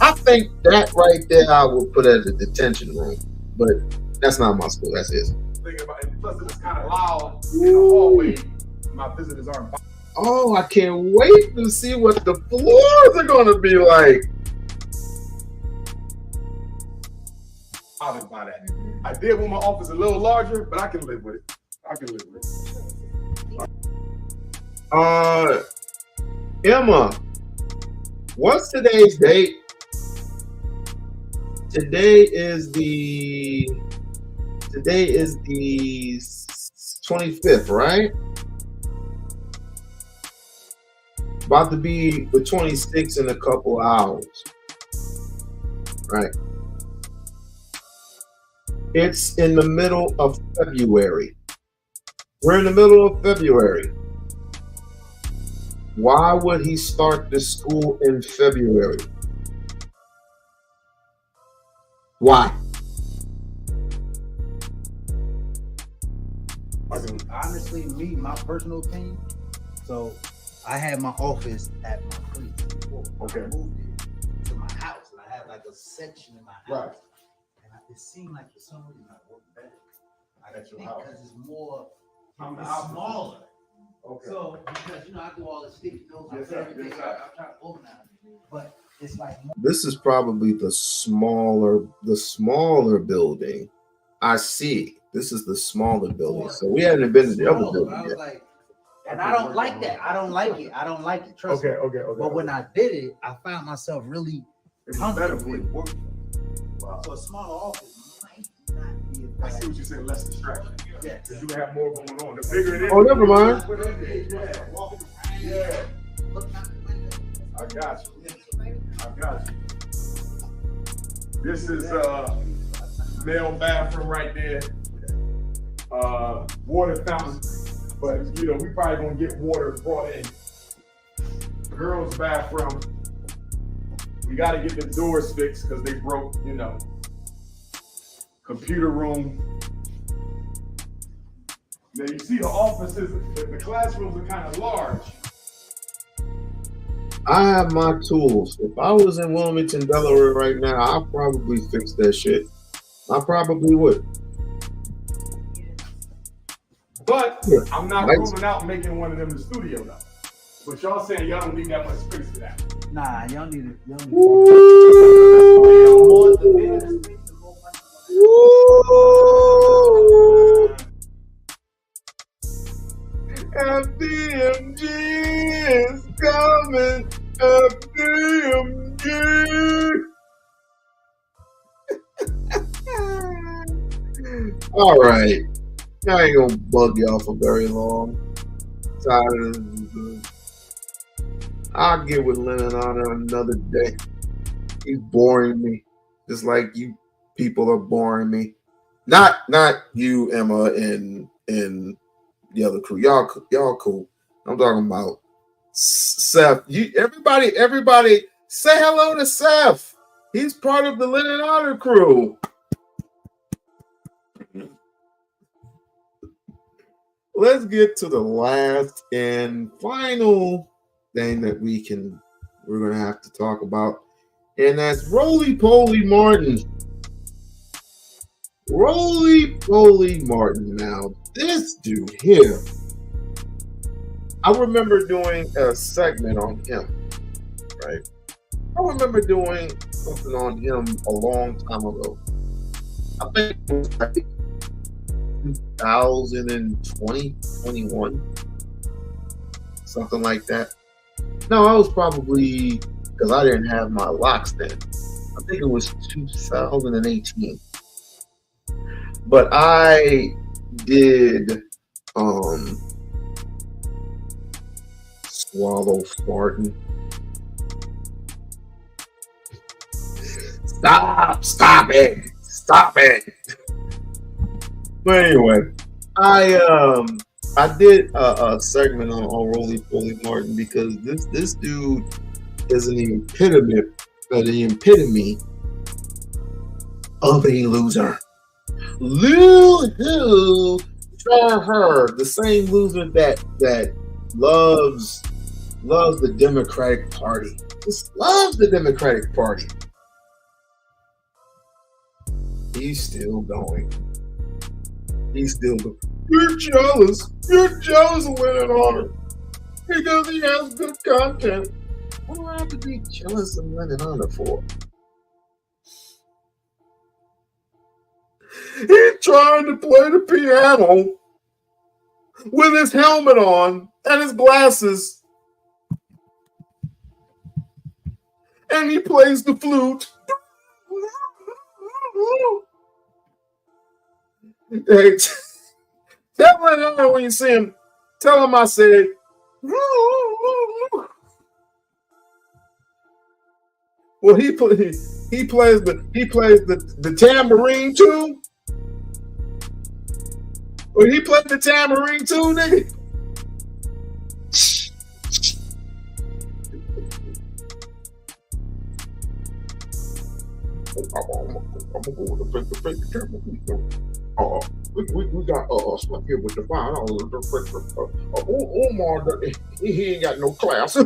I think that right there I would put as a detention room, but that's not my school. That's his. Thinking about it, plus it's kind of loud in the hallway. My visitors aren't. Oh, I can't wait to see what the floors are going to be like. I didn't buy that. I did want my office a little larger, but I can live with it. I can live with it. Emma, what's today's date? Today is the 25th, right? About to be the 26th in a couple hours. Right. It's in the middle of February. We're in the middle of February. Why would he start the school in February? Why? Honestly, me, my personal opinion. So I had my office at my place before. Okay. I moved it to my house, and I had like a section in my house. Right. And it seemed like for some reason I work better. I At your think house. because it's more, I'm the it's opposite. smaller. Okay. So because I do all the sticky notes, Yes, sir. everything, Yes, sir. I'm trying to organize it. But it's like This is probably the smaller building. I see. This is the smaller building. So we hadn't been to the other smaller, building I was yet. like, and I don't like that. I don't like it. I don't like it. Trust me. Okay. But when I did it, I found myself really It was better for comfortable you. working. Wow. So a smaller office might not be a I see bad. what you're saying, less distraction. Yeah. Because you have more going on. The bigger it is. Oh, never mind. Yeah. I got you. This is male bathroom right there. Water fountain. But we probably gonna get water brought in. Girls' bathroom. We gotta get the doors fixed because they broke, Computer room. Now you see the offices, the classrooms are kind of large. I have my tools. If I was in Wilmington, Delaware right now, I'd probably fix that shit. I probably would. But Yeah. I'm not Nice. ruling out making one of them in the studio though. But y'all saying y'all don't need that much space for that. Nah, y'all need it. Y'all need FDMG is coming. FDMG. All right. I ain't gonna bug y'all for very long. Tired of this. I'll get with Lennon on another day. He's boring me, just like you people are boring me. Not you, Emma, and the other crew. Y'all cool. I'm talking about Seth. Everybody, say hello to Seth. He's part of the Lennon Honor crew. Let's get to the last and final thing that we're gonna have to talk about, and that's Roly Poly Martin. Roly Poly Martin. Now, this dude here, I remember doing a segment on him, right? I remember doing something on him a long time ago. I think it was like 2020, 21, something like that. No, I was probably, because I didn't have my locks then. I think it was 2018. But I did swallow farting. Stop it. But anyway, I did a segment on Roly Poly Martin because this dude is an epitome of a loser. Lou for her, the same loser that loves the Democratic Party. Just loves the Democratic Party. He's still going. You're jealous. You're jealous of Lennon Honor because he has good content. What do I have to be jealous of Lennon Honor for? He's trying to play the piano with his helmet on and his glasses. And he plays the flute. Hey, tell Lennon when you see him, tell him I said, well, he plays the tambourine too. Well, he played the tambourine too, nigga. I'm gonna go with the fake camera. We got stuff here with the $5. Umar, he ain't got no class.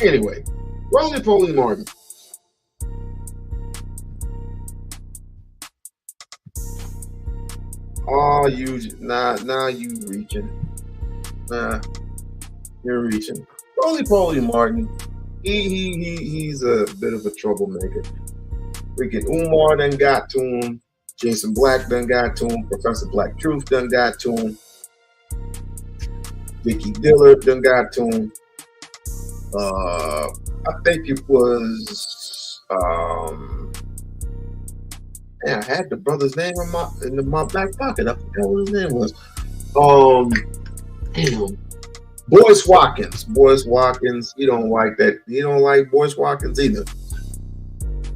Anyway, Roland Foley Martin. Oh, you reaching. Nah, you're reaching. Roly Martin, he's a bit of a troublemaker. Freaking Umar done got to him. Jason Black done got to him. Professor Black Truth done got to him. Vicky Dillard done got to him. I think it was I had the brother's name in my back pocket. I forgot what his name was. Boyce Watkins. He don't like that. He don't like Boyce Watkins either.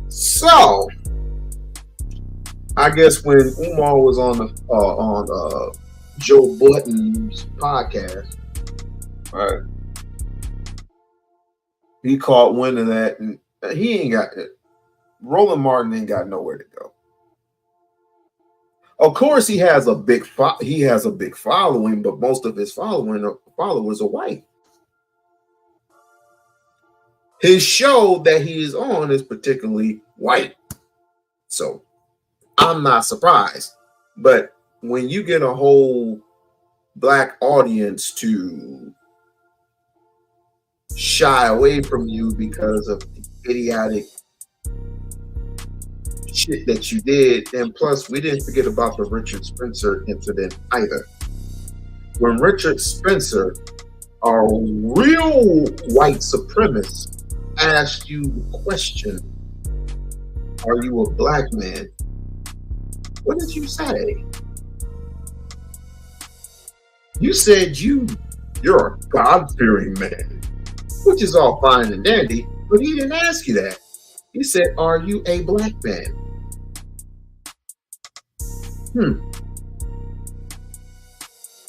So I guess when Umar was on Joe Budden's podcast, right? He caught wind of that, and he ain't got it. Roland Martin ain't got nowhere to go. Of course, he has a big following, but most of his followers are white. His show that he is on is particularly white, so I'm not surprised. But when you get a whole black audience to shy away from you because of the idiotic shit that you did, and plus we didn't forget about the Richard Spencer incident either. When Richard Spencer, a real white supremacist, asked you the question, are you a black man? What did you say? You said you're a God-fearing man, which is all fine and dandy, but he didn't ask you that. He said, are you a black man?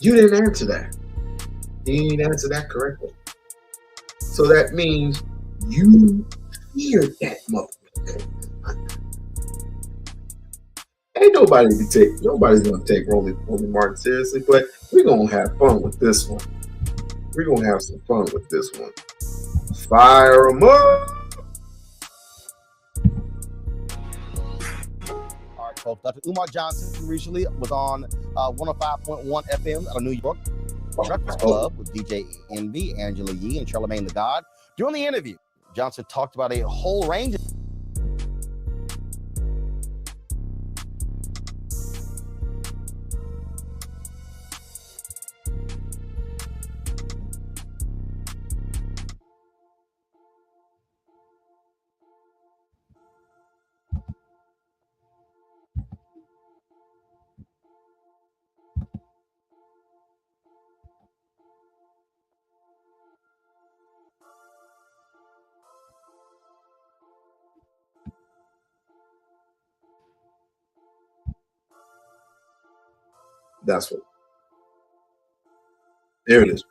You didn't answer that. You didn't answer that correctly. So that means you feared that motherfucker. Ain't nobody's gonna take Roland Martin seriously, but we're gonna have fun with this one. We're gonna have some fun with this one. Fire 'em up. All right, folks. Dr. Umar Johnson recently was on 105.1 FM out of New York. Breakfast Club with DJ Envy, Angela Yee, and Charlamagne the God. During the interview, Johnson talked about a whole range of That's what. There it is.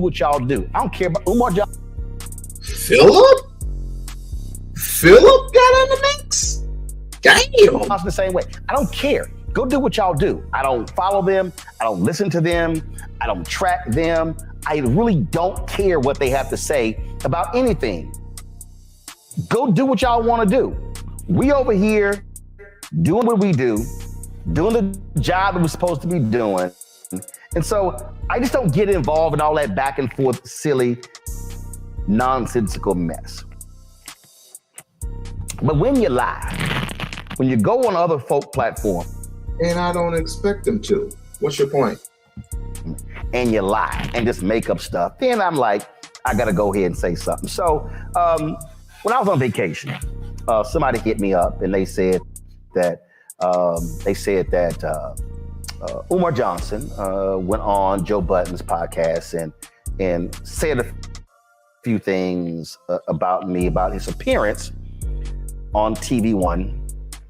what y'all do. I don't care about Umar Johnson. Philip got in the mix? Damn. The same way. I don't care. Go do what y'all do. I don't follow them. I don't listen to them. I don't track them. I really don't care what they have to say about anything. Go do what y'all want to do. We over here doing what we do, doing the job that we're supposed to be doing. And so I just don't get involved in all that back and forth, silly, nonsensical mess. But when you lie, when you go on other folk platforms, and I don't expect them to. What's your point? And you lie and just make up stuff, then I'm like, I gotta go ahead and say something. So when I was on vacation, somebody hit me up and they said that Umar Johnson went on Joe Budden's podcast and said few things about me, about his appearance on TV One.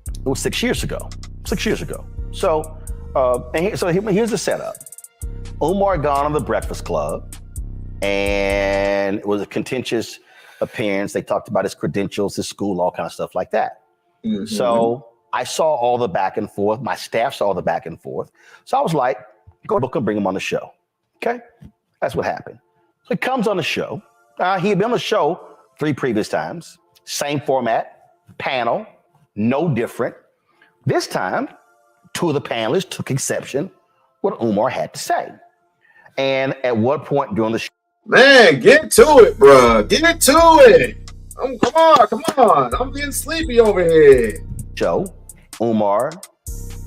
It was 6 years ago. 6 years ago. So, here's the setup. Umar gone on the Breakfast Club, and it was a contentious appearance. They talked about his credentials, his school, all kind of stuff like that. Mm-hmm. So I saw all the back and forth. My staff saw the back and forth. So I was like, go book him, bring him on the show. Okay, that's what happened. So he comes on the show. He had been on the show 3 previous times. Same format, panel, no different. This time, 2 of the panelists took exception what Umar had to say. And at what point during the show? Man, get to it, bro. Get to it. Come on. I'm getting sleepy over here. Show, Umar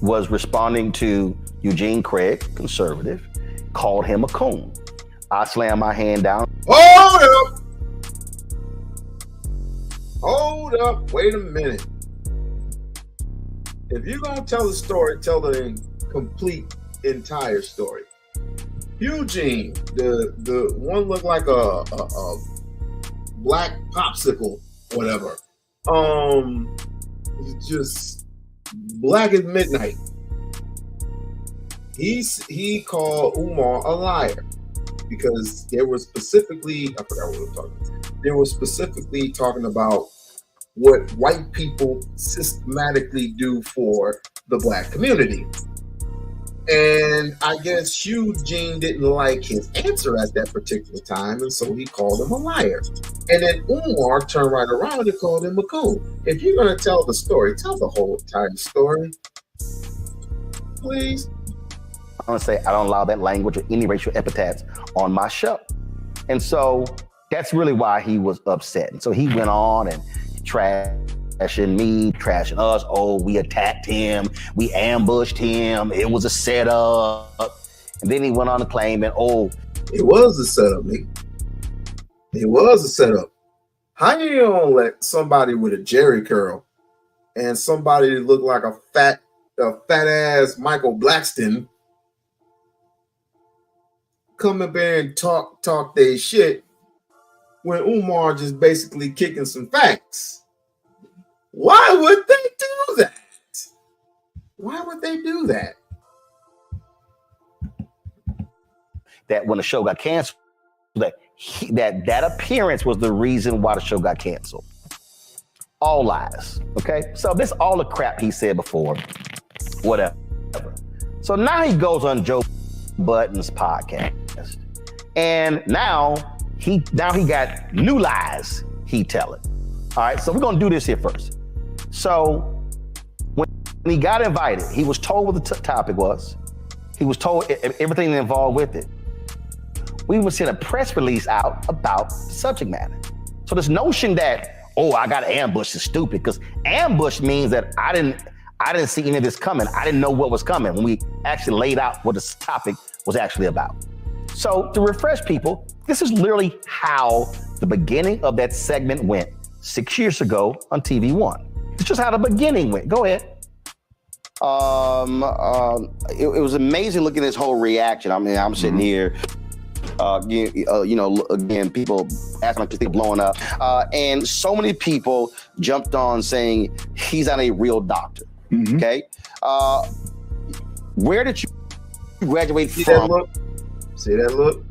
was responding to Eugene Craig, conservative, called him a coon. I slammed my hand down. Hold up. Wait a minute. If you're going to tell the story, tell the complete entire story. Eugene, the one looked like a black popsicle, whatever. Just black as midnight. He called Umar a liar because they were specifically, I forgot what we were talking about. They were specifically talking about what white people systematically do for the black community. And I guess Eugene didn't like his answer at that particular time, and so he called him a liar. And then Umar turned right around and called him a coon. If you're going to tell the story, tell the whole entire story, please. I'm going to say I don't allow that language or any racial epithets on my show. And so that's really why he was upset. And so he went on and trashing me, trashing us. Oh, we attacked him. We ambushed him. It was a setup. And then he went on to claim that, it was a setup, nigga. It was a setup. How you gonna let somebody with a jerry curl and somebody that looked like a fat ass Michael Blackston come up there and talk their shit when Umar just basically kicking some facts? Why would they do that? Why would they do that? That when the show got canceled, that appearance was the reason why the show got canceled. All lies. Okay, so this all the crap he said before, whatever. So now he goes on Joe Budden's podcast, and now he got new lies he telling. All right, so we're gonna do this here first. So when he got invited, he was told what the topic was. He was told everything involved with it. We would send a press release out about the subject matter. So this notion that, I got ambushed is stupid, because ambush means that I didn't see any of this coming. I didn't know what was coming when we actually laid out what this topic was actually about. So to refresh people, this is literally how the beginning of that segment went 6 years ago on TV One. It's just how the beginning went. Go ahead. It was amazing looking at this whole reaction. I mean, I'm sitting here, again, people acting like this thing blowing up. And so many people jumped on saying he's not a real doctor. Mm-hmm. Okay. Where did you graduate from? See that look?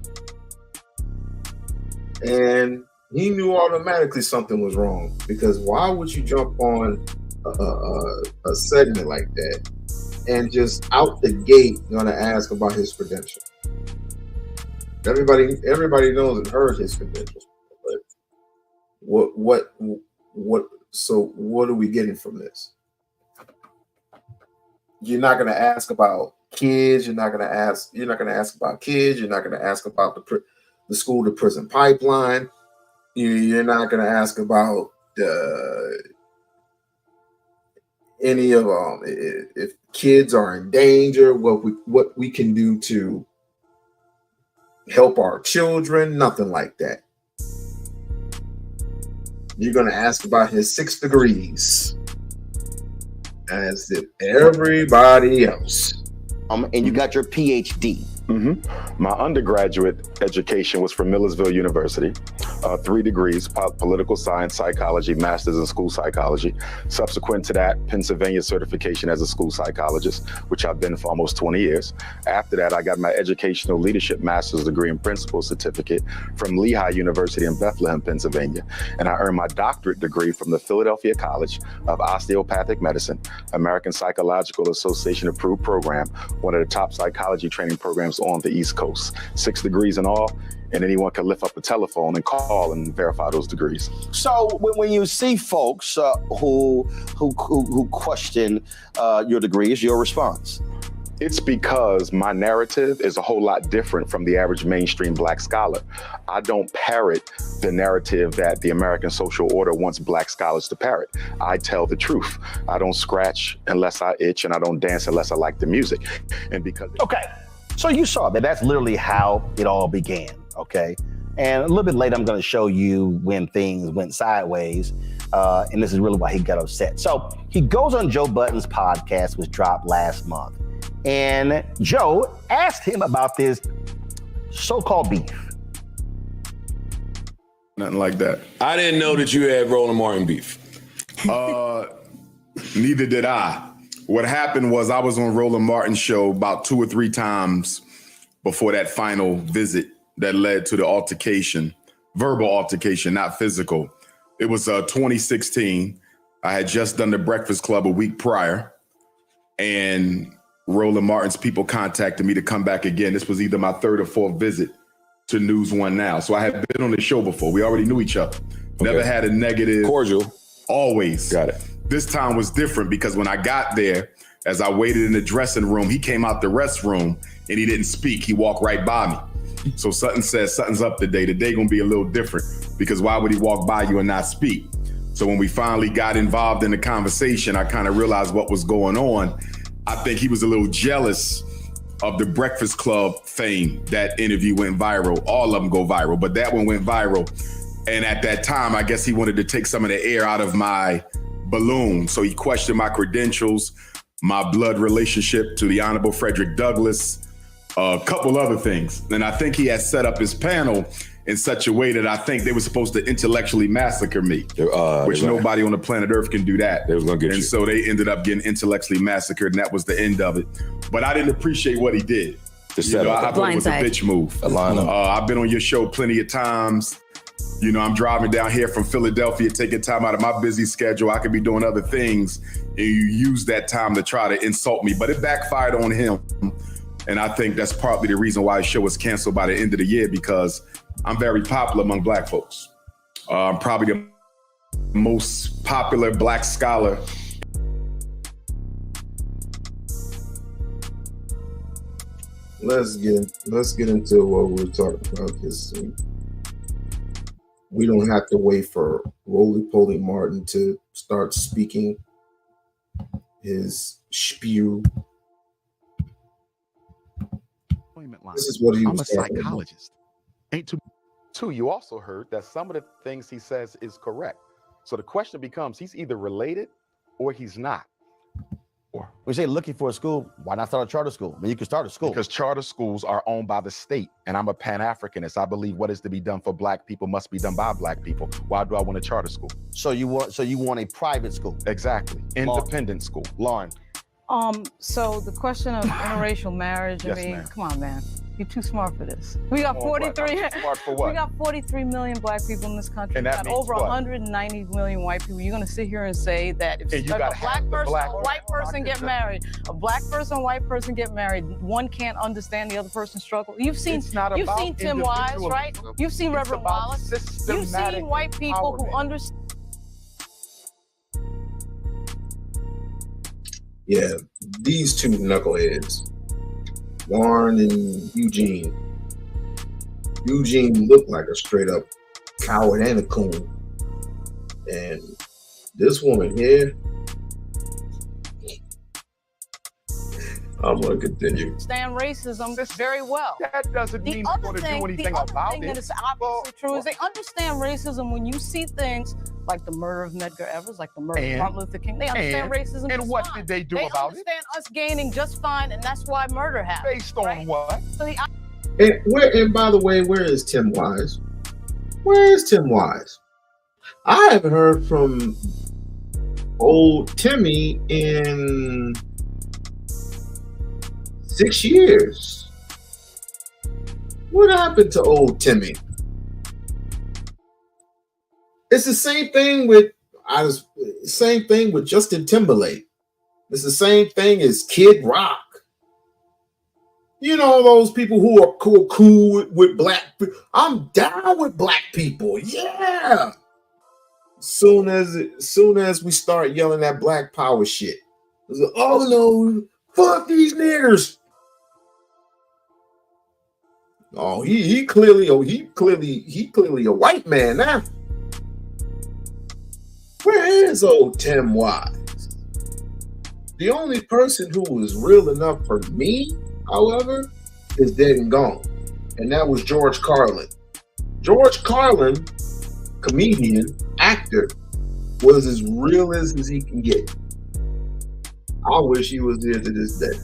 And he knew automatically something was wrong, because why would you jump on a segment like that and just out the gate gonna ask about his credentials? Everybody knows and heard his credentials, but so what are we getting from this? You're not gonna ask about kids. You're not gonna ask about kids. You're not gonna ask about the school to prison pipeline. You're not going to ask about any of if kids are in danger, what we can do to help our children, nothing like that. You're going to ask about his 6 degrees as if everybody else. And you got your PhD. My undergraduate education was from Millersville University, 3 degrees, political science, psychology, master's in school psychology. Subsequent to that, Pennsylvania certification as a school psychologist, which I've been for almost 20 years. After that, I got my educational leadership master's degree and principal certificate from Lehigh University in Bethlehem, Pennsylvania. And I earned my doctorate degree from the Philadelphia College of Osteopathic Medicine, American Psychological Association approved program, one of the top psychology training programs on the East Coast. 6 degrees in all, and anyone can lift up a telephone and call and verify those degrees. So when you see folks who question your degrees, your response? It's because my narrative is a whole lot different from the average mainstream Black scholar. I don't parrot the narrative that the American social order wants Black scholars to parrot. I tell the truth. I don't scratch unless I itch, and I don't dance unless I like the music. And because okay, so you saw that that's literally how it all began, okay? And a little bit later, I'm gonna show you when things went sideways, and this is really why he got upset. So he goes on Joe Budden's podcast, which dropped last month, and Joe asked him about this so-called beef. Nothing like that. I didn't know that you had Roland Martin beef. Neither did I. What happened was I was on Roland Martin's show about 2 or 3 times before that final visit that led to the altercation, verbal altercation, not physical. It was 2016. I had just done the Breakfast Club a week prior, and Roland Martin's people contacted me to come back again. This was either my 3rd or 4th visit to News One Now. So I had been on the show before. We already knew each other. Never had a negative. Cordial. Always. Got it. This time was different because when I got there, as I waited in the dressing room, he came out the restroom and he didn't speak. He walked right by me. So Sutton says something's up today. Today gonna be a little different because why would he walk by you and not speak? So when we finally got involved in the conversation, I kind of realized what was going on. I think he was a little jealous of the Breakfast Club fame. That interview went viral. All of them go viral, but that one went viral. And at that time, I guess he wanted to take some of the air out of my balloon. So he questioned my credentials, my blood relationship to the Honorable Frederick Douglass, a couple other things. And I think he had set up his panel in such a way that I think they were supposed to intellectually massacre me, which nobody on the planet Earth can do that. They was gonna get and you. So they ended up getting intellectually massacred, and that was the end of it. But I didn't appreciate what he did. I thought it was a bitch move. I've been on your show plenty of times. You know, I'm driving down here from Philadelphia, taking time out of my busy schedule. I could be doing other things, and you use that time to try to insult me. But it backfired on him. And I think that's partly the reason why the show was canceled by the end of the year, because I'm very popular among Black folks. I'm probably the most popular Black scholar. Let's get into what we're talking about, because we don't have to wait for Roly-Poly Martin to start speaking his spew. This is what he was I'm a psychologist. Ain't too. You also heard that some of the things he says is correct. So the question becomes, he's either related or he's not. Or we say looking for a school, why not start a charter school? I mean, you can start a school. Because charter schools are owned by the state, and I'm a Pan-Africanist. I believe what is to be done for Black people must be done by Black people. Why do I want a charter school? So you want a private school? Exactly. Independent school. Lauren. So the question of interracial marriage, Yes, I mean, ma'am. come on, man. You're too smart for this. We got 43. Smart for what? We got 43 million Black people in this country. And We that got means over what? 190 million white people. You're gonna sit here and say that if And you a gotta Black have the person, Black- a white person get married, a Black person, a white person get married, one can't understand the other person's struggle. You've seen not Tim about Wise, individualism. right? You've seen It's Reverend about Wallace. You've systematic seen white people who empowerment. understand. Yeah, these two knuckleheads, Warren and Eugene. Eugene looked like a straight up coward and a coon. And this woman here, I'm gonna continue. Understand racism very well. That doesn't mean they're going to do anything the other about thing it. that is obviously true is they understand racism when you see things like the murder of Medgar Evers, like the murder of And? Martin Luther King. They understand racism. And just what fine. did they do They about it? understand us gaining just fine, and that's why murder happened. Based on what? So the And by the way, where is Tim Wise? Where is Tim Wise? I haven't heard from old Timmy in 6 years. What happened to old Timmy? It's the same thing with Justin Timberlake. It's the same thing as Kid Rock. You know, those people who are cool with black people. I'm down with black people. Yeah. Soon as we start yelling that black power shit, it's like, oh no, fuck these niggers. Oh, he clearly a white man now. Where is old Tim Wise? The only person who was real enough for me, however, is dead and gone. And that was George Carlin. George Carlin, comedian, actor, was as real as he can get. I wish he was here to this day.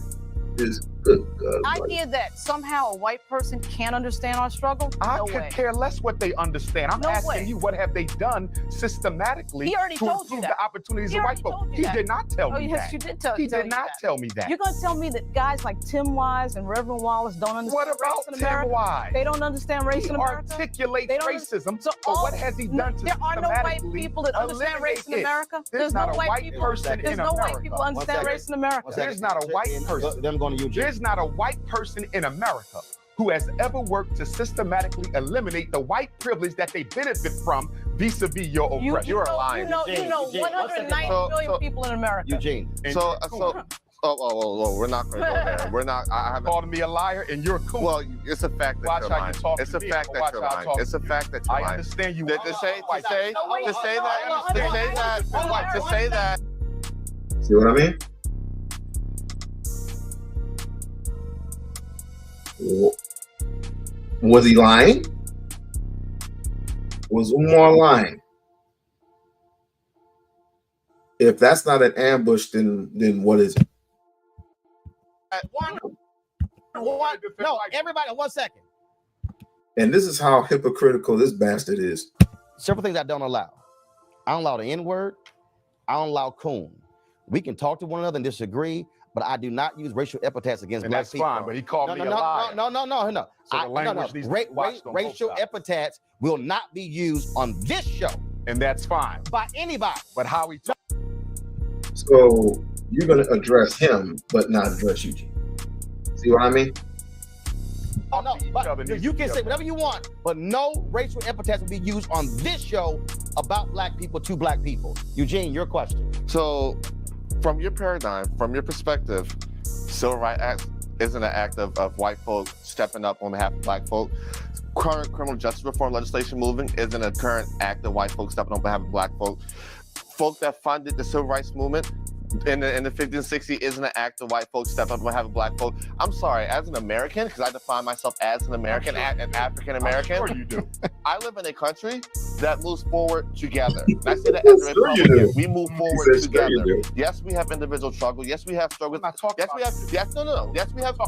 The idea that somehow a white person can't understand our struggle, I no could way. care less what they understand. I'm No asking way. you, what have they done systematically He already to told you improve that. the opportunities He of already white folk? told you He that. did not tell Oh, me yes, that. you did tell He tell did you not that. tell me that. You're gonna tell me that guys like Tim Wise and Reverend Wallace don't understand What about race in Tim America? Wise? They don't understand race He in America. articulates They don't racism, so but what has he done to there are no white systematically people that understand race in eliminate it? America. There's no not a white people. person There's in no white America. people understand race in America. There's not a white person. Them going to Eugene. There's not a white person in America who has ever worked to systematically eliminate the white privilege that they benefit from vis-a-vis your oppression. You're lying. You know Eugene, 190 million people in America. Eugene. We're not going to go there. We're not. I haven't called me a liar, and you're cool. Well, it's a fact that you're lying. It's a fact that you're lying. It's a fact that you're lying. I understand you. To say that. See what I mean? Was he lying? Was Umar lying? If that's not an ambush, then what is it? No, everybody, 1 second. And this is how hypocritical this bastard is. Several things I don't allow. I don't allow the N-word. I don't allow coon. We can talk to one another and disagree, but I do not use racial epithets against And black that's people. fine, but he called me a liar. No. So the language needs to be watched on both Racial sides. epithets will not be used on this show. And that's fine. By anybody. But how we talk. So you're going to address him, but not address Eugene. See what I mean? Oh, no, but you can say whatever you want, but no racial epithets will be used on this show about black people to black people. Eugene, your question. So, from your paradigm, from your perspective, Civil Rights Act isn't an act of white folk stepping up on behalf of black folk. Current criminal justice reform legislation moving isn't a current act of white folk stepping on behalf of black folk. Folk that funded the civil rights movement in the 50s and 60s isn't an act of white folks step up and have a black folk. I'm sorry, as an American, because I define myself as an American, an African American. Sure you do. I live in a country that moves forward together. And I say that as a Republican. We move forward together. Yes, we have individual struggle. Yes, we have struggles. Yes, we have. Yes, no. Yes, we have.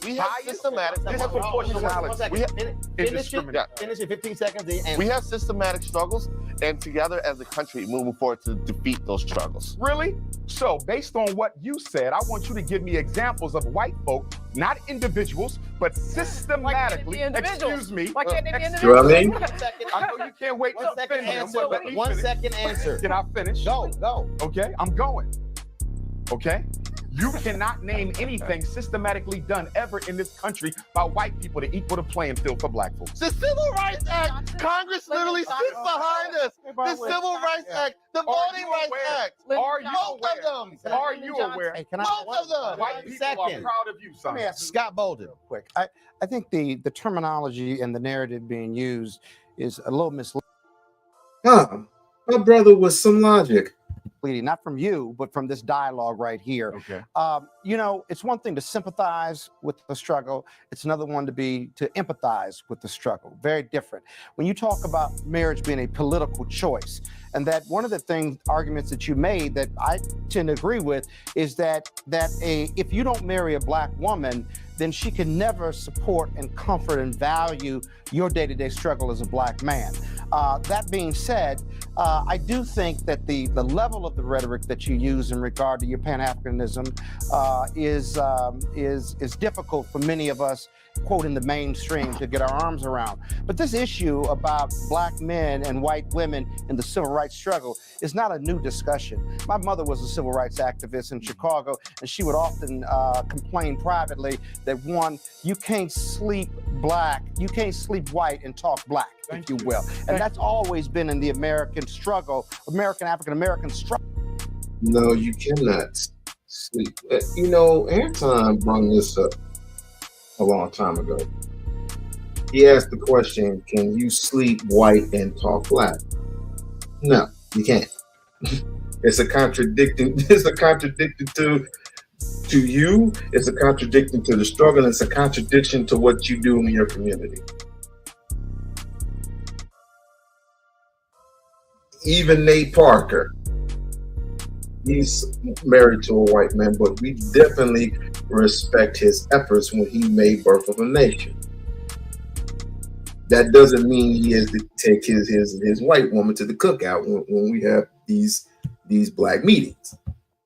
We have systematic. Finish in 15 seconds. We have systematic struggles, and together as a country, moving forward to defeat those struggles. Really? So, based on what you said, I want you to give me examples of white folk, not individuals, but systematically. Excuse me. Why can't they be You know what I mean? I know you can't wait to finish them, but let me 1 finish. second answer. Can I finish? Go. Okay, I'm going. Okay? You cannot name anything systematically done ever in this country by white people to equal the playing field for black folks. The Civil Rights Act, Congress literally sits behind us. The Civil Rights Act, the Voting Rights Act. Are you Both of them. Are you aware? Hey, can I? Both of them. White people are proud of you, son. Let me ask Scott Bolden. Quick. I think the terminology and the narrative being used is a little misleading. My brother with some logic. Bleedy, not from you, but from this dialogue right here. Okay. You know, it's one thing to sympathize with the struggle. It's another one to empathize with the struggle. Very different. When you talk about marriage being a political choice, and that one of the arguments that you made that I tend to agree with is that if you don't marry a black woman, then she can never support and comfort and value your day-to-day struggle as a black man. That being said, I do think that the level of the rhetoric that you use in regard to your Pan-Africanism is difficult for many of us, quote, in the mainstream to get our arms around. But this issue about black men and white women in the civil rights struggle is not a new discussion. My mother was a civil rights activist in Chicago, and she would often complain privately that, one, you can't sleep white and talk black, if you will. And that's always been in the American struggle, African-American struggle. No, you cannot sleep. You know, Anton brought this up a long time ago. He asked the question, can you sleep white and talk black? No, you can't. It's a contradiction to you, it's a contradiction to the struggle, it's a contradiction to what you do in your community. Even Nate Parker, he's married to a white man, but we definitely respect his efforts when he made Birth of a Nation. That doesn't mean he has to take his white woman to the cookout when we have these black meetings.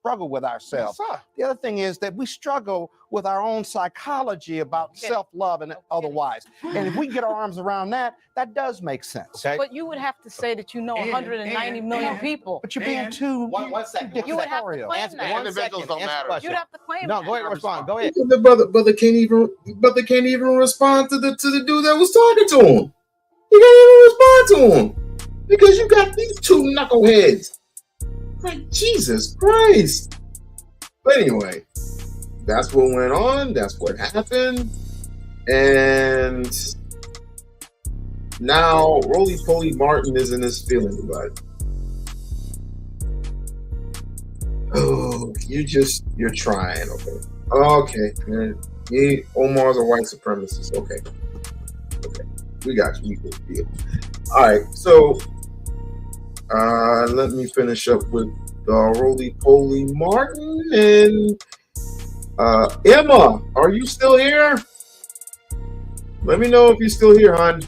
Struggle with ourselves. Yes, sir. The other thing is that we struggle with our own psychology about self-love and otherwise. And if we get our arms around that, that does make sense. Okay? But you would have to say that you know 190 million people. But you're being too one second. You would have to claim that. Individuals don't matter. You'd have to claim No, that. go ahead and respond. Go ahead. The brother can't even respond to the dude that was talking to him. He can't even respond to him because you got these two knuckleheads. Like, Jesus Christ. But anyway, that's what went on. That's what happened. And now Roly Poly Martin is in his feelings about it. Oh, you're trying, okay. Okay. Omar's a white supremacist. Okay. We got you. All right, so let me finish up with Roly Poly Martin and Emma. Are you still here? Let me know if you're still here, hon.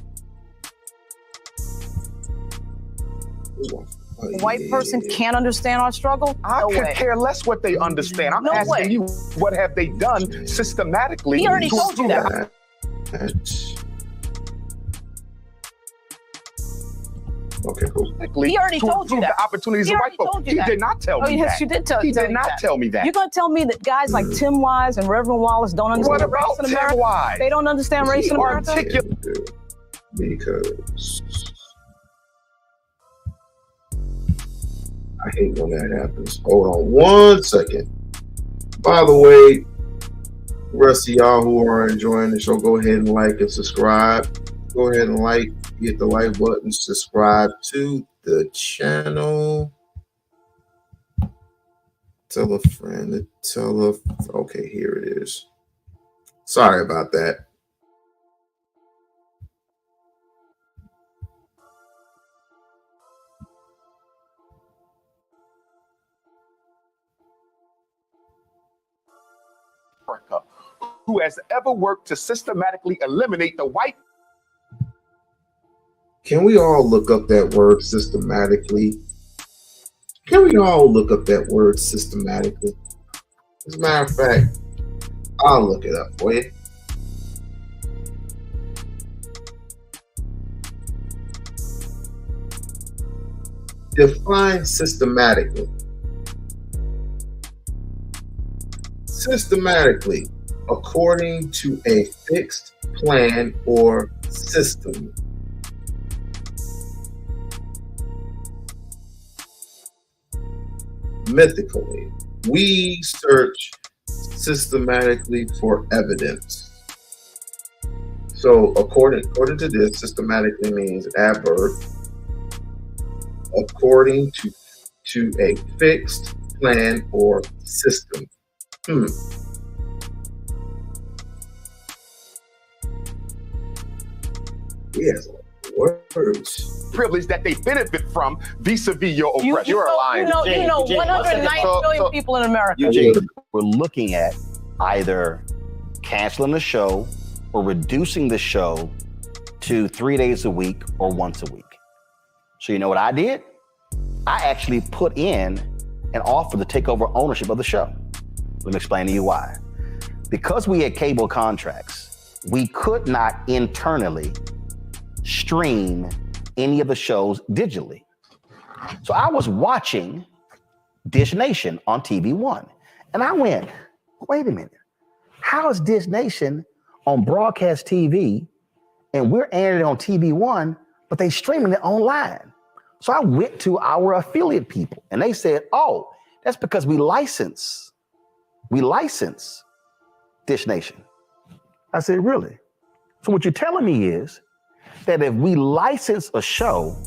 A white person can't understand our struggle? I could care less what they understand. I'm asking you, what have they done systematically? He already told you that. Okay, cool. He already told you that. The opportunities of white folks. He did not tell me that. Oh, yes, you did tell me that. He did not tell me that. You're going to tell me that guys like Tim Wise and Reverend Wallace don't understand race in America? Wise? They don't understand race in America? Because I hate when that happens. Hold on one second. By the way, the rest of y'all who are enjoying the show, go ahead and like and subscribe. Go ahead and hit the like button, subscribe to the channel. Tell a friend, okay, here it is. Sorry about that. Who has ever worked to systematically eliminate the white. Can we all look up that word systematically? Can we all look up that word systematically? As a matter of fact, I'll look it up for you. Define systematically. Systematically, according to a fixed plan or system. Mythically, we search systematically for evidence. So according to this, systematically means adverb, according to a fixed plan or system. He has a lot of words. Privilege that they benefit from vis-a-vis your oppression. You know 190 million people in America. Eugene, we're looking at either canceling the show or reducing the show to 3 days a week or once a week. So you know what I did? I actually put in an offer to take over ownership of the show. Let me explain to you why. Because we had cable contracts, we could not internally stream any of the shows digitally. So I was watching Dish Nation on TV One, and I went, wait a minute, how is Dish Nation on broadcast TV and we're airing it on TV One, but they streaming it online? So I went to our affiliate people and they said, oh, that's because we license Dish Nation. I said, really? So what you're telling me is that if we license a show,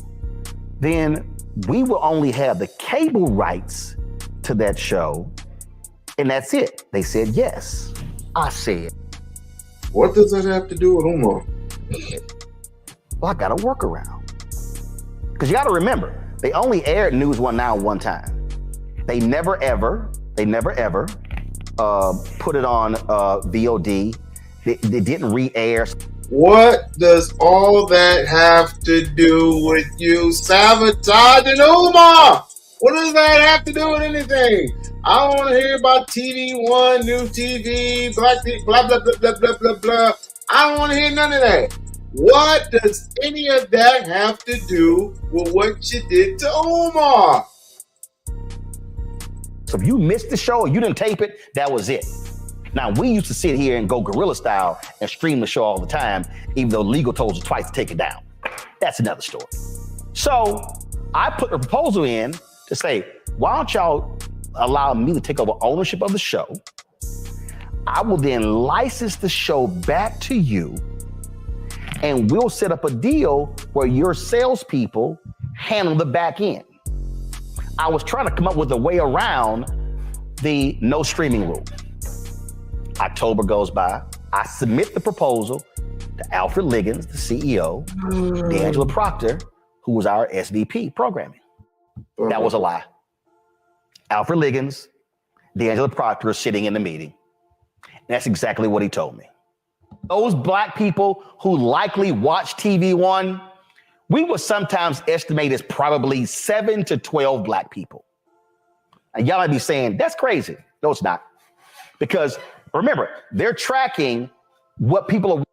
then we will only have the cable rights to that show, and that's it. They said yes. I said, what does that have to do with Umar? Well, I got a workaround. Because you got to remember, they only aired News One Now one time. They never ever put it on VOD. They didn't re-air. What does all that have to do with you sabotaging Umar? What does that have to do with anything? I don't want to hear about TV One, New TV, Black TV, blah, blah, blah, blah, blah, blah, blah. I don't want to hear none of that. What does any of that have to do with what you did to Umar? So if you missed the show or you didn't tape it, that was it. Now, we used to sit here and go guerrilla style and stream the show all the time, even though legal told us twice to take it down. That's another story. So I put a proposal in to say, why don't y'all allow me to take over ownership of the show? I will then license the show back to you, and we'll set up a deal where your salespeople handle the back end. I was trying to come up with a way around the no streaming rule. October goes by. I submit the proposal to Alfred Liggins, the CEO, D'Angelo Proctor, who was our SVP programming. That was a lie. Alfred Liggins, D'Angelo Proctor are sitting in the meeting. And that's exactly what he told me. Those black people who likely watch TV One, we would sometimes estimate as probably 7 to 12 black people. And y'all might be saying, that's crazy. No, it's not. Because remember, they're tracking what people are.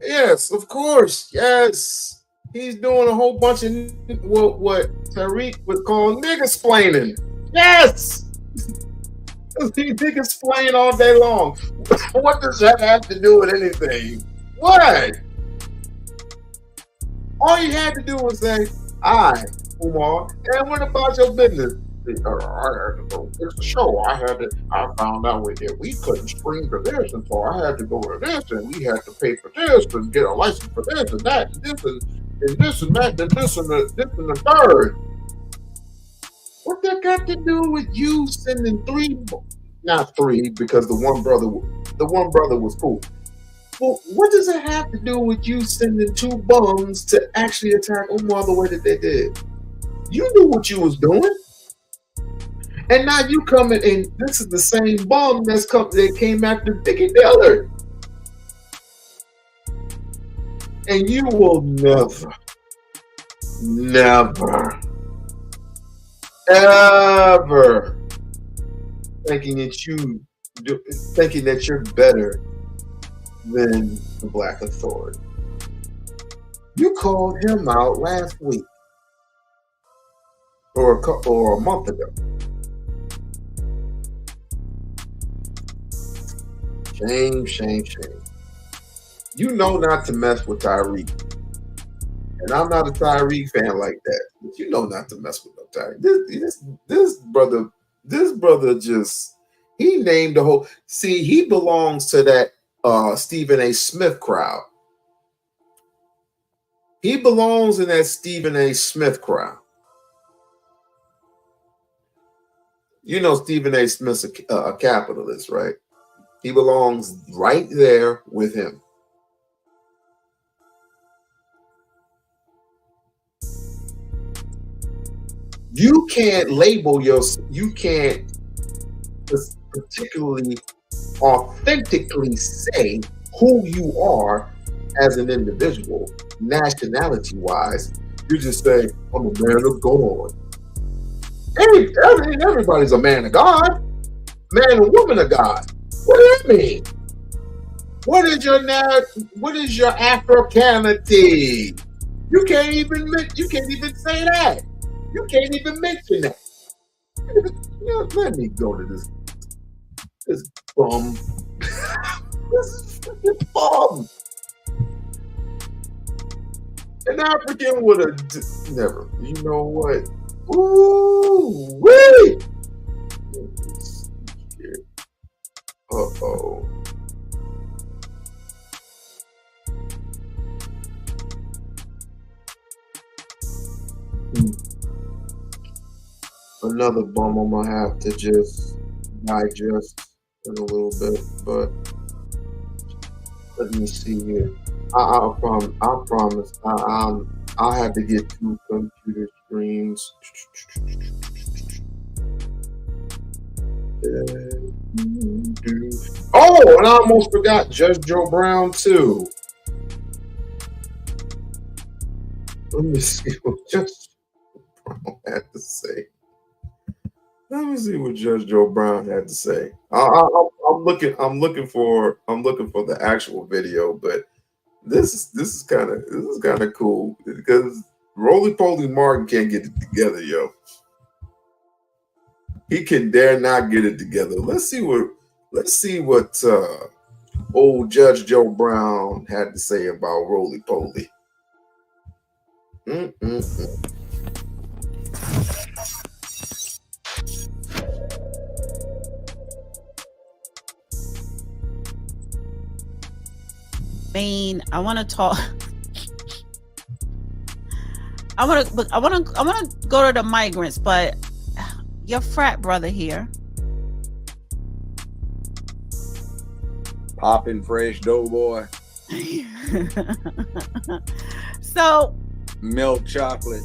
Yes, of course. Yes. He's doing a whole bunch of what Tariq would call nigga-splaining. Yes. He nigga-splain all day long. What does that have to do with anything? What? All you had to do was say, Umar, and what about your business? I had to go fix the show. I found out we couldn't stream for this, and so I had to go to this, and we had to pay for this, and get a license for this, and that, and this, and this, and that, and this, and the third. What that got to do with you sending not three, because the one brother was cool. Well, what does it have to do with you sending 2 bums to actually attack Umar the way that they did? You knew what you was doing. And now you coming and this is the same bum that came after Dickie Dillard. And you will never, ever thinking that you're better than the Black Authority. You called him out last week or a month ago. Shame, shame, shame. You know not to mess with Tyreek. And I'm not a Tyreek fan like that. But you know not to mess with no Tyreek. This brother just, he named the whole, see, he belongs to that Stephen A. Smith crowd. He belongs in that Stephen A. Smith crowd. You know Stephen A. Smith's a capitalist, right? He belongs right there with him. You can't label you can't particularly authentically say who you are as an individual, nationality wise. You just say, I'm a man of God. Everybody's a man of God, man and woman of God. What do that mean? What is your Africanity? You can't even say that. You can't even mention that. Let me go to this bum. This is fucking bum. An African would have never. You know what? Ooh, wait. Uh-oh. Another bum I'm gonna have to just digest in a little bit, but let me see here. I promise. I'll have to get 2 computer screens. Oh, and I almost forgot Judge Joe Brown too. Let me see what Judge Brown had to say. Let me see what Judge Joe Brown had to say. I'm looking for the actual video, but this is kind of cool because Roly Poly Martin can't get it together, yo. He can dare not get it together. Let's see what old Judge Joe Brown had to say about Roly Poly. I want to talk. I want to go to the migrants, but your frat brother here, popping fresh doughboy. So milk chocolate.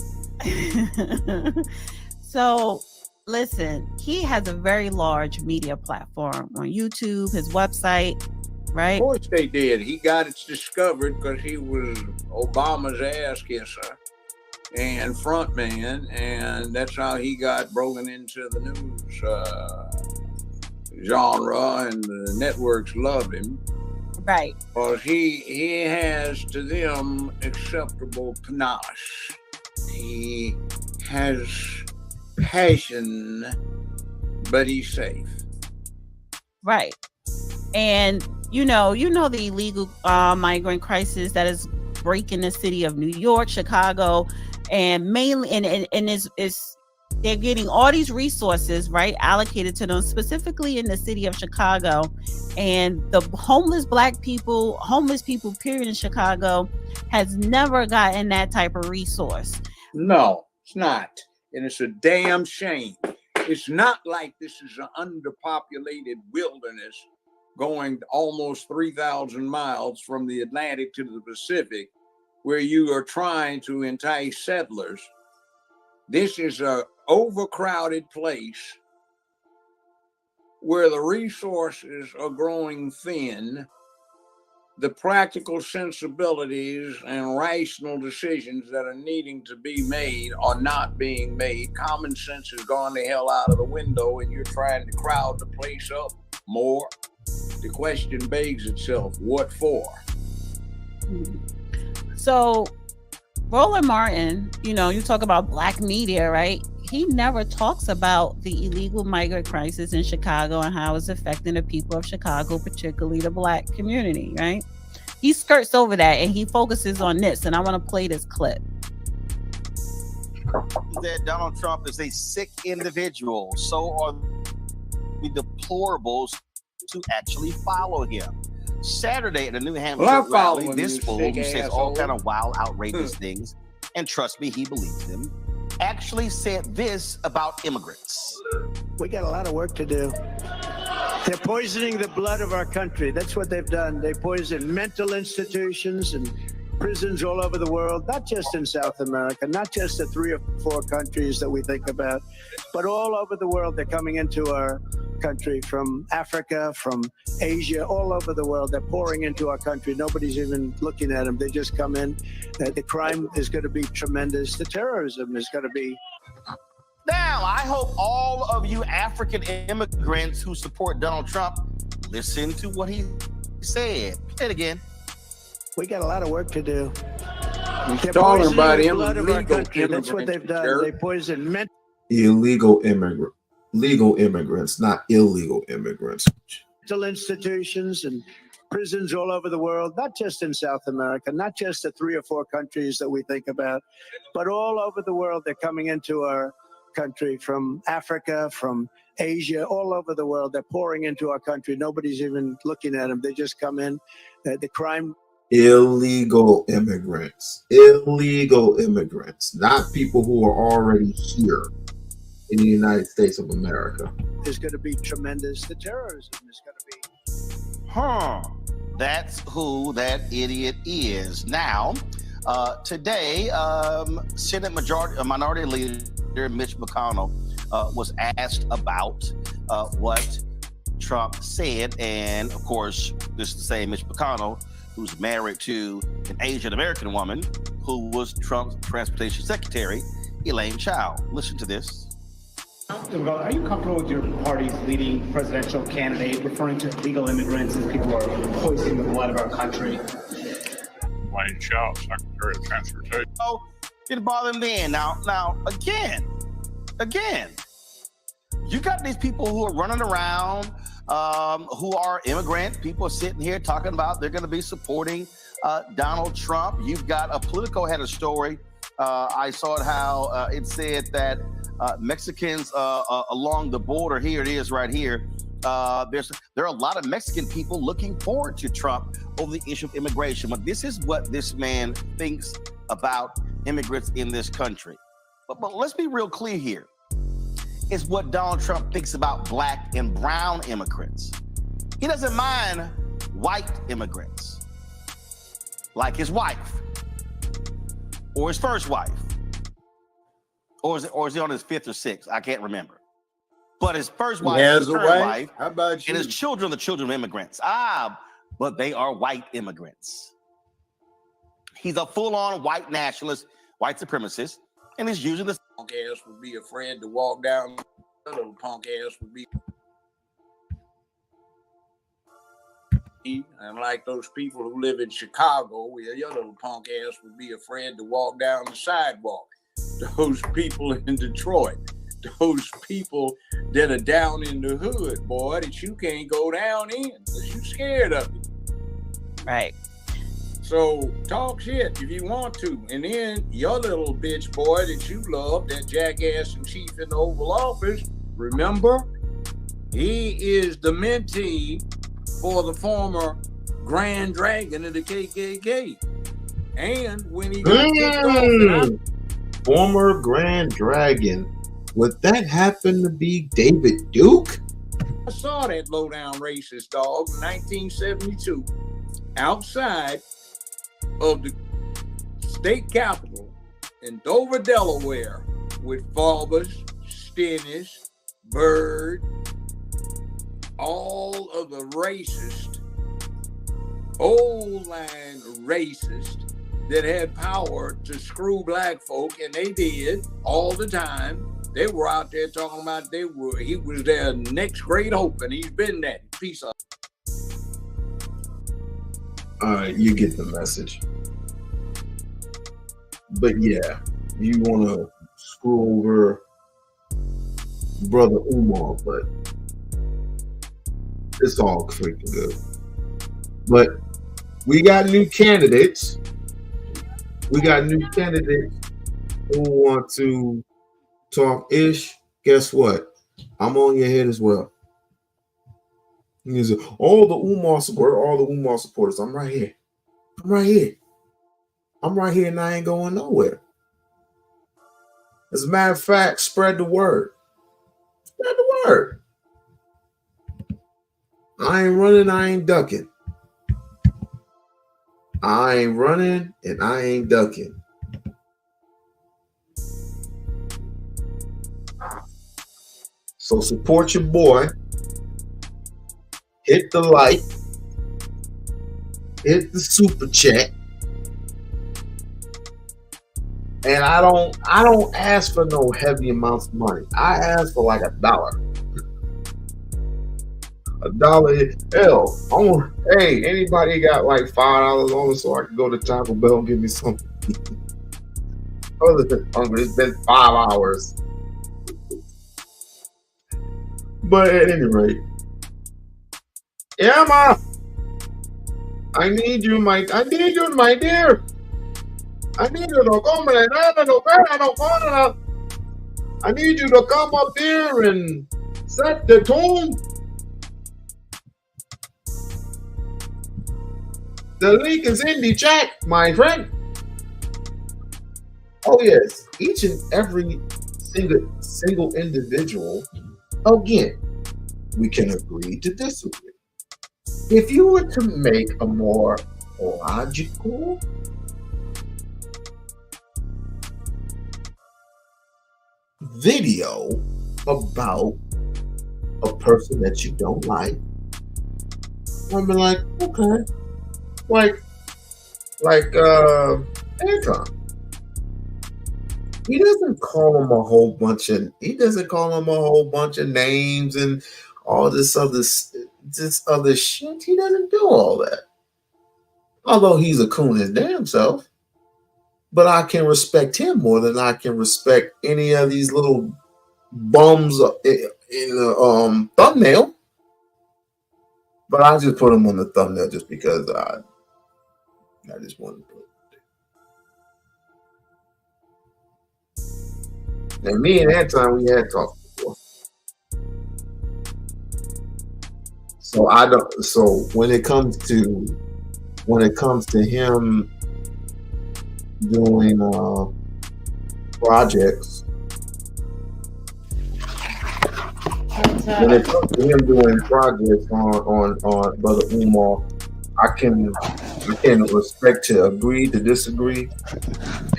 So listen, he has a very large media platform on YouTube, his website. Right. Of course they did. He got it discovered because he was Obama's ass kisser and front man, and that's how he got broken into the news genre, and the networks love him. Right. Because he has to them acceptable panache. He has passion, but he's safe. Right. And you know the illegal migrant crisis that is breaking the city of New York, Chicago, and mainly and is they're getting all these resources, right, allocated to them specifically in the city of Chicago, and the homeless people period in Chicago has never gotten that type of resource. No, it's not, and it's a damn shame. It's not like this is an underpopulated wilderness going almost 3,000 miles from the Atlantic to the Pacific, where you are trying to entice settlers. This is an overcrowded place where the resources are growing thin. The practical sensibilities and rational decisions that are needing to be made are not being made. Common sense has gone the hell out of the window, and you're trying to crowd the place up more. The question begs itself, what for? So Roland Martin, you talk about black media, right? He never talks about the illegal migrant crisis in Chicago and how it's affecting the people of Chicago, particularly the black community, right? He skirts over that and he focuses on this, and I want to play this clip. That Donald Trump is a sick individual. So are the deplorables to actually follow him. Saturday at the New Hampshire rally, this fool who says all kind of wild, outrageous things, and trust me, he believes them, actually said this about immigrants. We got a lot of work to do. They're poisoning the blood of our country. That's what they've done. They poison mental institutions and prisons all over the world, not just in South America, not just the 3 or 4 countries that we think about, but all over the world. They're coming into our country from Africa, from Asia, all over the world. They're pouring into our country. Nobody's even looking at them. They just come in. The crime is going to be tremendous. The terrorism is going to be. Now, I hope all of you African immigrants who support Donald Trump listen to what he said. Play it again. We got a lot of work to do. He's talking about illegal. That's what they've done. They poison mental. Illegal immigrants, not illegal immigrants. Mental institutions and prisons all over the world, not just in South America, not just the 3 or 4 countries that we think about, but all over the world. They're coming into our country from Africa, from Asia, all over the world. They're pouring into our country. Nobody's even looking at them. They just come in. The crime. Illegal immigrants, not people who are already here in the United States of America. Is going to be tremendous. The terrorism is going to be. That's who that idiot is. Now, today, Senate Minority Leader Mitch McConnell was asked about what Trump said. And of course, this is the same Mitch McConnell who's married to an Asian American woman who was Trump's transportation secretary, Elaine Chao. Listen to this. Are you comfortable with your party's leading presidential candidate referring to illegal immigrants as people who are poisoning the blood of our country? Elaine Chao, Secretary of Transportation. Oh, didn't bother him then. Now, again, you got these people who are running around, who are immigrant. People are sitting here talking about they're going to be supporting Donald Trump. You've got a Politico had a story. I saw it how it said that Mexicans along the border, here it is right here, there are a lot of Mexican people looking forward to Trump over the issue of immigration. But this is what this man thinks about immigrants in this country. But let's be real clear here. It's what Donald Trump thinks about black and brown immigrants. He doesn't mind white immigrants, like his wife, or his first wife, or is he on his 5th or 6th? I can't remember. But his first wife, his current wife, how about you? And his children, the children of immigrants. But they are white immigrants. He's a full-on white nationalist, white supremacist, and he's using this. Punk ass would be afraid to walk down. Little punk ass would be. And like those people who live in Chicago, where your little punk ass would be afraid to walk down the sidewalk. Those people in Detroit, those people that are down in the hood, boy, that you can't go down in because you're scared of it. Right. So talk shit if you want to. And then your little bitch boy that you love, that jackass and chief in the Oval Office, remember, he is the mentee for the former Grand Dragon of the KKK. And when he got kicked off, former Grand Dragon, would that happen to be David Duke? I saw that low-down racist dog in 1972 outside of the state capitol in Dover, Delaware, with Faubus, Stennis, Byrd, all of the racist, old line racist that had power to screw black folk, and they did all the time. They were out there talking about he was their next great hope, and he's been that. Peace out. You get the message. But yeah, you want to screw over Brother Umar, but it's all freaking good. But we got new candidates. We got new candidates who want to talk ish. Guess what? I'm on your head as well. He said, all the Umar supporters. I'm right here. I'm right here and I ain't going nowhere. As a matter of fact, spread the word. Spread the word. I ain't running, I ain't ducking. I ain't running and I ain't ducking. So support your boy. Hit the like. Hit the super chat. And I don't ask for no heavy amounts of money. I ask for like $1. $1. Hell, hey, anybody got like $5 on it so I can go to Taco Bell and give me something? Other than hungry, it's been 5 hours. But at any rate, yeah, ma, I need you, my dear. I need you to come I need you to come up here and set the tone. The link is in the chat, my friend. Oh yes, each and every single individual. Again, we can agree to disagree. If you were to make a more logical video about a person that you don't like, I'd be like, okay, like Anton. He doesn't call him a whole bunch of names and all this other shit. He doesn't do all that. Although he's a coon his damn self. But I can respect him more than I can respect any of these little bums in the thumbnail. But I just put him on the thumbnail just because I just wanted to put it. And me and Anton, we had talked before. So when it comes to him doing projects, when it comes to him doing projects on Brother Umar, I can respect to agree to disagree.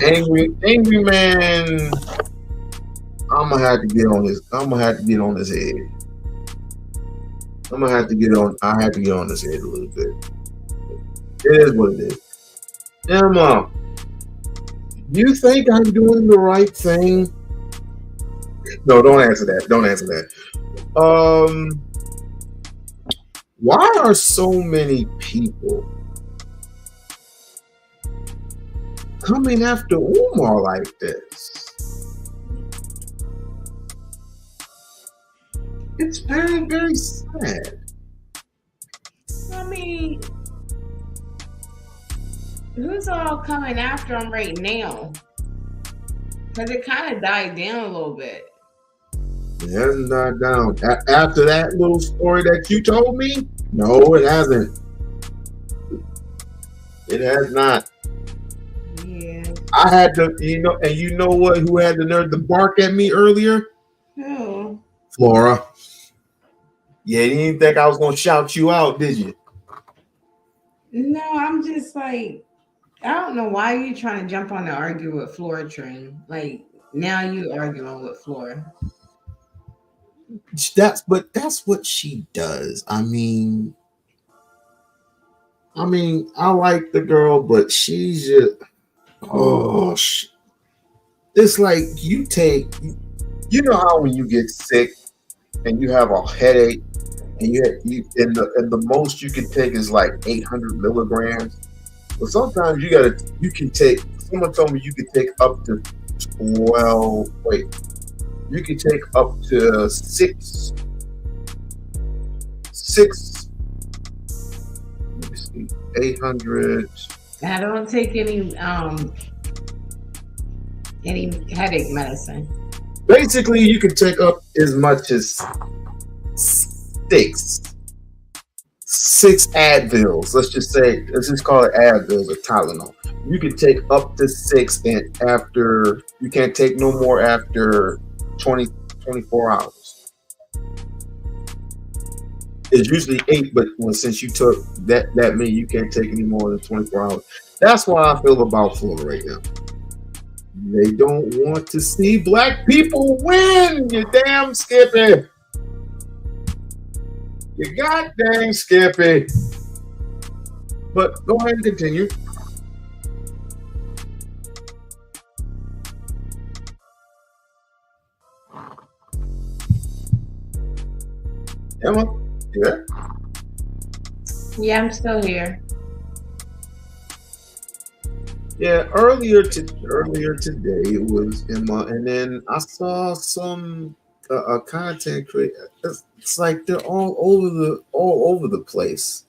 Angry man, I'm gonna have to get on his head. I have to get on his head a little bit. It is what it is. Emma, you think I'm doing the right thing? No, don't answer that. Why are so many people coming after Umar like this? It's very, very sad. I mean, who's all coming after him right now? Because it kind of died down a little bit. It hasn't died down. After that little story that you told me? No, it hasn't. It has not. Yeah. I had to, and you know what? Who had the nerve to bark at me earlier? Who? Flora. Yeah, you didn't think I was going to shout you out, did you? No, I'm just like, I don't know why you trying to jump on the argue with Flora train. Like, now you arguing with Flora. That's what she does. I mean, I like the girl, but she's just, it's like you know how when you get sick and you have a headache and and the most you can take is like 800 milligrams. But sometimes you can take. Someone told me you could take up to 12. Wait, you can take up to six. Let me see, 800. I don't take any headache medicine. Basically, you can take up as much as 6 Advils. Let's just call it Advils or Tylenol. You can take up to 6, and after you can't take no more after 24 hours. It's usually 8, but since you took that many, you can't take any more than 24 hours. That's why I feel about Florida right now. They don't want to see black people win. You damn Skippy. You goddamn Skippy. But go ahead and continue. Emma, you there? Yeah, I'm still here. Yeah, earlier today it was Emma, and then I saw some content creator. It's like they're all over the place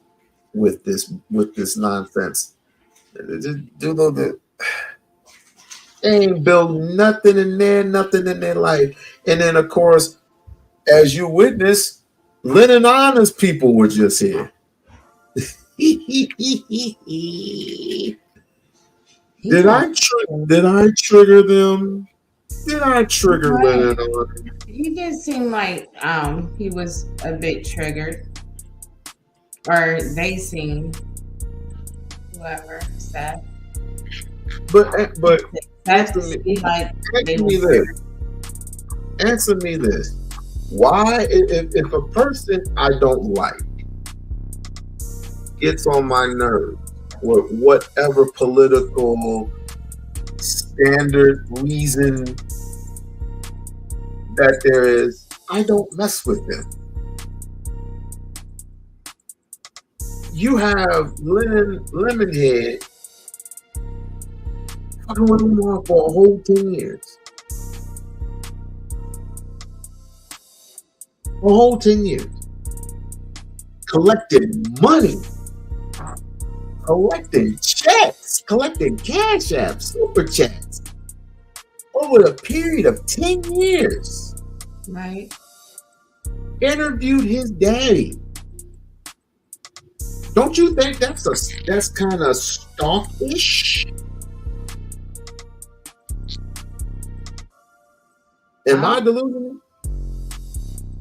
with this nonsense. They ain't built nothing in their life. And then of course, as you witness, Lennon Honors people were just here. Did I trigger them? Did I trigger Lennon Honors? He did seem like he was a bit triggered, or they seemed, whoever said. But answer me this. Why, if a person I don't like gets on my nerves with whatever political standard reason that there is, I don't mess with them. You have Lemonhead fucking with Umar for a whole 10 years. A whole 10 years. Collecting money. Collecting checks. Collecting cash apps, super chats. Over a period of 10 years. Right. Interviewed his daddy. Don't you think that's kind of stalkish? Am I delusional?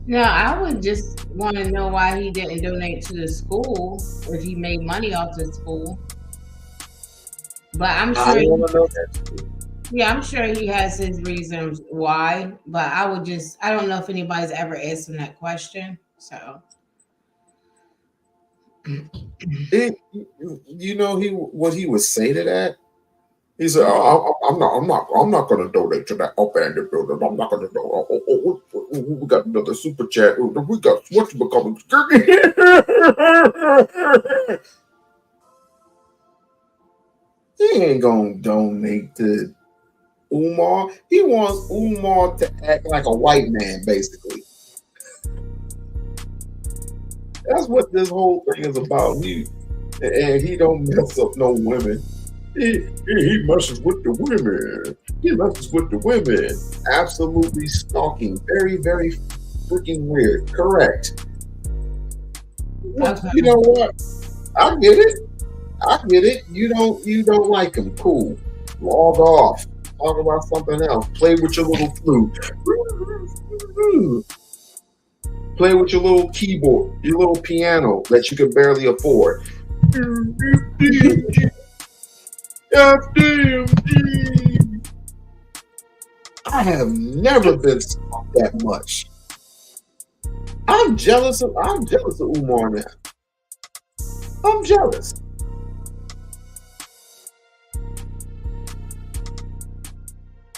No, I would just want to know why he didn't donate to the school if he made money off the school. But I'm sure. I want to know that. Yeah, I'm sure he has his reasons why. But I don't know if anybody's ever asked him that question. So. You know what he would say to that? He said, I'm not going to donate to that abandoned building. I'm not going to donate. We got another super chat. We got what's becoming. He ain't going to donate to Umar. He wants Umar to act like a white man, basically. That's what this whole thing is about. And he don't mess up no women. He messes with the women. He messes with the women. Absolutely stalking. Very, very freaking weird. Correct. Okay. You know what? I get it. You don't like him. Cool. Log off. Talk about something else. Play with your little flute. Play with your little keyboard, your little piano that you can barely afford. I have never been stalked that much. I'm jealous of Umar now. I'm jealous.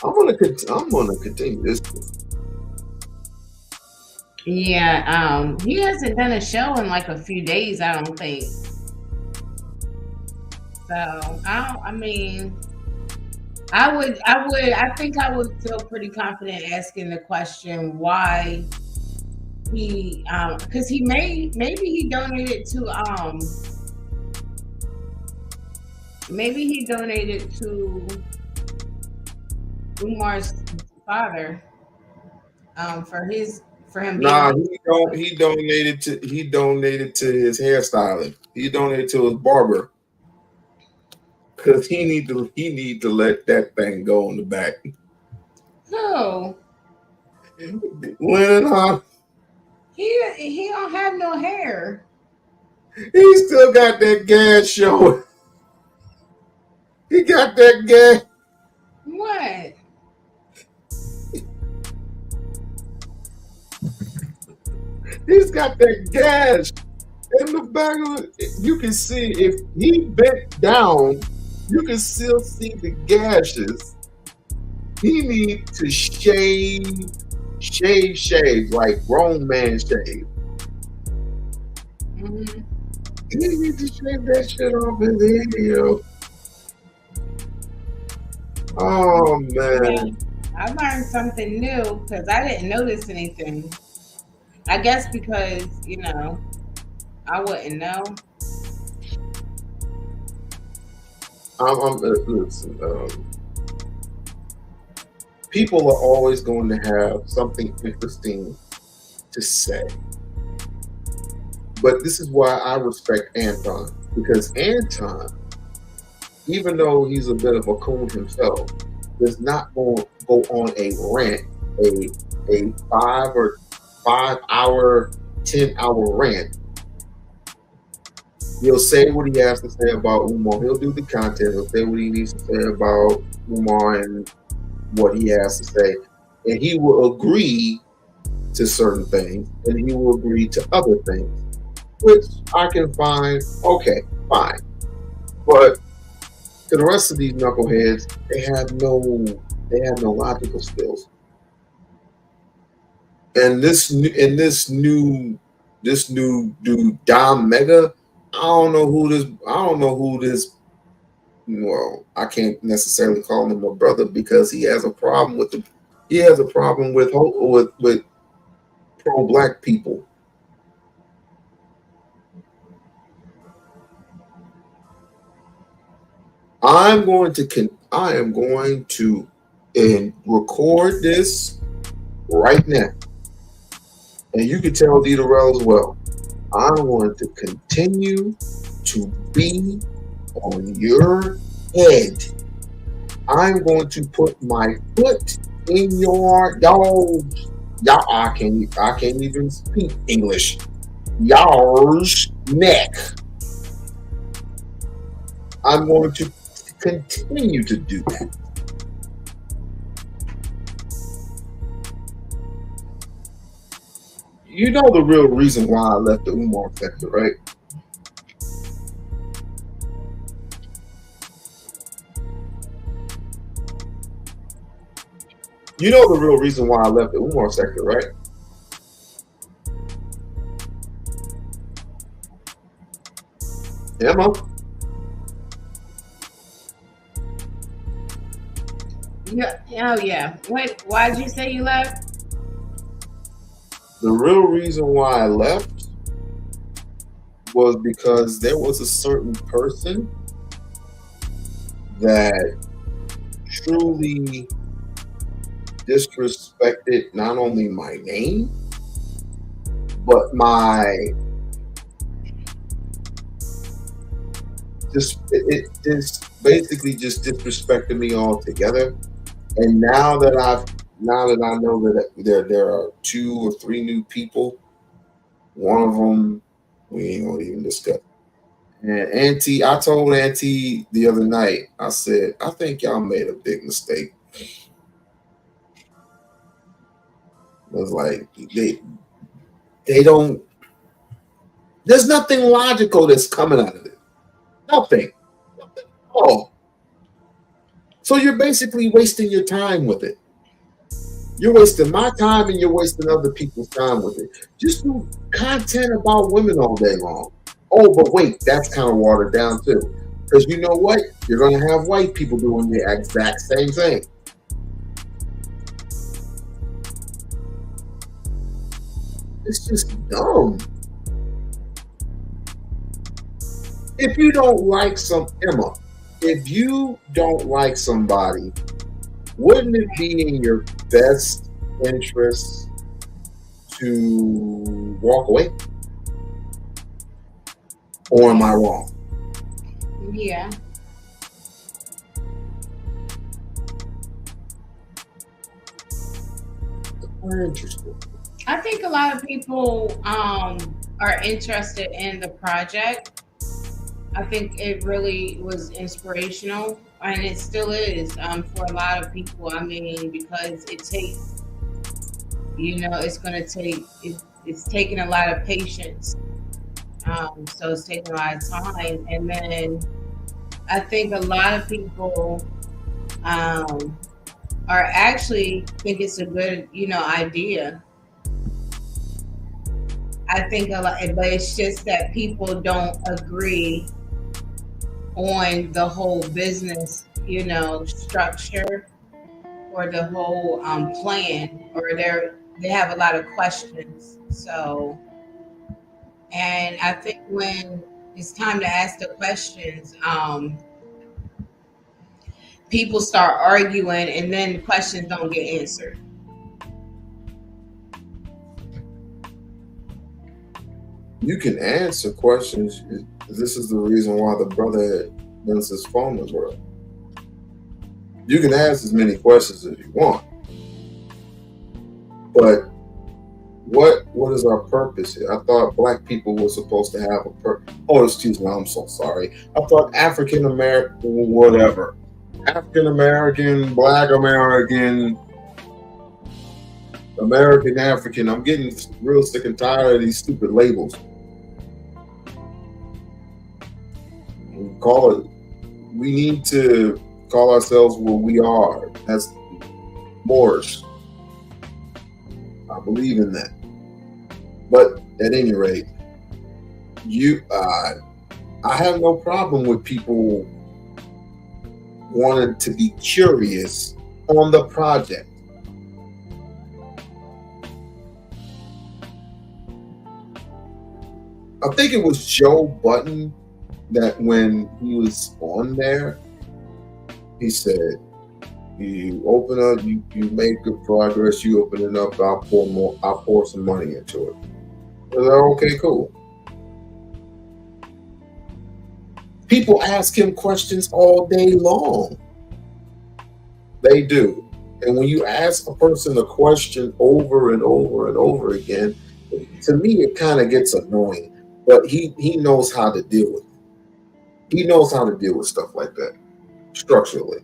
I'm gonna continue this. Yeah, he hasn't done a show in like a few days, I don't think. So I think I would feel pretty confident asking the question why he because maybe he donated to Umar's father for him Nah, being. he donated to his hairstylist. He donated to his barber. Cause he need to let that thing go in the back. No, When he don't have no hair. he still got that gas showing. He got that gas. What? He's got that gas in the back of it. You can see if he bent down, you can still see the gashes. He needs to shave like grown man shave. Mm-hmm. He needs to shave that shit off his head, yo. Oh man. I learned something new because I didn't notice anything. I guess because, I wouldn't know. Listen, people are always going to have something interesting to say. But this is why I respect Anton, because Anton, even though he's a bit of a coon himself, does not go on a rant, a 5 hour, 10-hour rant. He'll say what he has to say about Umar. He'll do the content. He'll say what he needs to say about Umar and what he has to say. And he will agree to certain things, and he will agree to other things, which I can find, okay, fine. But to the rest of these knuckleheads, they have no logical skills. And this new dude, Dom Mega, I don't know who this. Well, I can't necessarily call him a brother because he has a problem with pro-black people. I am going to record this right now, and you can tell D. Darrell as well. I'm going to continue to be on your head. I'm going to put my foot in your dogs. Y'all, I can't even speak English. Y'all's neck. I'm going to continue to do that. You know the real reason why I left the Umar sector, right? You know the real reason why I left the Umar sector, right? Emma? Yeah. Oh, yeah. Why did you say you left? The real reason why I left was because there was a certain person that truly disrespected not only my name, but basically just disrespected me altogether. And now that I know that there are 2 or 3 new people, one of them we ain't gonna even discuss. And I told Auntie the other night, I said, I think y'all made a big mistake. It was like they don't. There's nothing logical that's coming out of it. Nothing. Oh. So you're basically wasting your time with it. You're wasting my time and you're wasting other people's time with it. Just do content about women all day long. Oh, but wait, that's kind of watered down too. Because you know what? You're going to have white people doing the exact same thing. It's just dumb. If you don't like if you don't like somebody, wouldn't it be in your best interest to walk away? Or am I wrong? Yeah. Very interesting. I think a lot of people are interested in the project. I think it really was inspirational, and it still is for a lot of people. I mean, because it takes, it's going to take, it's taking a lot of patience. So it's taking a lot of time. And then I think a lot of people are actually think it's a good, idea. I think a lot, but it's just that people don't agree on the whole business, structure or the whole plan, or they have a lot of questions. So, and I think when it's time to ask the questions, people start arguing, and then the questions don't get answered. You can answer questions. This is the reason why the brother does his phone as well. You can ask as many questions as you want, but what is our purpose here? I thought black people were supposed to have a purpose. Oh, excuse me, I'm so sorry. I thought African American, whatever, African American, Black American, American African. I'm getting real sick and tired of these stupid labels. We need to call ourselves what we are. That's Moors. I believe in that. But at any rate, I have no problem with people wanting to be curious on the project. I think it was Joe Budden that when he was on there, he said, you open up, you make good progress, you open it up, I'll pour some money into it. I was like, okay, cool. People ask him questions all day long. They do. And when you ask a person a question over and over and over again, to me, it kind of gets annoying. But he knows how to deal with it. He knows how to deal with stuff like that structurally.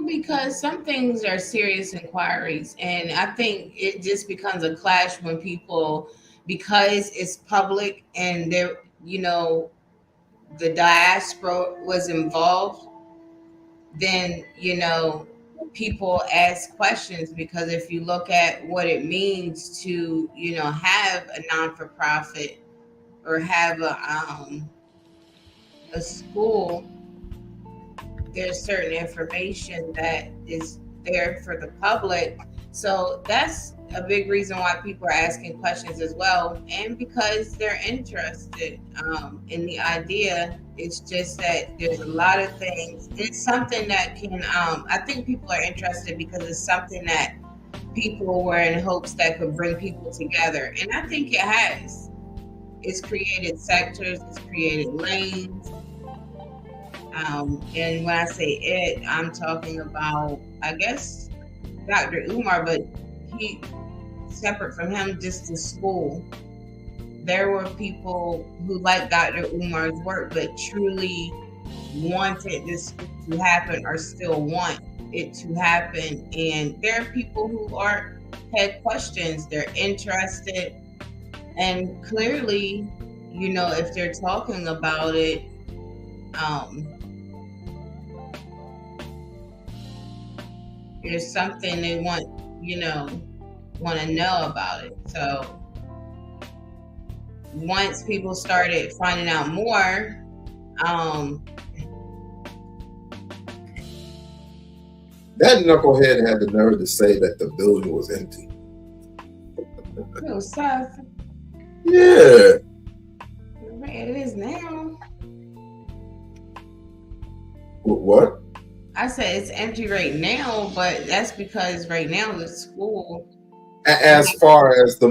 Because some things are serious inquiries, and I think it just becomes a clash when people, because it's public and there, the diaspora was involved, then people ask questions. Because if you look at what it means to have a non-for-profit or have a school, there's certain information that is there for the public. So that's a big reason why people are asking questions as well, and because they're interested in the idea. It's just that there's a lot of things. It's something that can I think people are interested because it's something that people were in hopes that could bring people together, and I think it has. It's created sectors, it's created lanes. And when I say it, I'm talking about, I guess, Dr. Umar, but he, separate from him, just the school. There were people who liked Dr. Umar's work, but truly wanted this to happen or still want it to happen. And there are people who had questions, they're interested. And clearly, if they're talking about it, there's something they want to know about it. So once people started finding out more, that knucklehead had the nerve to say that the building was empty. No, Seth. Yeah. It is now. What? I said it's empty right now, but that's because right now the school. as far as the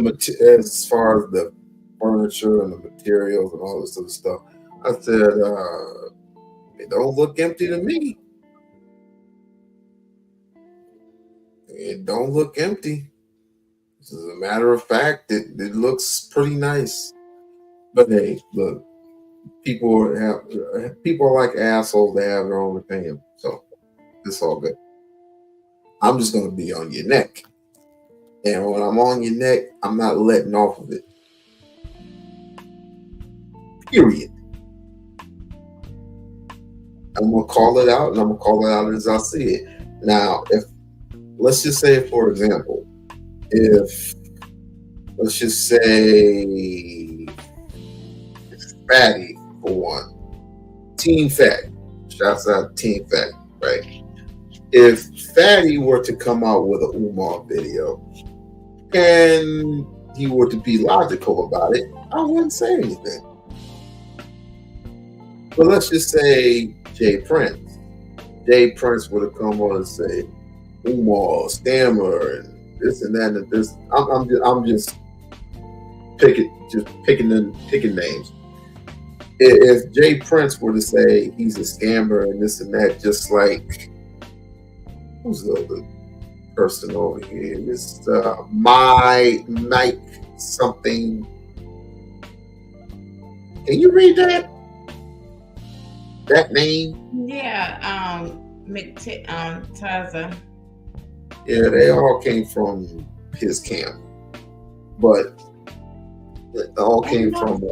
furniture and the materials and all this other stuff, I said, it don't look empty to me. It don't look empty. As a matter of fact, it looks pretty nice. But hey, look, people are like assholes. They have their own opinion, so it's all good. I'm just gonna be on your neck, and when I'm on your neck, I'm not letting off of it. Period. I'm gonna call it out, and I'm gonna call it out as I see it. Now, if let's just say, for example, if let's just say Fatty for one, Team Fat, shouts out Team Fat, right? If Fatty were to come out with an Umar video and he were to be logical about it, I wouldn't say anything. But let's just say Jay Prince would have come on and say Umar, Stammer, and this and that and this. I'm just picking names. If Jay Prince were to say he's a scammer and this and that, just like who's the other person over here? It's my Nike something. Can you read that? That name? Yeah, Taza. Yeah, they all came from his camp, but it all came from.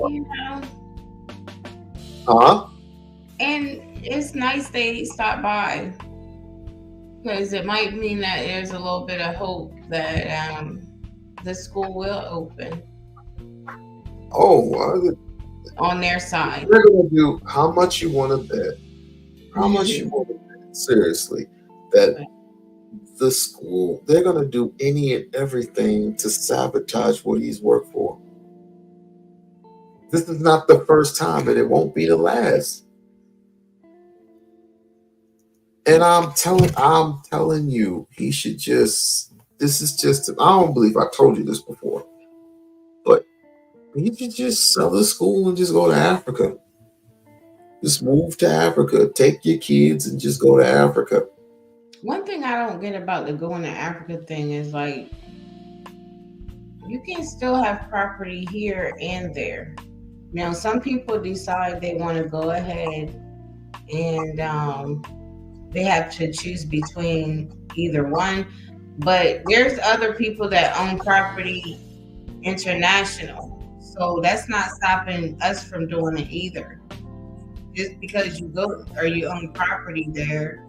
And it's nice they stopped by because it might mean that there's a little bit of hope that the school will open. Oh, on their side. They're gonna do how much you want to bet. How much you want to bet? Seriously, that the school, they're gonna do any and everything to sabotage what he's worked for. This is not the first time, and it won't be the last. And I'm telling you, he should just. This is just. I don't believe I told you this before, but he should just sell the school and just go to Africa. Just move to Africa. Take your kids and just go to Africa. One thing I don't get about the going to Africa thing is like you can still have property here and there. Now, some people decide they want to go ahead and they have to choose between either one. But there's other people that own property international. So that's not stopping us from doing it either. Just because you go or you own property there,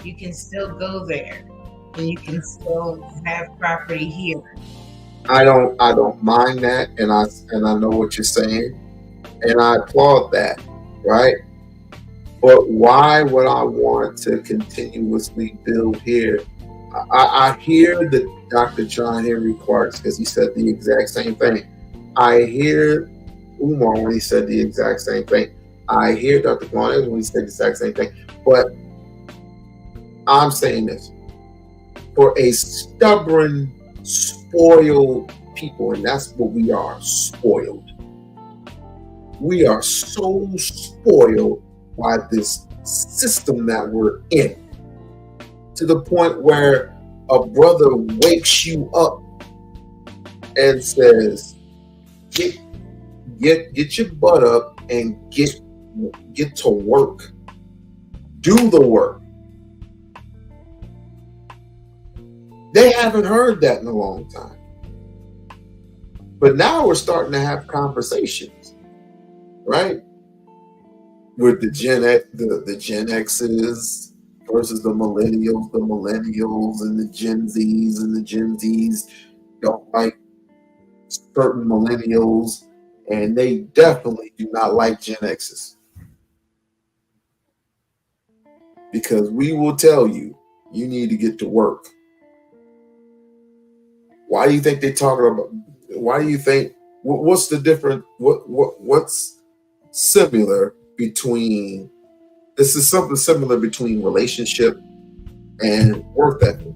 you can still go there and you can still have property here. I don't mind that, and I know what you're saying, and I applaud that, right? But why would I want to continuously build here? I hear that Dr. John Henry Clark, because he said the exact same thing. I hear Umar when he said the exact same thing. I hear Dr. Quan when he said the exact same thing. But I'm saying this. For a stubborn, spoiled people, and that's what we are, spoiled. We are so spoiled by this system that we're in, to the point where a brother wakes you up and says, get your butt up and get to work. Do the work. They haven't heard that in a long time. But now we're starting to have conversations, right? With the Gen X's versus the millennials and the Gen Z's, and the Gen Z's don't like certain millennials, and they definitely do not like Gen X's. Because we will tell you, you need to get to work. Why do you think they're talking about? Why do you think? What's the difference? What's similar between? This is something similar between relationship and work ethic.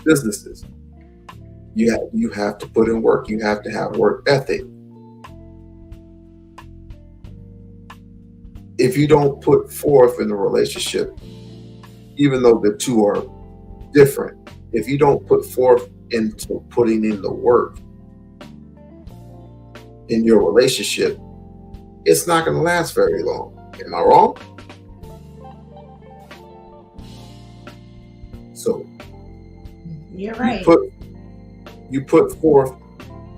businesses. You have to put in work. You have to have work ethic. If you don't put forth in a relationship, even though the two are different, if you don't put forth into putting in the work in your relationship, it's not going to last very long. Am I wrong? So you're right. You put forth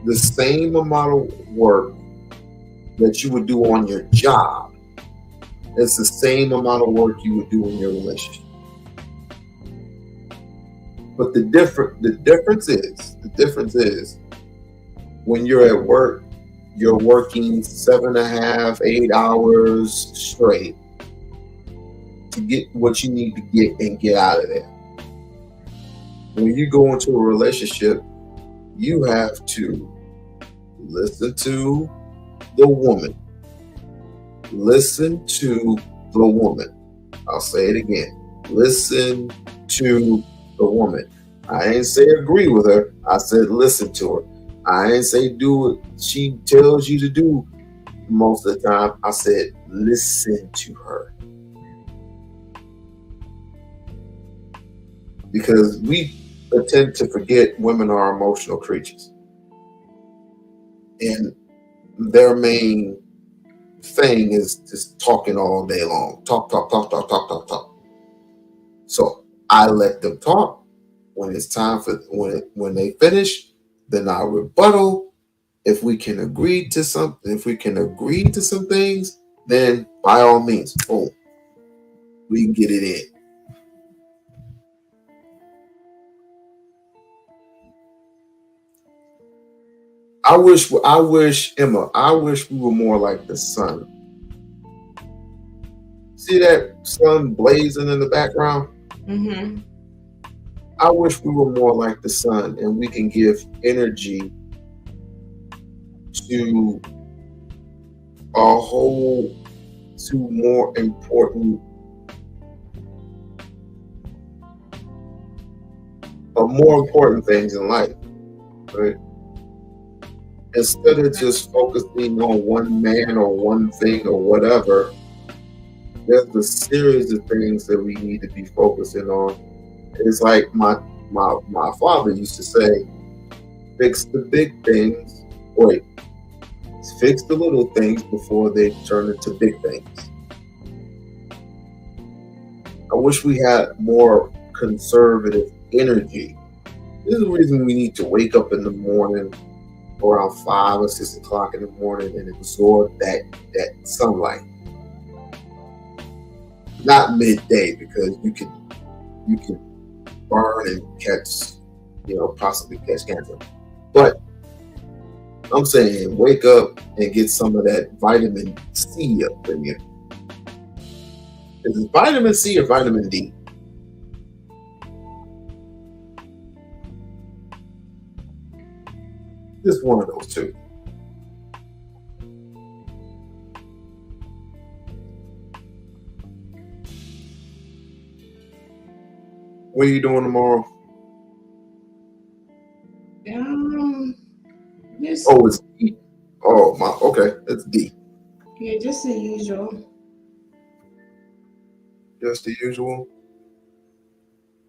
the same amount of work that you would do on your job. It's the same amount of work you would do in your relationship. But the difference is when you're at work, you're working 7.5, 8 hours straight to get what you need to get and get out of there. When you go into a relationship, you have to listen to the woman. Listen to the woman. I'll say it again. Listen to the woman. I ain't say agree with her. I said listen to her. I ain't say do what she tells you to do most of the time. I said listen to her. Because we tend to forget women are emotional creatures. And their main thing is just talking all day long. Talk. So I let them talk. When it's time for when they finish, then I rebuttal. If we can agree to some things, then by all means, boom, we can get it in. I wish Emma, I wish we were more like the sun. See that sun blazing in the background? Mm-hmm. I wish we were more like the sun and we can give energy to more important things in life, right? Instead of just focusing on one man or one thing or whatever, there's a series of things that we need to be focusing on. It's like my father used to say, fix the big things, fix the little things before they turn into big things. I wish we had more conservative energy. This is the reason we need to wake up in the morning around 5 or 6 o'clock in the morning and absorb that sunlight. Not midday, because you can burn and possibly catch cancer. But I'm saying wake up and get some of that vitamin C up in you. Is it vitamin C or vitamin D? Just one of those two. What are you doing tomorrow? It's D. Oh my. Okay, it's D. Yeah, just the usual. Just the usual.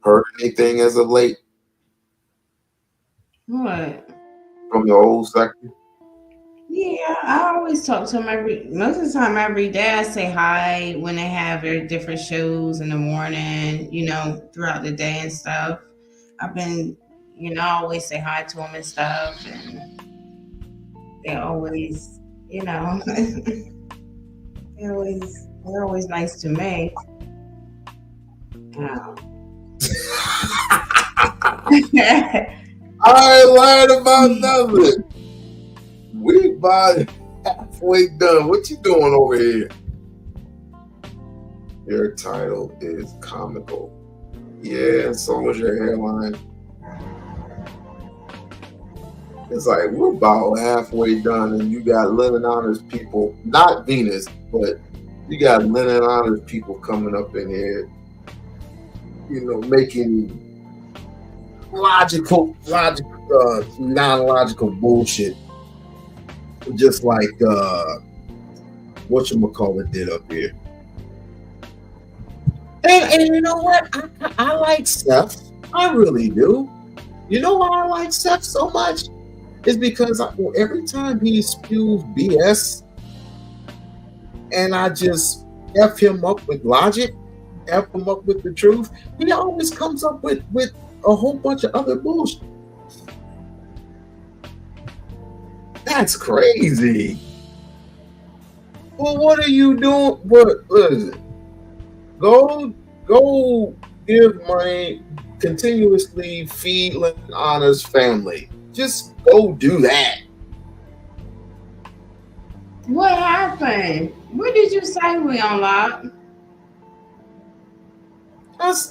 Heard anything as of late? What? From the old section? Yeah, I always talk to them most of the time every day. I say hi when they have their different shows in the morning, throughout the day and stuff. I've been, I always say hi to them and stuff, and they're always, they're always nice to me. I ain't lying about nothing. We about halfway done. What you doing over here? Your title is comical. Yeah, and so is your hairline. It's like we're about halfway done, and you got Linen Honors people, not Venus, but you got Linen Honors people coming up in here, making non-logical bullshit. Just like whatchamacallit did up here. And you know what? I like Seth. I really do. You know why I like Seth so much? It's because every time he spews BS and I just F him up with logic, F him up with the truth, he always comes up with a whole bunch of other bullshit. That's crazy. Well, what are you doing? What is it? Go give money, continuously feed Lyndon Honor's family. Just go do that. What happened? What did you say, We-On-Loc?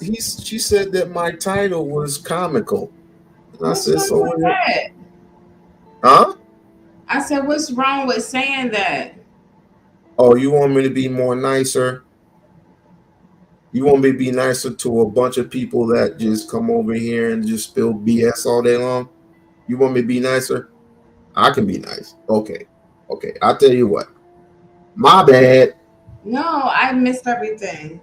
She said that my title was comical. And I said, so wrong with that? Huh? I said, what's wrong with saying that? Oh, you want me to be more nicer? You want me to be nicer to a bunch of people that just come over here and just spill BS all day long? You want me to be nicer? I can be nice. Okay. I'll tell you what. My bad. No, I missed everything.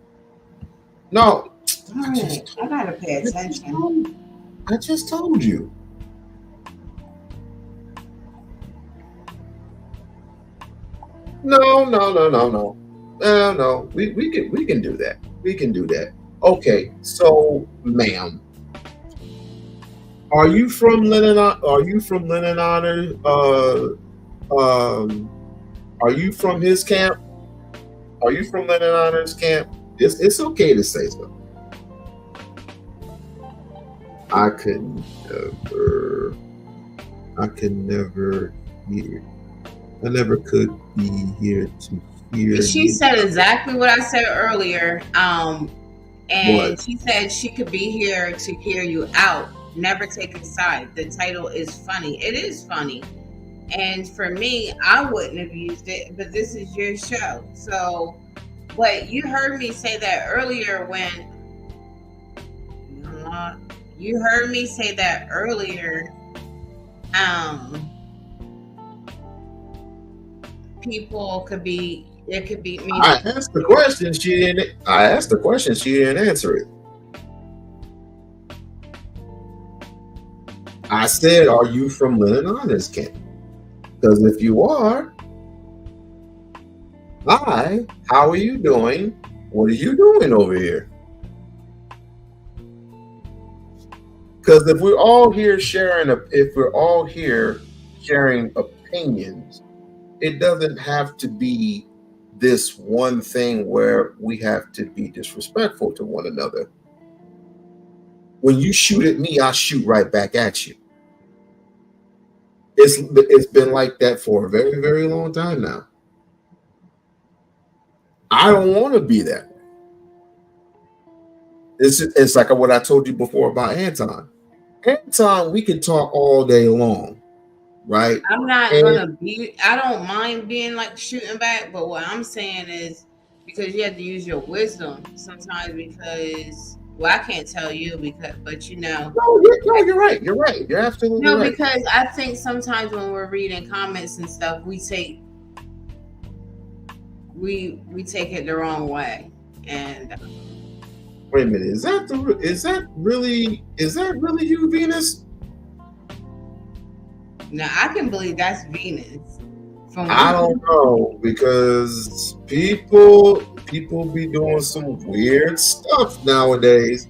No. I gotta pay attention. I just told you. No. We can do that. We can do that. Okay, so, ma'am, are you from Lennon Honor? Are you from his camp? Are you from Lennon Honor's camp? It's okay to say so. I could never hear. I never could be here to hear. She said exactly what I said earlier. And What? she said she could be here to hear you out. Never take a side. The title is funny. It is funny. And for me, I wouldn't have used it, but this is your show. So, but you heard me say that earlier when you heard me say that earlier. People could be, it could be me. I asked the question. She didn't answer it. I said, "Are you from Lennon Honor's camp?" Because if you are, hi, how are you doing? What are you doing over here? Because if we're all here sharing opinions, it doesn't have to be this one thing where we have to be disrespectful to one another. When you shoot at me, I shoot right back at you. It's been like that for a very, very long time now. I don't want to be that way. It's like what I told you before about Anton. Anton, we can talk all day long, right? I'm not gonna be. I don't mind being like shooting back, but what I'm saying is because you have to use your wisdom sometimes. Because I can't tell you but you know. No, you're right. You're right. You're absolutely right. No, because I think sometimes when we're reading comments and stuff, we take it the wrong way. And wait a minute, is that really you, Venus? now I can believe that's Venus. I don't know, because people be doing some weird stuff nowadays.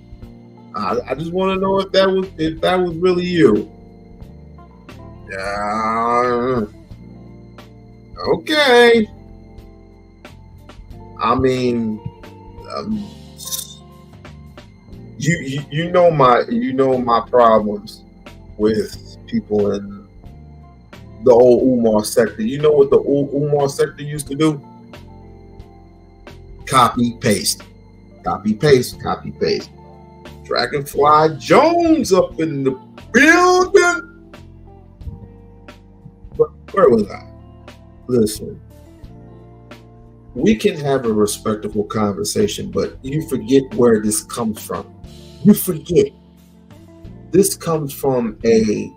I just want to know if that was really you. Okay. I mean, you know my problems with people in the old Umar sector. You know what the old Umar sector used to do? Copy, paste. Dragonfly Jones up in the building. But where was I? Listen, we can have a respectable conversation, but you forget where this comes from. You forget. this comes from a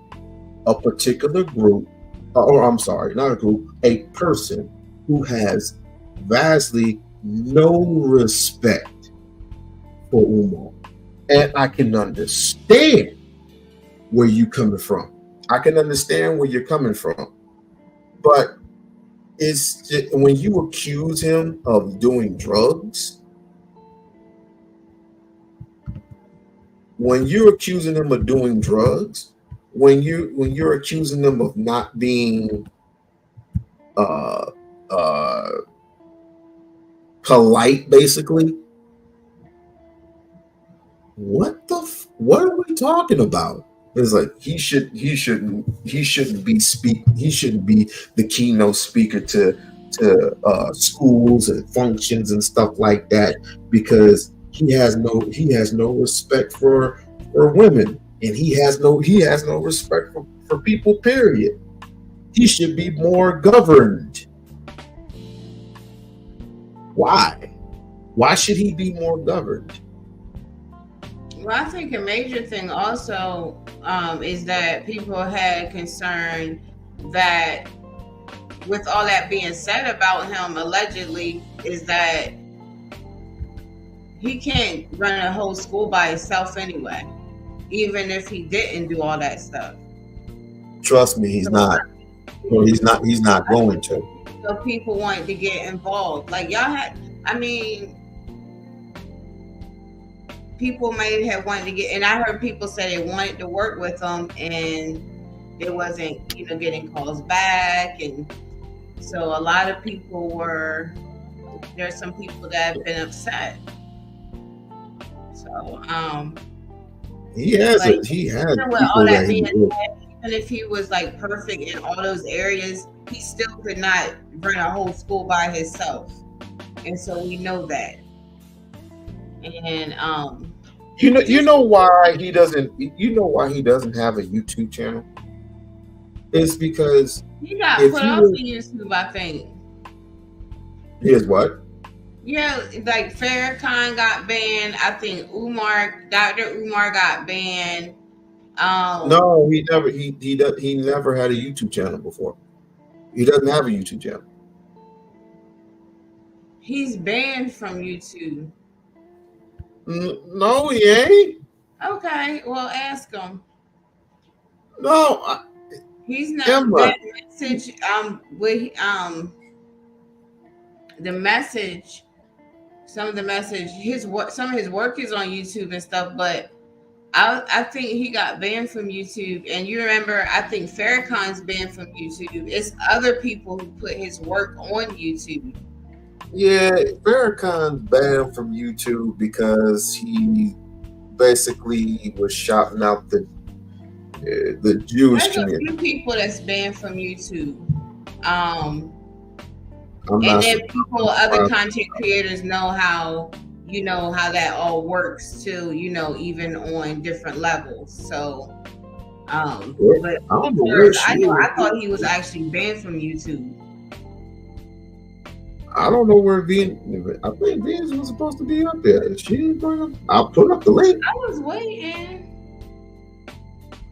particular group, or I'm sorry, not a group, a person who has vastly no respect for Umar. And I can understand where you're coming from. I can understand where you're coming from. But it's just, when you accuse him of doing drugs, when you're accusing him of doing drugs, when you're accusing them of not being polite, basically, what are we talking about? It's like he shouldn't be the keynote speaker to schools and functions and stuff like that, because he has no respect for women, and he has no respect for people, period. He should be more governed. Why should he be more governed? Well, I think a major thing also is that people had concern that with all that being said about him, allegedly, is that he can't run a whole school by himself anyway, even if he didn't do all that stuff. Trust me, he's not. Well, he's not going to. So people wanted to get involved. Like y'all had, people may have wanted to get, and I heard people say they wanted to work with him, and it wasn't, getting calls back, and so a lot of people there's some people that have been upset. So he has even with all that being said, even if he was like perfect in all those areas, he still could not run a whole school by himself, and so we know that. And you know why he doesn't have a YouTube channel? It's because he got put off of YouTube, I think. Here's what? Yeah, like Farrakhan got banned. I think Dr. Umar got banned. No, he never had a YouTube channel before. He doesn't have a YouTube channel. He's banned from YouTube. No, he ain't. Okay, well, ask him. No, he's not. Emma. That message, the message, some of his work is on YouTube and stuff, but I think he got banned from YouTube. And you remember, I think Farrakhan's banned from YouTube. It's other people who put his work on YouTube. Yeah, Farrakhan's banned from YouTube because he basically was shouting out the Jewish community. There's a few people that's banned from YouTube. And then other content creators know how that all works too, even on different levels. So, but I thought he was actually banned from YouTube. I don't know where I think Venus was supposed to be up there. She didn't bring up. I'll put up the link. I was waiting.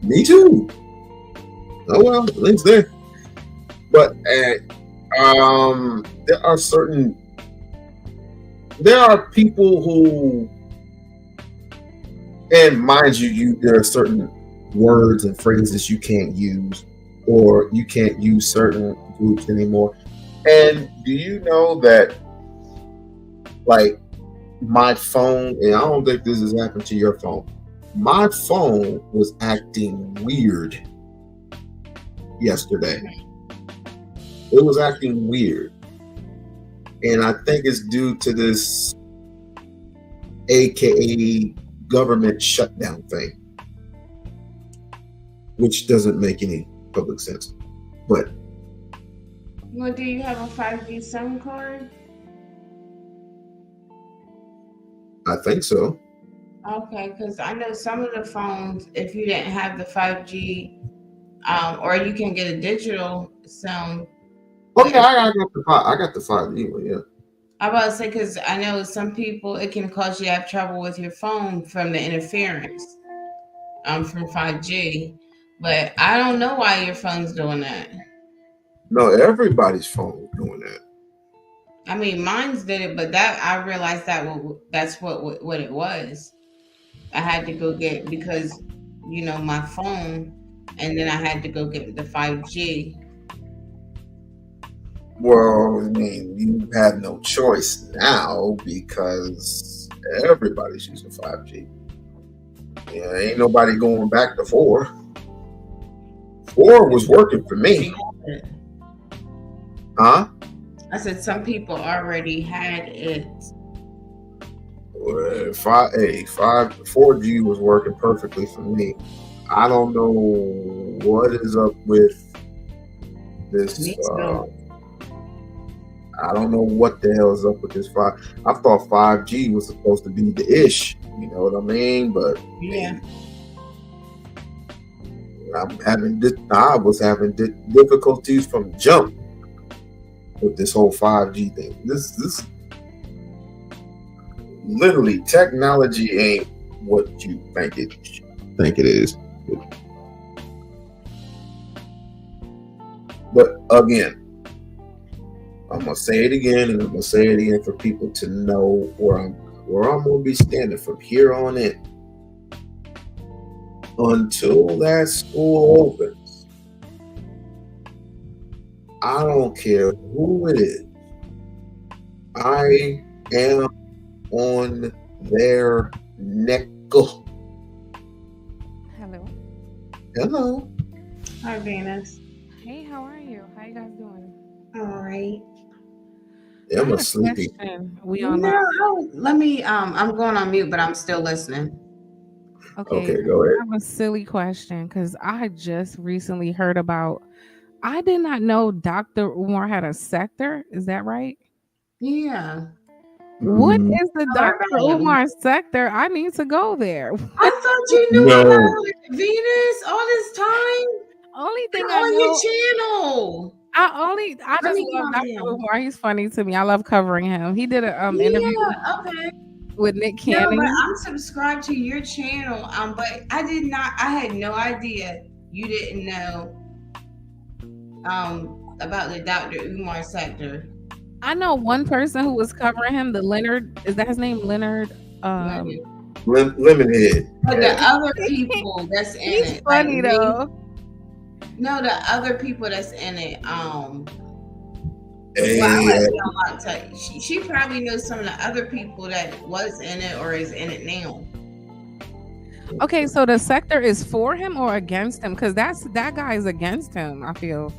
Me too. Oh well, the link's there. But there are people who, and mind you, there are certain words and phrases you can't use, or you can't use certain groups anymore. And do you know that, like, my phone, and I don't think this has happened to your phone, my phone was acting weird yesterday. It was acting weird. And I think it's due to this AKA government shutdown thing, which doesn't make any public sense. But well, do you have a 5G SIM card? I think so. Okay, because I know some of the phones, if you didn't have the 5G, or you can get a digital SIM. Oh yeah, I got the 5G one, yeah. I'm about to say, because I know some people, it can cause you to have trouble with your phone from the interference. from 5G, but I don't know why your phone's doing that. No, everybody's phone doing that. I mean, mine's did it, but that I realized that's what it was. I had to go get because my phone, and then I had to go get the 5G. Well, I mean, you have no choice now because everybody's using 5G. Yeah, ain't nobody going back to 4. 4 was working for me. Huh? I said some people already had it. 4G was working perfectly for me. I don't know what is up with this. I don't know what the hell is up with this 5. I thought 5G was supposed to be the ish. You know what I mean? But yeah, I was having difficulties from jump with this whole 5G thing. This literally, technology ain't what you think it is. But again, I'm gonna say it again, and I'm gonna say it again for people to know where I'm gonna be standing from here on in. Until that school opens, I don't care who it is. I am on their neck. Hello. Hello. Hi, Venus. Hey, how are you? How you guys doing? All right. I'm a sleepy. Let me. I'm going on mute, but I'm still listening. Okay, go ahead. I have a silly question because I just recently heard about. I did not know Dr. Umar had a sector. Is that right? Yeah. What is the Dr. about him? Umar sector? I need to go there. I thought you knew about Venus all this time. Only thing You're I on know. your channel. I just love Dr. Umar. He's funny to me. I love covering him. He did an interview Okay. with Nick No, Cannon. but I'm subscribed to your channel. But I had no idea you didn't know about the Dr. Umar sector. I know one person who was covering him, the Leonard. Is that his name? Leonard? Lemonhead. But the other people that's in He's it. funny though. No, the other people that's in it. Hey, well, I'll let y'all tell you. She probably knows some of the other people that was in it or is in it now. Okay, so the sector is for him or against him? Because that guy is against him, I feel.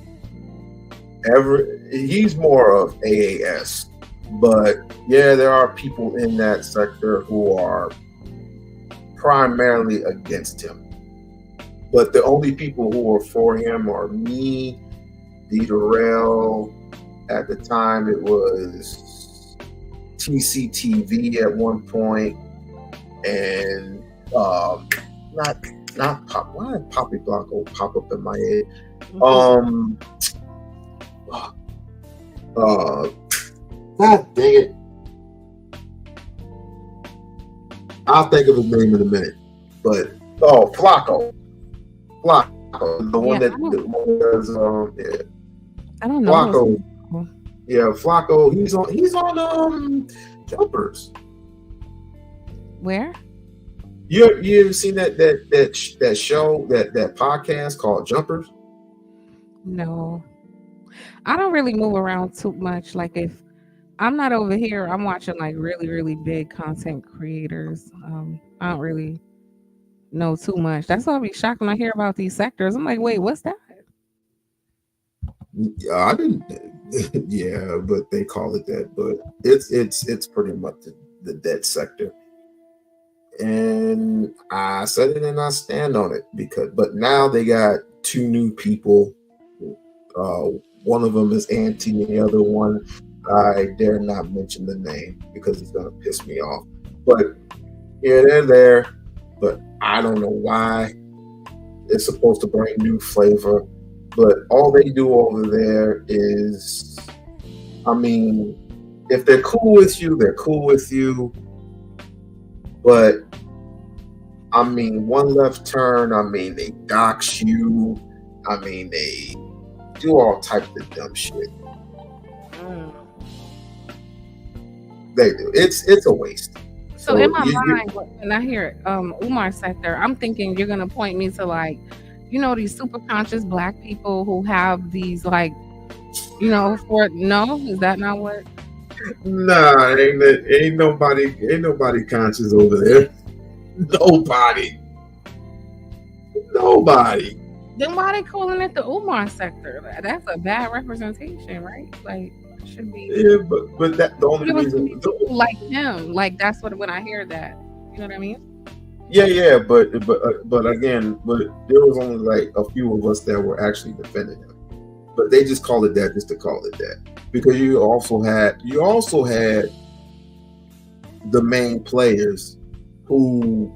He's more of AAS, but yeah, there are people in that sector who are primarily against him. But the only people who are for him are me, D. Durrell. At the time, it was TCTV at one point, and not Pop. Why did Poppy Blanco pop up in my head? God dang it! I'll think of his name in a minute. But Flacco, the one that does I don't know. Flacco. Yeah, Flacco. He's on Jumpers. Where? You ever seen that show, that podcast called Jumpers? No. I don't really move around too much. Like if I'm not over here, I'm watching like really, really big content creators. I don't really know too much. That's why I'll be shocked when I hear about these sectors. I'm like, wait, what's that? I didn't. Yeah, but they call it that. But it's pretty much the dead sector. And I said it and I stand on it but now they got 2 new people. One of them is Auntie, and the other one I dare not mention the name because it's gonna piss me off. But yeah, they're there, but I don't know why. It's supposed to bring new flavor, but all they do over there is, I mean, if they're cool with you, they're cool with you. But I mean, one left turn. I mean, they dox you. I mean, they do all types of dumb shit. They do. It's a waste. So in my mind, when I hear Umar sector, I'm thinking you're gonna point me to like, you know, these super conscious black people who have these like, you know, is that not what? Nah, ain't nobody conscious over there. Nobody. Then why they calling it the Umar sector? That's a bad representation, right? Like, it should be. Yeah, but that the only reason people like him, like that's what when I hear that, you know what I mean? Yeah, but again, there was only like a few of us that were actually defending him. But they just call it that just to call it that. Because you also had the main players who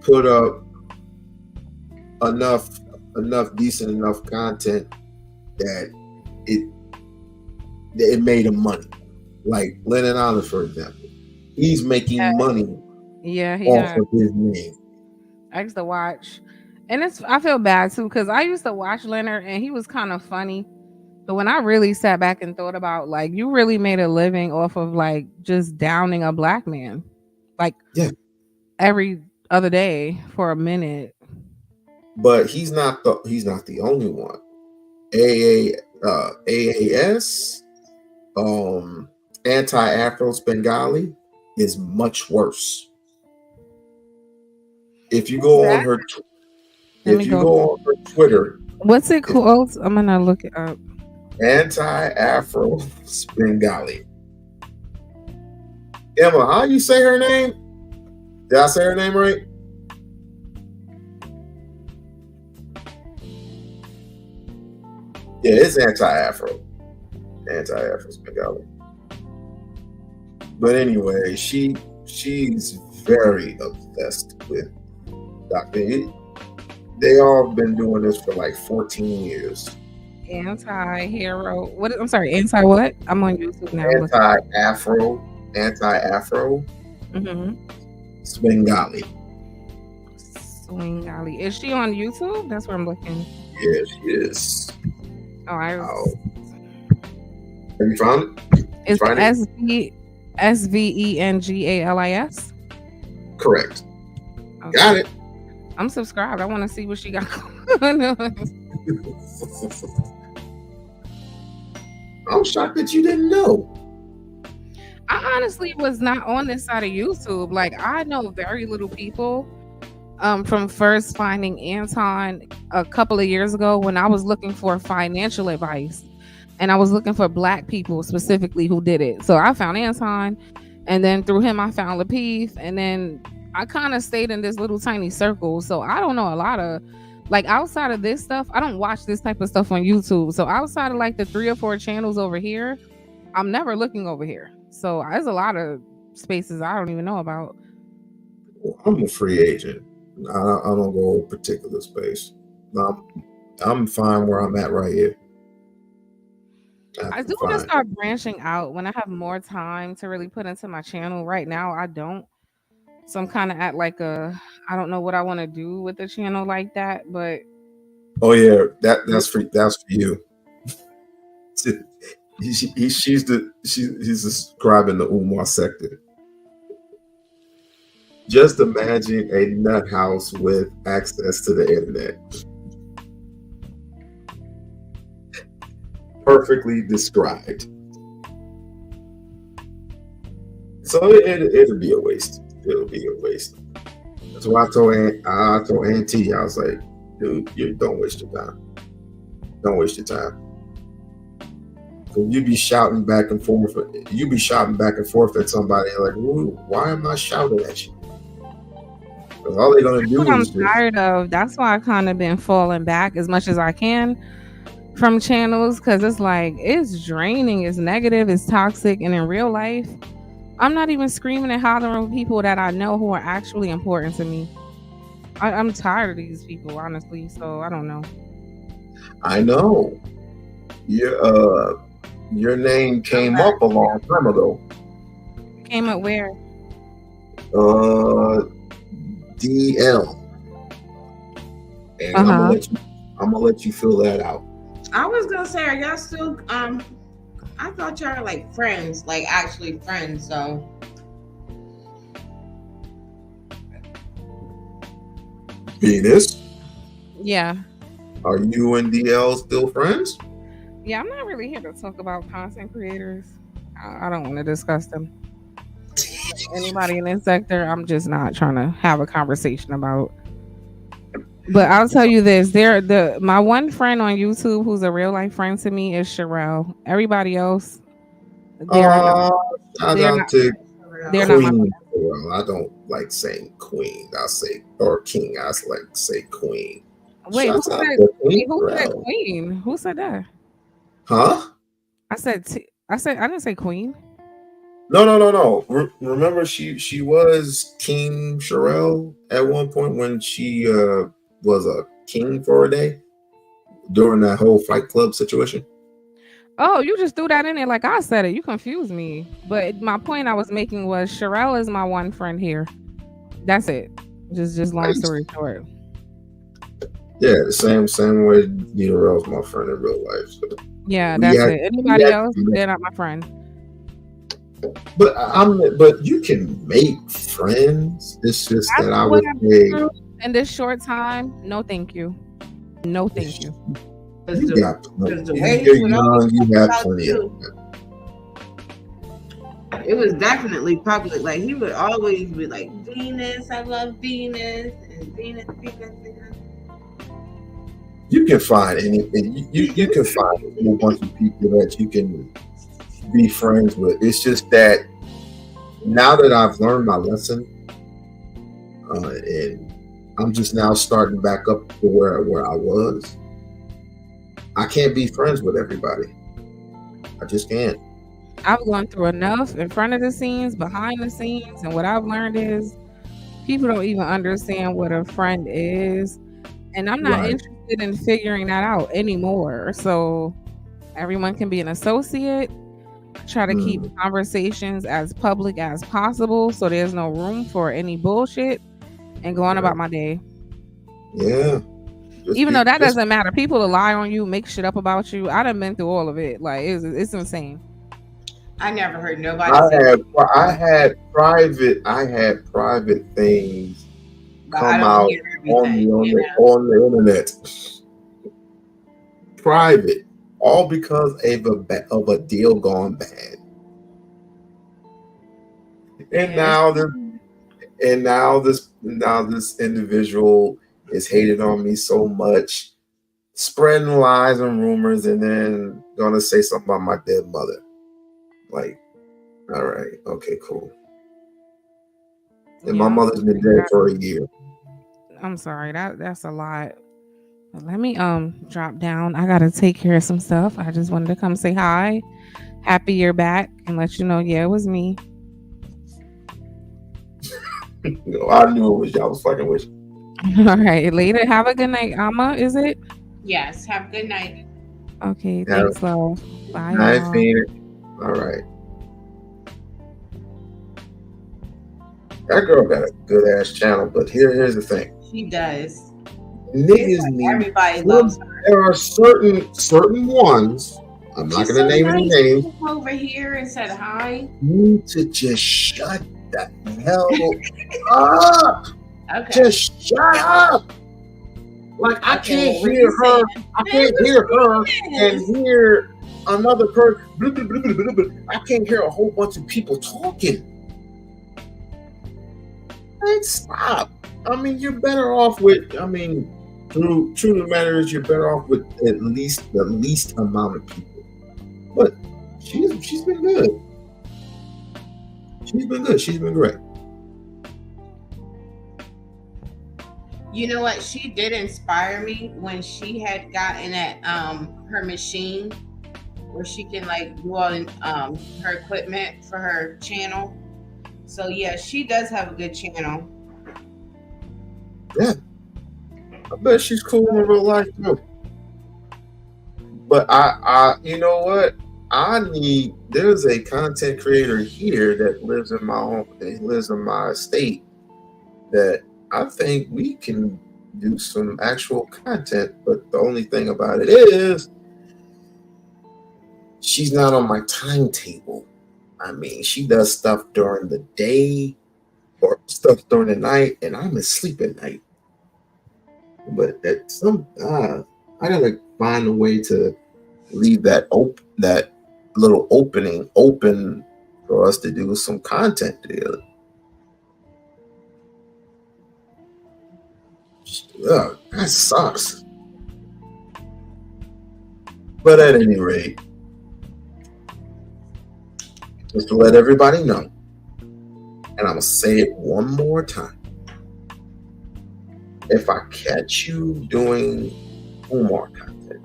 put up enough decent enough content that it made him money. Like Lennon Island, for example. He's making money off of his name. I used to watch, and I feel bad too because I used to watch Leonard and he was kind of funny. But when I really sat back and thought about like you really made a living off of like just downing a black man, like every other day for a minute. But he's not the only one. AAS, anti-Afros Bengali is much worse. If you go on her, on her Twitter, what's it called? I'm gonna look it up. Anti-Afro Bengali. Emma, how you say her name? Did I say her name right? Yeah, it's anti-Afro Bengali. But anyway, she's very obsessed with Dr. They all been doing this for like 14 years. Anti-hero. What? I'm sorry. Anti what? I'm on YouTube now. Anti-Afro. Swengali. Swengali. Is she on YouTube? That's where I'm looking. Yeah, she is. Oh, have you found it? It's SVENGALIS. Correct. Okay. Got it. I'm subscribed. I want to see what she got going on. I'm shocked that you didn't know. I honestly was not on this side of YouTube. Like, I know very little people from first finding Anton a couple of years ago when I was looking for financial advice. And I was looking for black people specifically who did it. So I found Anton, and then through him I found Lapeef, and then I kind of stayed in this little tiny circle. So I don't know a lot of, like, outside of this stuff, I don't watch this type of stuff on YouTube. So outside of like the 3 or 4 channels over here, I'm never looking over here. So there's a lot of spaces I don't even know about. I'm a free agent. I don't go a particular space. I'm fine where I'm at right here. I do want to start branching out when I have more time to really put into my channel. Right now, I don't. So I'm kind of at like I don't know what I want to do with the channel like that, but. Oh yeah, that's for you. He's describing the Umar sector. Just imagine a nut house with access to the internet. Perfectly described. So it'll be a waste. It'll be a waste. That's why I told Auntie, I was like, dude, you don't waste your time. Don't waste your time. You be shouting back and forth. You be shouting back and forth at somebody like, why am I shouting at you? Because all they're gonna do I'm is tired of. That's why I kind of been falling back as much as I can from channels, because it's like it's draining, it's negative, it's toxic, and in real life, I'm not even screaming and hollering with people that I know who are actually important to me. I'm tired of these people, honestly. So I don't know. I know. Your name came up a long time ago. Came up where? DL, and Uh-huh. I'm gonna let you fill that out. I was gonna say, are y'all still? I thought y'all were like friends, like actually friends. So Venus, Yeah. are you and DL still friends? Yeah, I'm not really here to talk about content creators. I don't want to discuss them. Anybody in this sector, I'm just not trying to have a conversation about. But I'll tell you this: my one friend on YouTube who's a real life friend to me is Sherelle. Everybody else, they're not. Shout They're out not. to They're not my. Queen. Well, I don't like saying queen. I say or king. I like to say queen. Wait, who Shouts out said? to Wait, Queen who said Sherelle. queen? Who said that? Huh? I said. I didn't say queen. No. Remember, she was King Sherelle at one point when she was a king for a day during that whole Fight Club situation. Oh, you just threw that in there like I said it. You confused me. But my point I was making was Sherelle is my one friend here. That's it. Just long story short. Yeah, the same way Sherelle's my friend in real life. So Yeah, that's it. Anybody else, they're not my friend. But you can make friends. It's just that I would say in this short time, no thank you. No thank you. you got plenty. You're young, you have plenty of it was definitely public. Like he would always be like, Venus, I love Venus, and Venus. You can find anything. You can find a whole bunch of people that you can be friends with. It's just that now that I've learned my lesson, and I'm just now starting back up to where I was, I can't be friends with everybody. I just can't. I've gone through enough in front of the scenes, behind the scenes, and what I've learned is people don't even understand what a friend is, and I'm not interested in figuring that out anymore. So everyone can be an associate. Try to keep conversations as public as possible so there's no room for any bullshit, and go on about my day. Yeah. Even though that doesn't matter. People will lie on you, make shit up about you. I done been through all of it. Like it's insane. I never heard nobody I had private things come out on the internet. Private. All because of a deal gone bad. And now this individual is hated on me so much, spreading lies and rumors, and then gonna say something about my dead mother. Like, all right, okay, cool. And my mother's been dead for a year. I'm sorry, that's a lot. Let me drop down. I gotta take care of some stuff. I just wanted to come say hi. Happy you're back and let you know, yeah, it was me. I knew it was y'all was fucking with you. All right, later. Have a good night, Amma. Is it? Yes. Have a good night. Okay. Thanks, love. Bye. Night, Phoenix. All right. That girl got a good ass channel, but here's the thing. She does. Niggas like need. everybody loves her. There are certain ones. I'm not going to name any names. Over here and said hi. Need to just shut the hell up. Okay. Just shut up. Like I can't hear her. I can't hear her and hear another person. Blah, blah, blah, blah, blah. I can't hear a whole bunch of people talking. Like, stop. I mean, you're better off with. I mean, true the matter is, you're better off with at least the least amount of people. But she's been good. She's been good. She's been great. You know what? She did inspire me when she had gotten at her machine where she can like do all her equipment for her channel. So yeah, she does have a good channel. Yeah. I bet she's cool in real life too. But I you know what? There's a content creator here that lives in my state that I think we can do some actual content, but the only thing about it is she's not on my timetable. I mean, she does stuff during the day or stuff during the night, and I'm asleep at night. But I gotta find a way to leave that little opening open for us to do some content together. Ugh, that sucks. But at any rate, just to let everybody know, and I'm gonna say it one more time. If I catch you doing Umar content,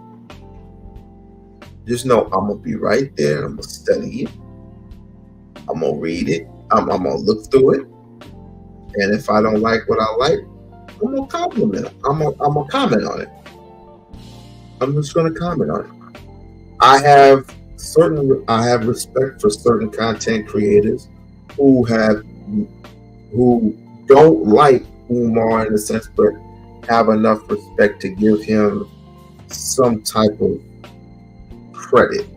just know I'm gonna be right there. I'm gonna study it. I'm gonna read it. I'm gonna look through it. And if I don't like what I like, I'm gonna compliment it. I'm gonna comment on it. I'm just gonna comment on it. I have respect for certain content creators who don't like Umar in a sense, but have enough respect to give him some type of credit,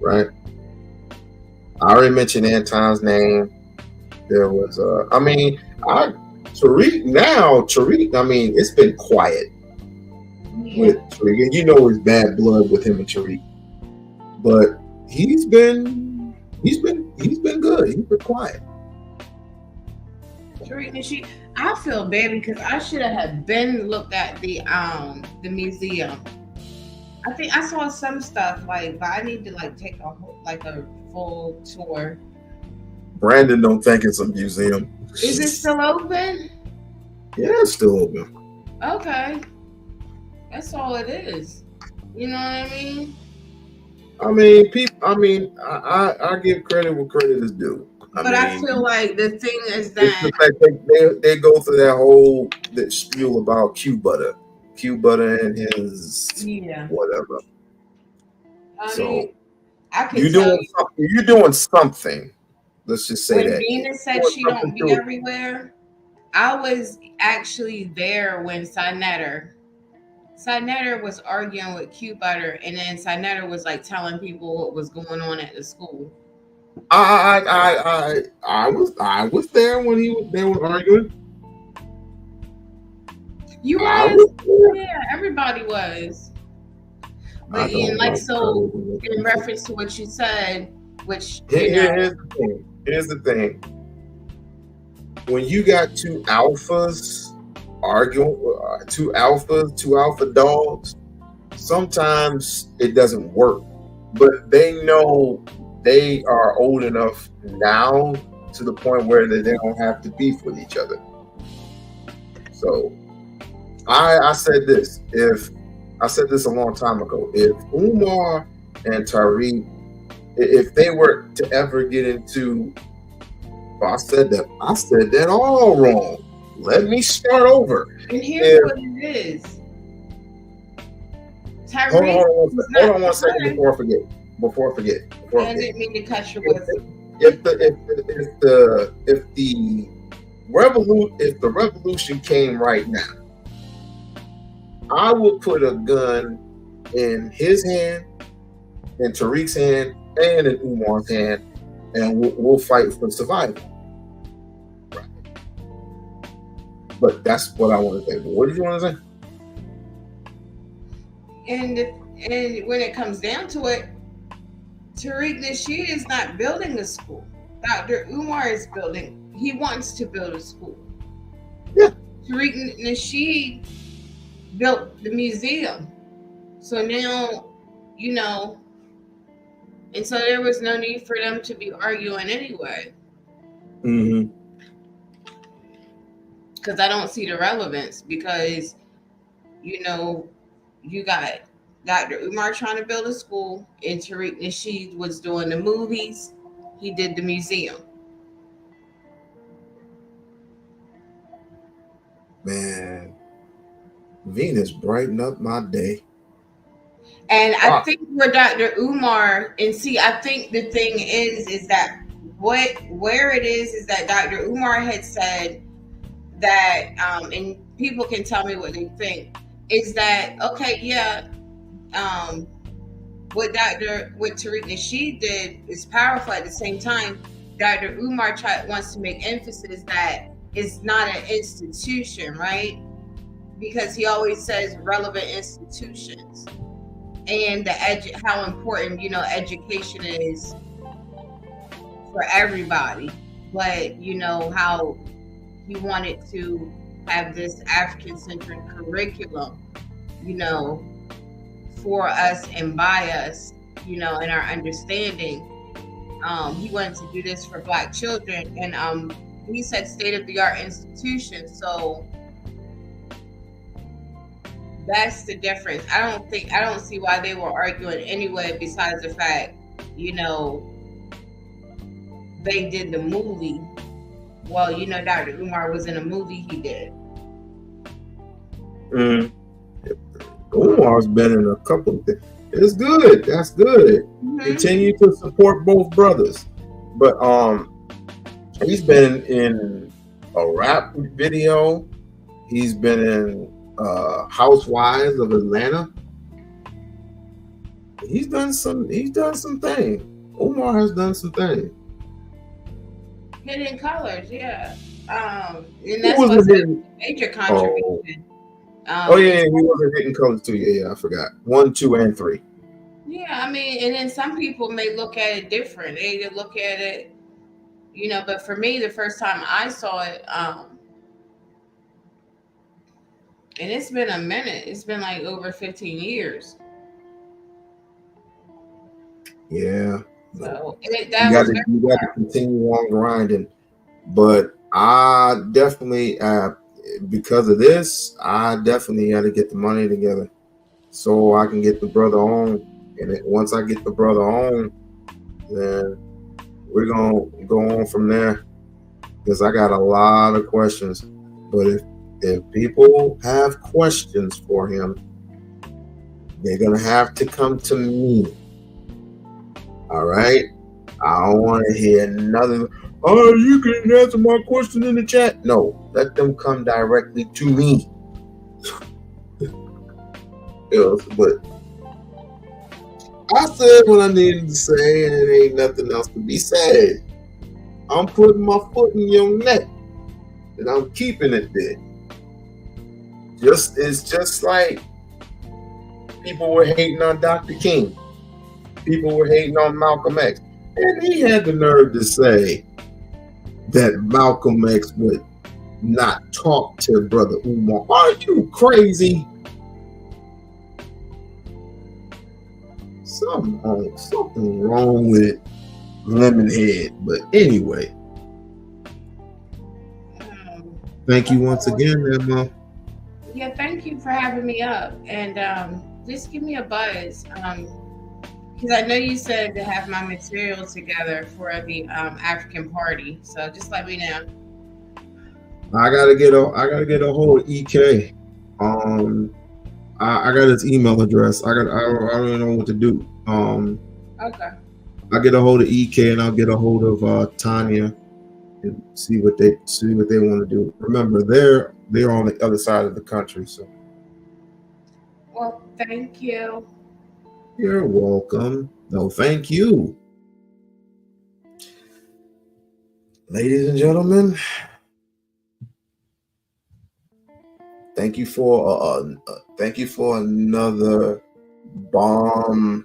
right? I already mentioned Anton's name. There was Tariq. I mean, it's been quiet with Tariq, and you know it's bad blood with him and Tariq, but he's been good. He's been quiet. Tariq, I feel bad because I should have been looked at the museum. I think I saw some stuff but I need to take a full tour. Brandon don't think it's a museum. Is it still open? Yeah, it's still open. Okay, that's all it is. You know what I mean? I give credit where credit is due. I feel like the thing is that they go through that spiel about Q Butter and his whatever. You're doing something. Let's just say when that. Dina said she don't be everywhere, I was actually there when Synetter was arguing with Q Butter, and then Synetter was telling people what was going on at the school. I was there when they were arguing. You was? Yeah, everybody was. But in reference to what you said, which here's the thing. When you got two alphas arguing, two alpha dogs, sometimes it doesn't work. But they know they are old enough now to the point where they don't have to beef with each other. So I said this. I said this a long time ago. If Umar and Tariq, if they were to ever get into, I said that all wrong. Let me start over. And here's what it is. Tariq, hold on one second before I forget. I didn't mean to cut you with. If the revolution came right now, I would put a gun in his hand, in Tariq's hand, and in Umar's hand, and we'll fight for survival. Right. But that's what I want to say. What did you want to say? And when it comes down to it, Tariq Nasheed is not building a school. Dr. Umar is building. He wants to build a school. Yeah. Tariq Nasheed built the museum. So now, and so there was no need for them to be arguing anyway. Mm-hmm. Because I don't see the relevance because, you got Dr. Umar trying to build a school, and Tariq Nasheed was doing the movies. He did the museum. Man, Venus brighten up my day. And I think where Dr. Umar, I think the thing is that where it is that Dr. Umar had said that, and people can tell me what they think, is that, okay, yeah, what Tariq Nasheed did is powerful. At the same time, Dr. Umar wants to make emphasis that it's not an institution, right? Because he always says relevant institutions, and how important, you know, education is for everybody. But you know how he wanted to have this African-centric curriculum, you know, for us and by us, you know, in our understanding. He wanted to do this for Black children, and he said state-of-the-art institution. So that's the difference. I don't see why they were arguing anyway, besides the fact, you know, they did the movie. Well, you know, Dr. Umar was in a movie he did. Umar's been in a couple of things. It's good. That's good. Mm-hmm. Continue to support both brothers. But he's been in a rap video. He's been in Housewives of Atlanta. He's done some things. Umar has done some things. Hidden Colors, yeah. And that's what's a major contribution. Yeah, he was in Hidden Colors too. Yeah, I forgot. 1, 2, and 3. Yeah, I mean, and then some people may look at it different. They look at it, you know, but for me, the first time I saw it, and it's been a minute. It's been like over 15 years. Yeah. So you got to continue on grinding. But I definitely, because of this, I definitely got to get the money together so I can get the brother on. And then once I get the brother on, then we're going to go on from there, because I got a lot of questions. But if people have questions for him, they're going to have to come to me. All right? I don't want to hear nothing. Oh, you can answer my question in the chat. No, let them come directly to me. But I said what I needed to say, and it ain't nothing else to be said. I'm putting my foot in your neck, and I'm keeping it there. It's just like people were hating on Dr. King. People were hating on Malcolm X. And he had the nerve to say that Malcolm X would not talk to Brother Umar. Are you crazy? Something wrong with Lemonhead. But anyway, thank you once again, Emma. Yeah, thank you for having me up. And just give me a buzz. Because I know you said to have my material together for the African party. So just let me know. I gotta get a hold of EK. I got his email address. I don't know what to do. Okay. I'll get a hold of EK, and I'll get a hold of Tanya and see what they want to do. Remember, they're on the other side of the country. So. Well, thank you. You're welcome. No, thank you. Ladies and gentlemen, thank you for another bomb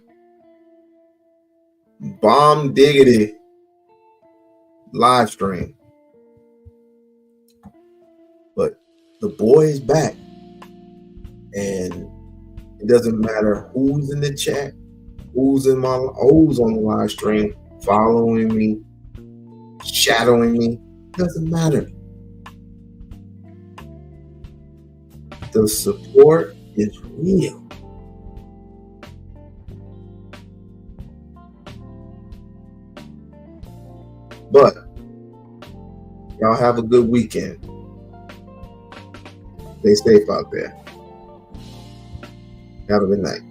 diggity live stream. But the boy is back, and it doesn't matter who's in the chat, who's on the live stream, following me, shadowing me. It doesn't matter. The support is real. But y'all have a good weekend. Stay safe out there. Have a good night.